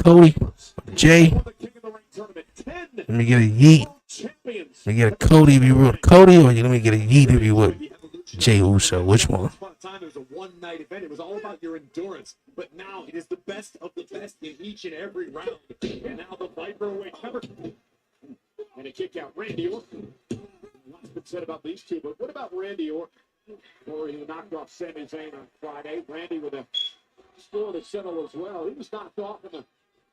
Cody, Jay? Let me get a yeet. Let me get a Cody if you root Cody, or let me get a yeet if you would Jey Uso. Which one? It was a one-night event. It was all about your endurance. But now it is the best of the best in each and every round. And now the Viper away cover. And a kick out. Randy Orton. Lots been said about these two, but what about Randy Orton? Or he knocked off Sami Zayn on Friday. Randy with a score to settle as well. He was knocked off in the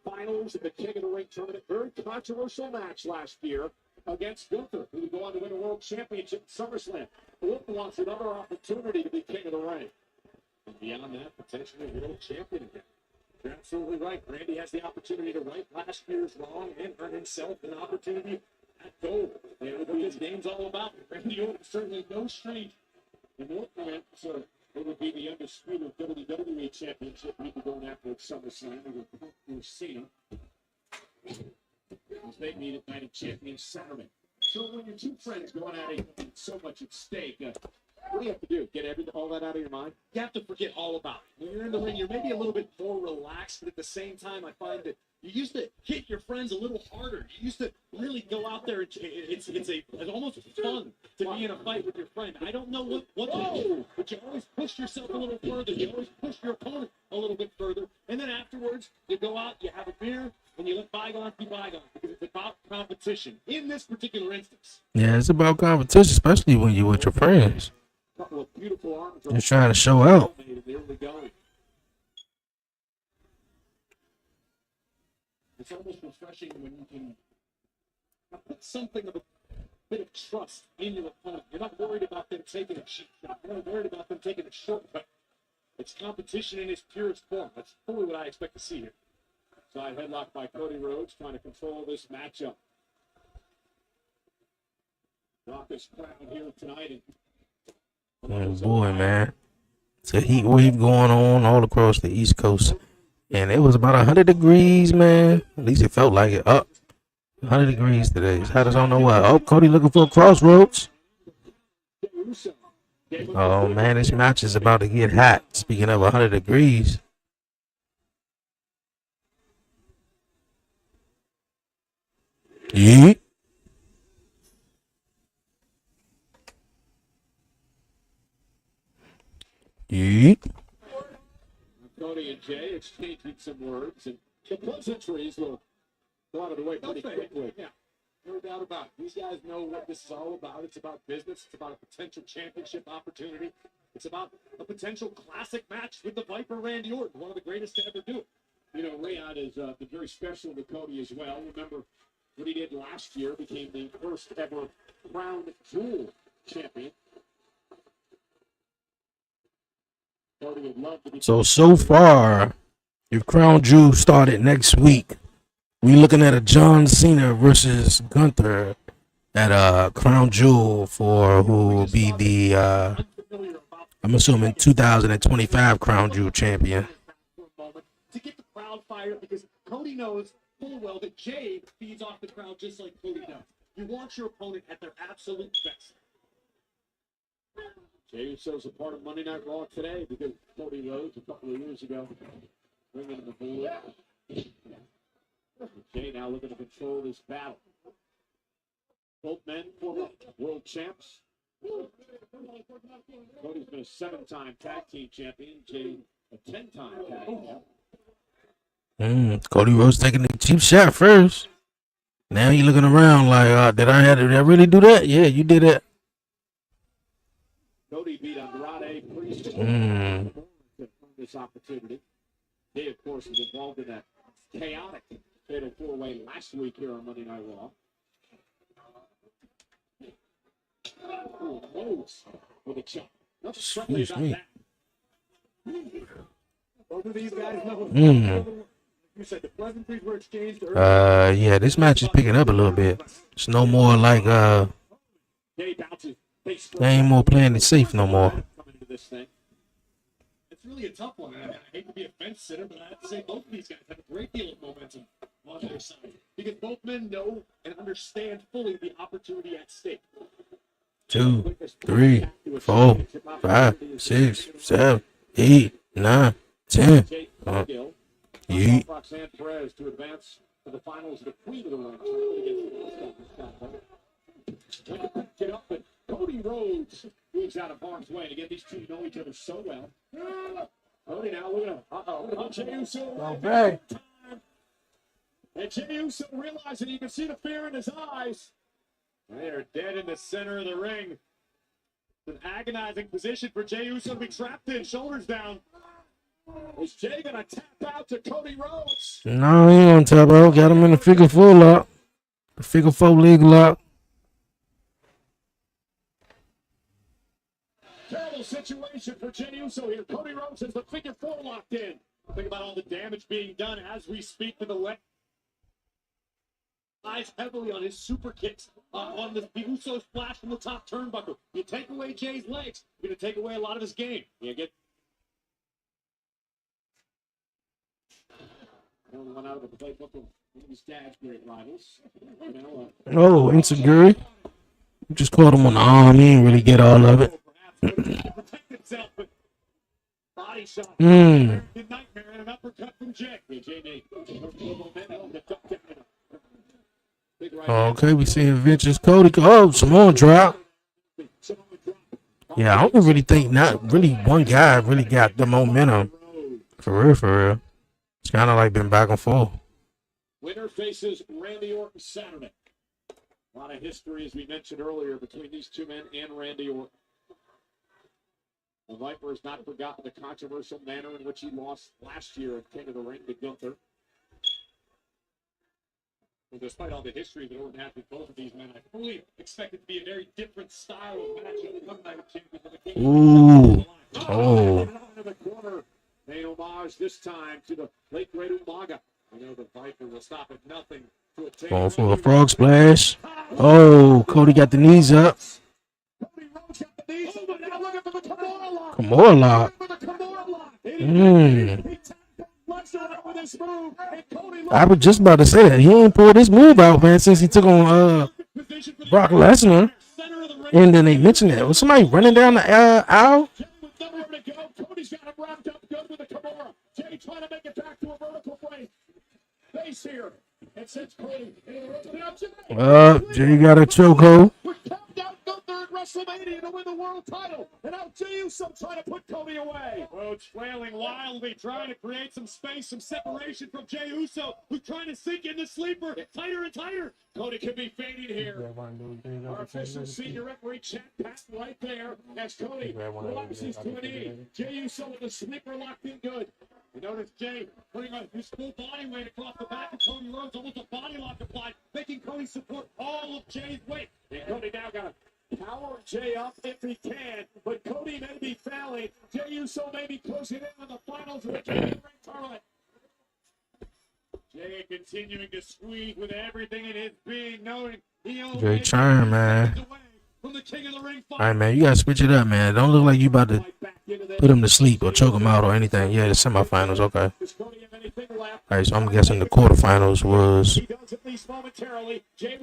finals of the King of the Ring tournament. Very controversial match last year against Gunther, who would go on to win a world championship at SummerSlam. Orton wants another opportunity to be King of the Ring. And beyond that, potentially a world champion again. You're absolutely right. Randy has the opportunity to right last year's wrong and earn himself an opportunity at gold. And what this game's all about. Randy Orton certainly no stranger. And Orton went, so it would be the undisputed WWE Championship he'd be going after at SummerSlam. We've seen him. As they meet at Night of Champions Saturday. So when your two friends going at it with so much at stake, what do you have to do? Get all that out of your mind? You have to forget all about it. When you're in the ring, you're maybe a little bit more relaxed, but at the same time, I find that you used to hit your friends a little harder. You used to really go out there. It's almost fun to be in a fight with your friend. I don't know what to do, but you always push yourself a little further. You always push your opponent a little bit further. And then afterwards, you go out, you have a beer, and you let bygones be bygones, because it's about competition in this particular instance. Yeah, it's about competition, especially when you're with your friends. Couple of beautiful arms. You're trying to show out. There we go. It's almost refreshing when you can put something of a bit of trust in your opponent. You're not worried about them taking a cheap shot. You're not worried about them taking a shortcut. It's competition in its purest form. That's fully what I expect to see here. Side headlock by Cody Rhodes, trying to control this matchup. Rock is crowned here tonight. Oh boy, man. It's a heat wave going on all across the East Coast. And it was about 100 degrees, man. At least it felt like it. Up 100 degrees today. It's hot as I don't know what. Oh, Cody looking for a crossroads. Oh, man, this match is about to get hot. Speaking of 100 degrees. Yeet. Yeet. Cody and Jay exchanging some words, and the pleasantries will go out of the way pretty quickly. Yeah, no doubt about it. These guys know what this is all about. It's about business. It's about a potential championship opportunity. It's about a potential classic match with the Viper Randy Orton, one of the greatest to ever do it. You know, Riyadh has been very special to Cody as well. Remember what he did last year, became the first ever crown jewel champion. Cody would love to be. So far, your crown jewel started next week. We looking at a John Cena versus Gunther at crown jewel for who will be the I'm assuming 2025 crown jewel champion. To get the crowd fired, because Cody knows full well that Jay feeds off the crowd just like Cody does. You want your opponent at their absolute best. Jay Uso's a part of Monday Night Raw today because Cody Rhodes a couple of years ago bringing him aboard. Jay now looking to control this battle. Both men former world champs. Cody's been a 7-time tag team champion. Jay a 10-time tag champion. Cody Rhodes taking the cheap shot first. Now he looking around like, did I really do that? Yeah, you did it. Cody beat Andrade pretty Mm. this opportunity. He, of course, was involved in that chaotic fatal four-way last week here on Monday Night Raw. Ooh, Rhodes with a chop. Nothing friendly about that. Both of these guys know. You said the pleasantries were exchanged earlier. Yeah, this match is picking up a little bit. It's no more like they ain't more playing it safe no more. It's really a tough one. I hate to be a fence sitter, but I have to say both of these guys have a great deal of momentum on their side because both men know and understand fully the opportunity at stake. 2, 3, 4, 5, 6, 7, 8, 9, 10. Yeet. Roxanne Perez to advance to the finals of the Queen of the Ring. Get up, but Cody Rhodes moves out of harm's way. And again, these two know each other so well. Cody now, look at him. Uh-oh. Jey Uso. Okay. And Jey Uso realizing you can see the fear in his eyes. They are dead in the center of the ring. It's an agonizing position for Jey Uso to be trapped in, shoulders down. Is Jey gonna tap out to Cody Rhodes? No, he ain't gonna tap out. Got him in the figure 4 lock. The figure 4 leg lock. Terrible situation for Jey Uso here. Cody Rhodes has the figure 4 locked in. Think about all the damage being done as we speak to the leg. Eyes heavily on his super kicks on the Uso splash from the top turnbuckle. You take away Jay's legs, you're going to take away a lot of his game. You get one out of the playbook of one of his dad's great rivals. Oh, insecure. Just caught him on the arm. He didn't really get all of it. Protect himself, but body shot. Mm. Nightmare and an uppercut from Jay. Okay, we seeing Vince's Cody. Oh, Samoa drop. Yeah, I don't really think not really one guy really got the momentum. For real. It's kind of like been back and forth. Winner faces Randy Orton Saturday. A lot of history, as we mentioned earlier, between these two men and Randy Orton. The Viper has not forgotten the controversial manner in which he lost last year at King of the Ring to Gunther. Well, despite all the history that Orton has with both of these men, I fully expect it to be a very different style of match at the Monday Night Championship. Ooh. Oh. Paying homage this time to the late great Umaga. I know the Viper will stop at nothing to attain. Going for a frog splash. Oh, Cody got the knees up. Kimura lock. I was just about to say that. He ain't pulled this move out, man, since he took on Brock Lesnar. And then they mentioned that. Was somebody running down the aisle? Cody's got him wrapped up good with the Kimura. Jay trying to make it back to a vertical frame. Base here. And since Cody. Jay got a chokehold. We're counting out Gunther at WrestleMania to win the world title. And now Jey Uso trying to put Cody away. Rhodes flailing wildly, trying to create some space, some separation from Jey Uso, who's trying to sink in the sleeper tighter and tighter. Cody could be fading here. Our official senior referee Chad Patton right there as Cody relaxes to an E. Jey Uso with the sleeper locked in good. You notice Jay putting his full body weight across the back of Cody Rhodes, almost a body lock applied, making Cody support all of Jay's weight. And Cody now got to power Jay up if he can, but Cody may be failing. Jey Uso may be closing in on the finals of the King of the Ring tournament. Jay continuing to squeeze with everything in his being, knowing he only Jay trying, man. from the King of the Ring. All right, man, you gotta switch it up, man. Don't look like you about to put him to sleep or choke him out or anything. Yeah, the semifinals, okay. All right, so I'm guessing the quarterfinals was.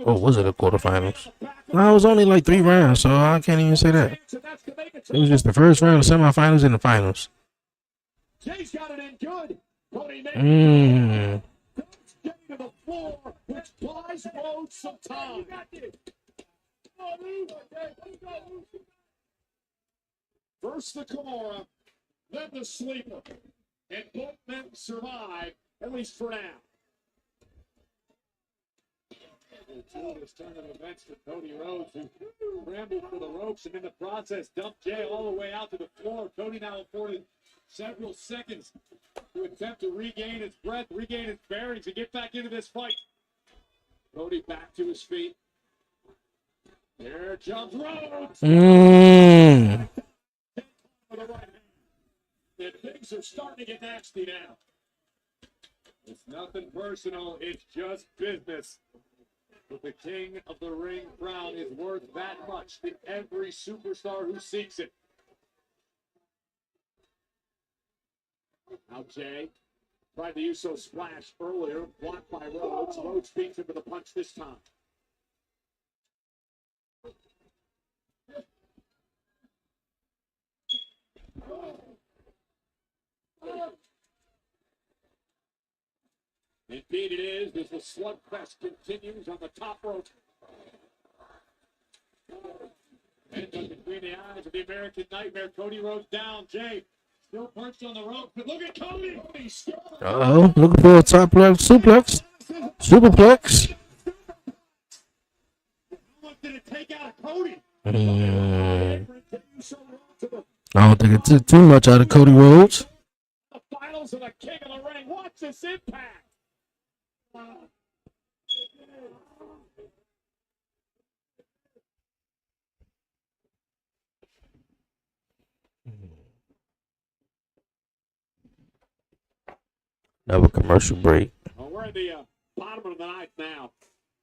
Oh, was it the quarterfinals? No, it was only like 3 rounds, so I can't even say that. It was just the first round, the semifinals, and the finals. Jay's got it in good. Mmm. To the floor, which buys Rhodes some time. First the Kimura, then the sleeper, and both men survive at least for now. This turn of events for Cody Rhodes, who scrambled for the ropes and in the process dumped Jay all the way out to the floor. Cody now afforded several seconds to attempt to regain his breath, regain his bearings, and get back into this fight. Cody back to his feet. There jumps Rhodes. Mm. For the right hand. And things are starting to get nasty now. It's nothing personal, it's just business. But the king of the ring crown is worth that much to every superstar who seeks it. Now Jay tried the Uso splash earlier, blocked by Rhodes. Rhodes beats him with a punch this time. Indeed it is, as the slugfest continues on the top rope. And between the eyes of the American Nightmare, Cody Rhodes down. Jay still perched on the rope, but look at Cody. Uh-oh, looking for a top left suplex. Superplex. How much did it take out of Cody? I don't think it took too much out of Cody Rhodes. The finals of the King of the Ring. Watch this impact. Another commercial break. Well, we're at the bottom of the ninth now.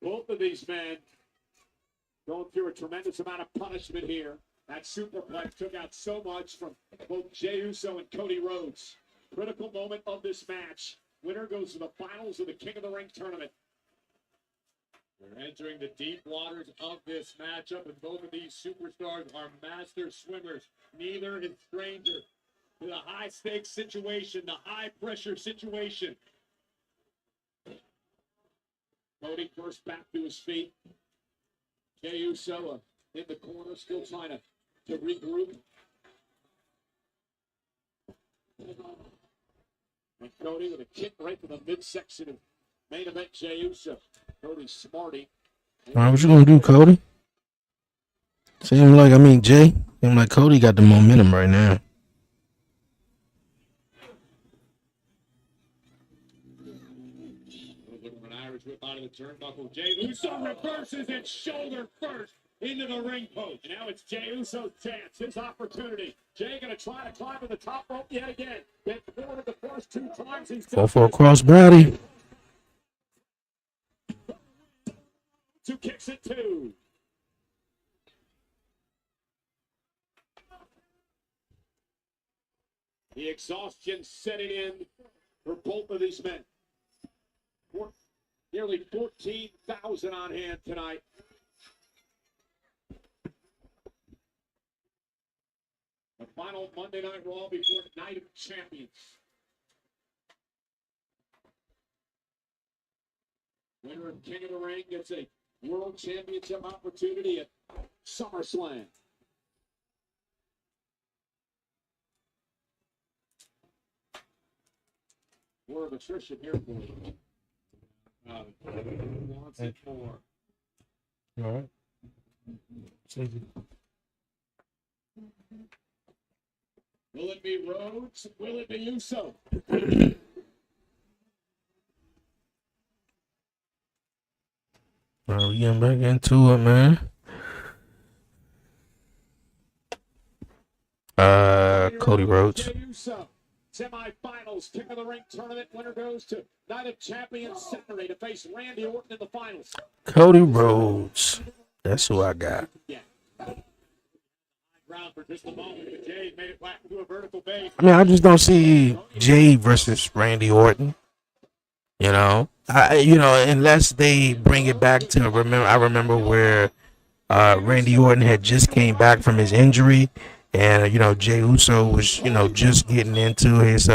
Both of these men going through a tremendous amount of punishment here. That superplex took out so much from both Jey Uso and Cody Rhodes. Critical moment of this match. Winner goes to the finals of the King of the Ring tournament. We're entering the deep waters of this matchup, and both of these superstars are master swimmers. Neither is stranger to the high-stakes situation, the high-pressure situation. Cody first back to his feet. Jey Uso in the corner, still trying to regroup. And Cody with a kick right to the midsection of main event Jey Uso. Cody smarty. All right, what you gonna do, Cody? Seems like, Jay. Seems like Cody got the momentum right now. An Irish whip out of the turnbuckle. Jey Uso reverses it shoulder first into the ring post. And now it's Jey Uso's chance, his opportunity. Jay gonna try to climb to the top rope yet again. Been forward the first two times he's Go for a crossbody. Two kicks at two. The exhaustion setting in for both of these men. Nearly 14,000 on hand tonight. The final Monday Night Raw before Night of Champions. Winner of King of the Ring gets a World Championship opportunity at SummerSlam. More of attrition here for you. Wants it more. All right. Will it be Rhodes? Will it be Uso? All right, we getting back into it, man. Cody Rhodes. Semi-finals, King of the Ring tournament. Winner goes to Night of Champions Saturday to face Randy Orton in the finals. Cody Rhodes. That's who I got. Yeah. Ground for just a moment, but Jay made it back into a vertical base. I just don't see Jay versus Randy Orton. Unless they bring it back to I remember where Randy Orton had just came back from his injury, and Jey Uso was just getting into his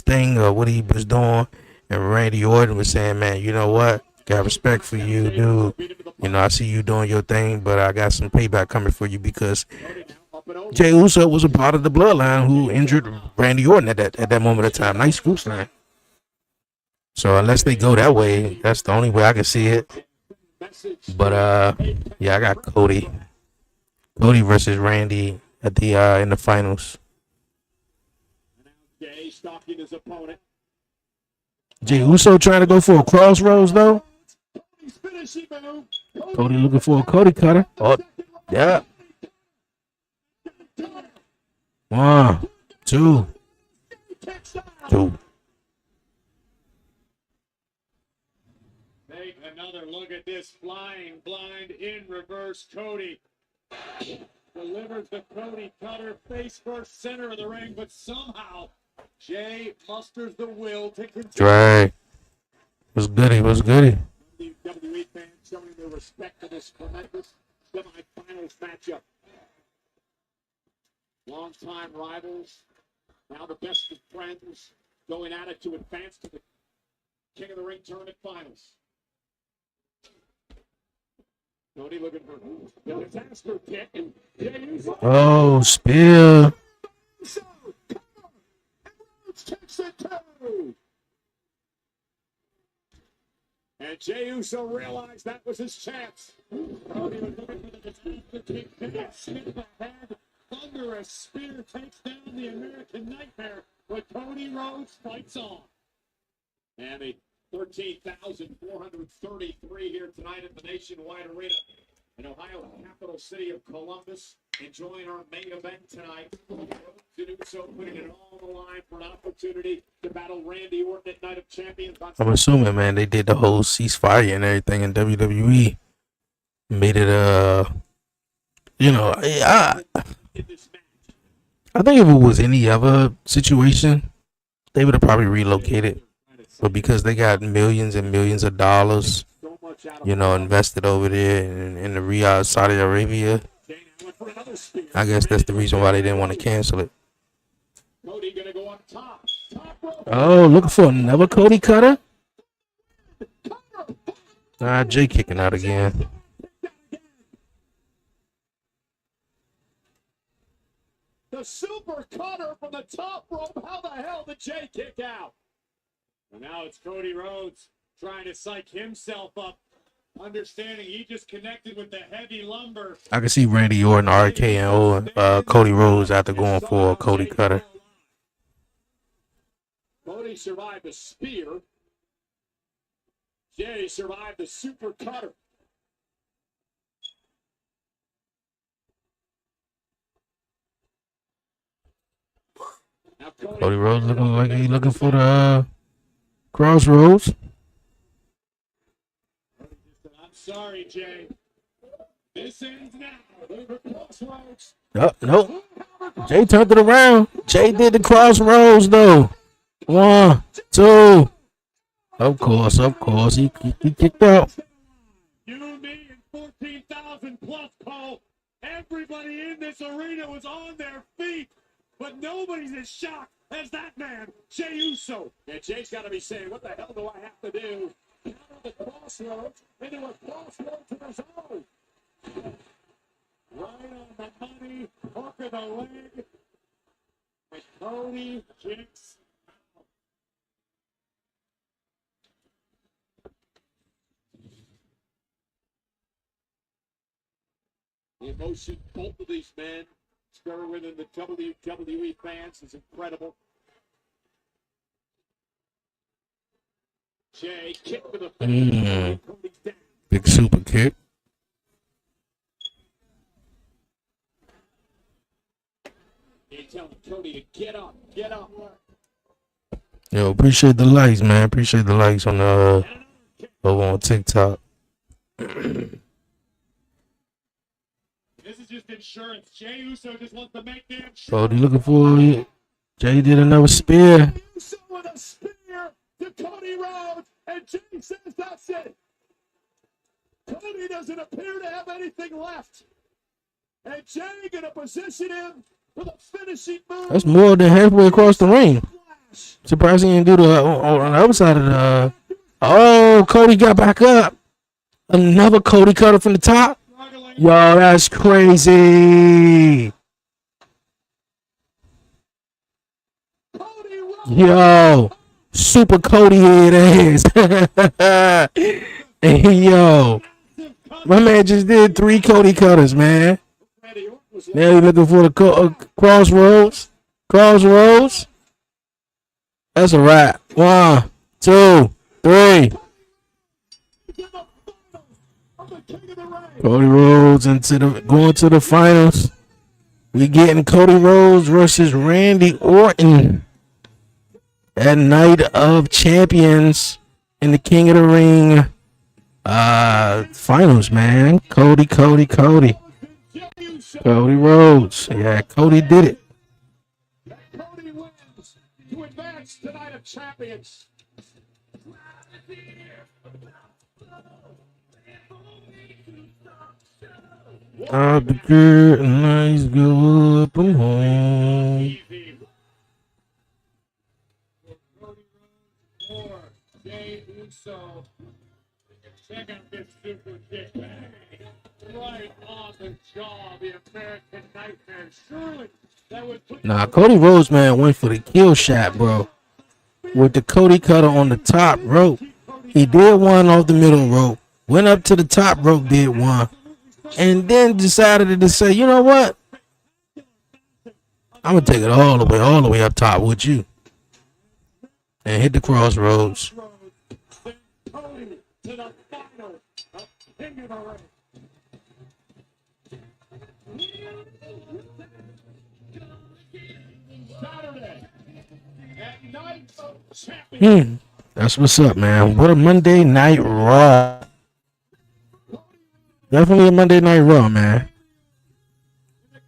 thing or what he was doing, and Randy Orton was saying, man, you know what, got respect for you, dude. I see you doing your thing, but I got some payback coming for you because Jey Uso was a part of the bloodline who injured Randy Orton at that moment of time. Nice goose line. So unless they go that way, that's the only way I can see it. But yeah, I got Cody. Cody versus Randy at the in the finals. Jay stalking his opponent. Jey Uso trying to go for a crossroads though. Cody's finishing move. Cody looking for a Cody cutter. Oh, yeah. 1, 2, 2. Take another look at this flying blind in reverse. Cody delivers the Cody cutter face first, center of the ring, but somehow Jay musters the will to continue. Dre. What's goody? What's goody? WWE fans showing their respect for this tremendous semifinals matchup. Longtime rivals, now the best of friends, going at it to advance to the King of the Ring tournament finals. Cody looking for the disaster kick, and Jey Uso. Oh, spear. Takes it too. And Jey Uso realized that was his chance. Cody was looking for the disaster kick. Then snip ahead. Thunderous spear takes down the American Nightmare, but Cody Rhodes fights on. And a 13,433 here tonight at the Nationwide Arena in Ohio, capital city of Columbus, enjoying our main event tonight. Uso putting it all on the line for an opportunity to battle Randy Orton at Night of Champions. I'm assuming, man, they did the whole ceasefire and everything in WWE. Made it, you know, I think if it was any other situation, they would have probably relocated. But because they got millions and millions of dollars, you know, invested over there in the Riyadh, Saudi Arabia, I guess that's the reason why they didn't want to cancel it. Oh, looking for another Cody cutter? Jay kicking out again. The super cutter from the top rope. How the hell did Jay kick out? And now it's Cody Rhodes trying to psych himself up, understanding he just connected with the heavy lumber. I can see Randy Orton, RKO, and Cody Rhodes after going for a Cody cutter. Cody survived the spear. Jay survived the super cutter. Cody Rhodes looking like he's looking for the crossroads. I'm sorry, Jay. This ends now. Crossroads. Nope. Jay turned it around. Jay did the crossroads though. 1, 2. Of course. He kicked out. You, me, and 14,000 plus, Cole. Everybody in this arena was on their feet. But nobody's as shocked as that man, Jey Uso. And Jay's got to be saying, what the hell do I have to do? Out of the crossroads into a crossroads of his own. Right on the money, hook of the leg. And Cody kicks out. The emotion, both of these men stir within the WWE fans is incredible. Jay kick to the face. Big super kick. He's telling Cody to get up. Yo, appreciate the likes, man. Appreciate the likes on the over on TikTok. This is just insurance. Jey Uso just wants to make damn sure. Cody looking for it. Jay did another spear. Uso with a spear to Cody Rhodes, and Jay says that's it. Cody doesn't appear to have anything left. And Jay gonna position him for the finishing move. That's more than halfway across the ring. Surprised he didn't do the on the other side of the. Oh, Cody got back up. Another Cody cutter from the top. Yo, that's crazy. Yo, Super Cody head ass. Hey, yo. My man just did 3 Cody cutters, man. Now he looking for the crossroads. Crossroads. That's a wrap. 1, 2, 3. Cody Rhodes going to the finals. We getting Cody Rhodes versus Randy Orton at Night of Champions in the King of the Ring finals, man. Cody Rhodes. Yeah, Cody did it. Cody wins to advance to Night of Champions. All the good and nice go up and home. Jay Uso. Check out this super kick. Right on the jaw, the American Nightmare. Surely that would put. Nah, Cody Rhodes, man, went for the kill shot, bro. With the Cody cutter on the top rope. He did one off the middle rope. Went up to the top rope, did one. And then decided to say, you know what? I'm going to take it all the way up top with you. And hit the crossroads. That's what's up, man. What a Monday Night Raw. Definitely a Monday Night Raw, man.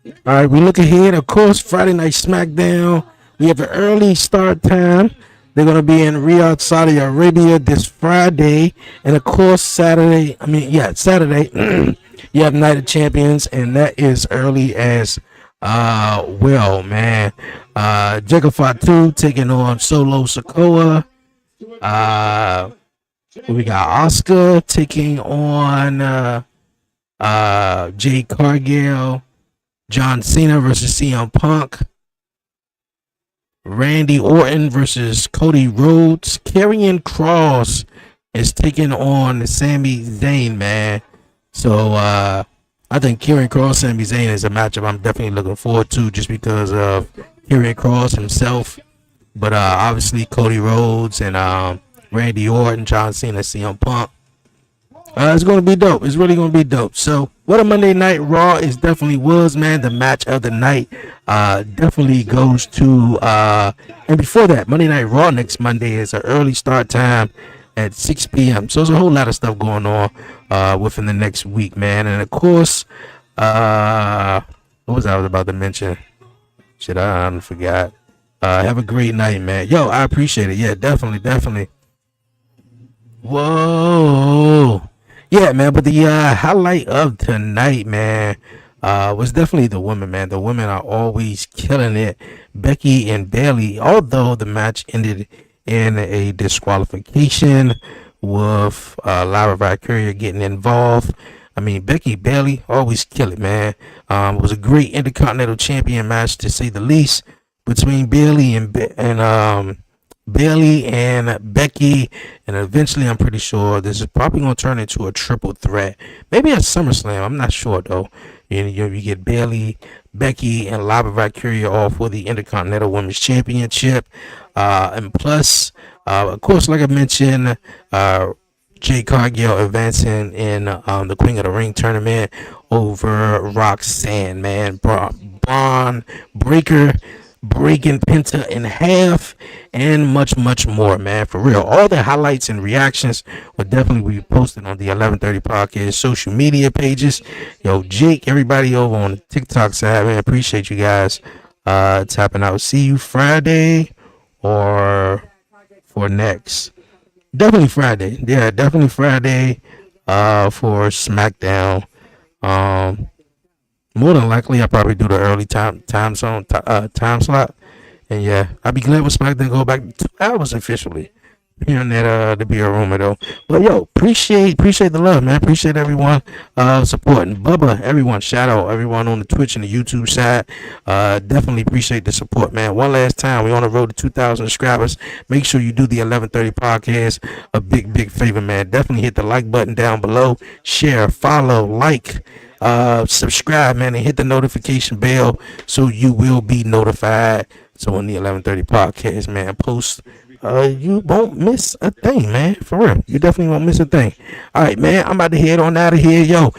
All right, we look ahead. Of course, Friday Night SmackDown. We have an early start time. They're going to be in Riyadh, Saudi Arabia this Friday. And, of course, Saturday. You have Night of Champions, and that is early as well, man. Jacob Fatu taking on Solo Sikoa. We got Oscar taking on Jade Cargill. John Cena versus CM Punk. Randy Orton versus Cody Rhodes. Karrion Kross is taking on Sami Zayn, man. So I think Karrion Kross, Sami Zayn is a matchup I'm definitely looking forward to just because of Karrion Kross himself. But obviously Cody Rhodes and Randy Orton, John Cena, CM Punk. It's going to be dope. It's really going to be dope. So, what a Monday Night Raw is definitely was, man. The match of the night definitely goes to, and before that, Monday Night Raw next Monday is an early start time at 6 p.m. So, there's a whole lot of stuff going on within the next week, man. And, of course, what was I about to mention? Shit, I forgot. Have a great night, man. Yo, I appreciate it. Yeah, definitely. Whoa. Yeah, man, but the highlight of tonight, man, was definitely the women, man. The women are always killing it. Becky and Bayley, although the match ended in a disqualification with Lyra Valkyria getting involved. I mean, Becky, Bayley, always kill it, man. It was a great Intercontinental Champion match, to say the least, between Bayley and Becky, and eventually I'm pretty sure this is probably going to turn into a triple threat. Maybe at SummerSlam, I'm not sure though. You get Bayley, Becky, and Lyra Valkyria all for the Intercontinental Women's Championship. And plus, of course, like I mentioned, Jade Cargill advancing in the Queen of the Ring tournament over Roxanne, man. Braun Breaker breaking Penta in half, and much more, man. For real, all the highlights and reactions will definitely be posted on the 1130 podcast social media pages. Yo, Jake, everybody over on the TikTok side, man, appreciate you guys tapping out. See you Friday or for next. Definitely Friday. Yeah, definitely Friday for SmackDown. More than likely, I'll probably do the early time slot. And yeah, I'll be glad with SmackDown go back to 2 hours officially. hearing that to be a rumor though. But yo, appreciate the love, man. Appreciate everyone supporting Bubba, everyone. Shout out everyone on the Twitch and the YouTube side. Definitely appreciate the support, man. One last time, we on the road to 2,000 subscribers. Make sure you do the 11:30 podcast a big favor, man. Definitely hit the like button down below, share, follow, like, subscribe, man, and hit the notification bell so you will be notified. So on the 11:30 podcast, man, post, you won't miss a thing, man. For real, you definitely won't miss a thing. All right, man, I'm about to head on out of here, yo.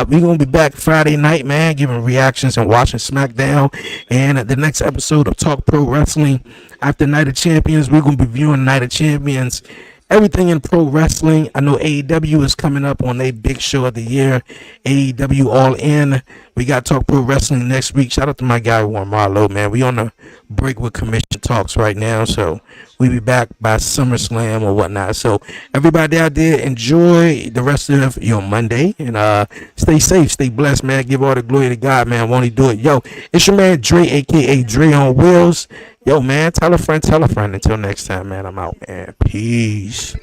We gonna be back Friday night, man, giving reactions and watching SmackDown, and the next episode of Talk Pro Wrestling after Night of Champions, we're gonna be viewing Night of Champions. Everything in pro wrestling. I know AEW is coming up on a big show of the year. AEW All In. We got Talk Pro Wrestling next week. Shout out to my guy Warren Marlowe, man. We on the break with commission talks right now, so we'll be back by SummerSlam or whatnot. So everybody out there, enjoy the rest of your Monday and stay safe, stay blessed, man. Give all the glory to God, man. Won't he do it? Yo, it's your man Dre, aka Dre on Wheels. Yo, man, tell a friend, tell a friend. Until next time, man, I'm out, man. Peace.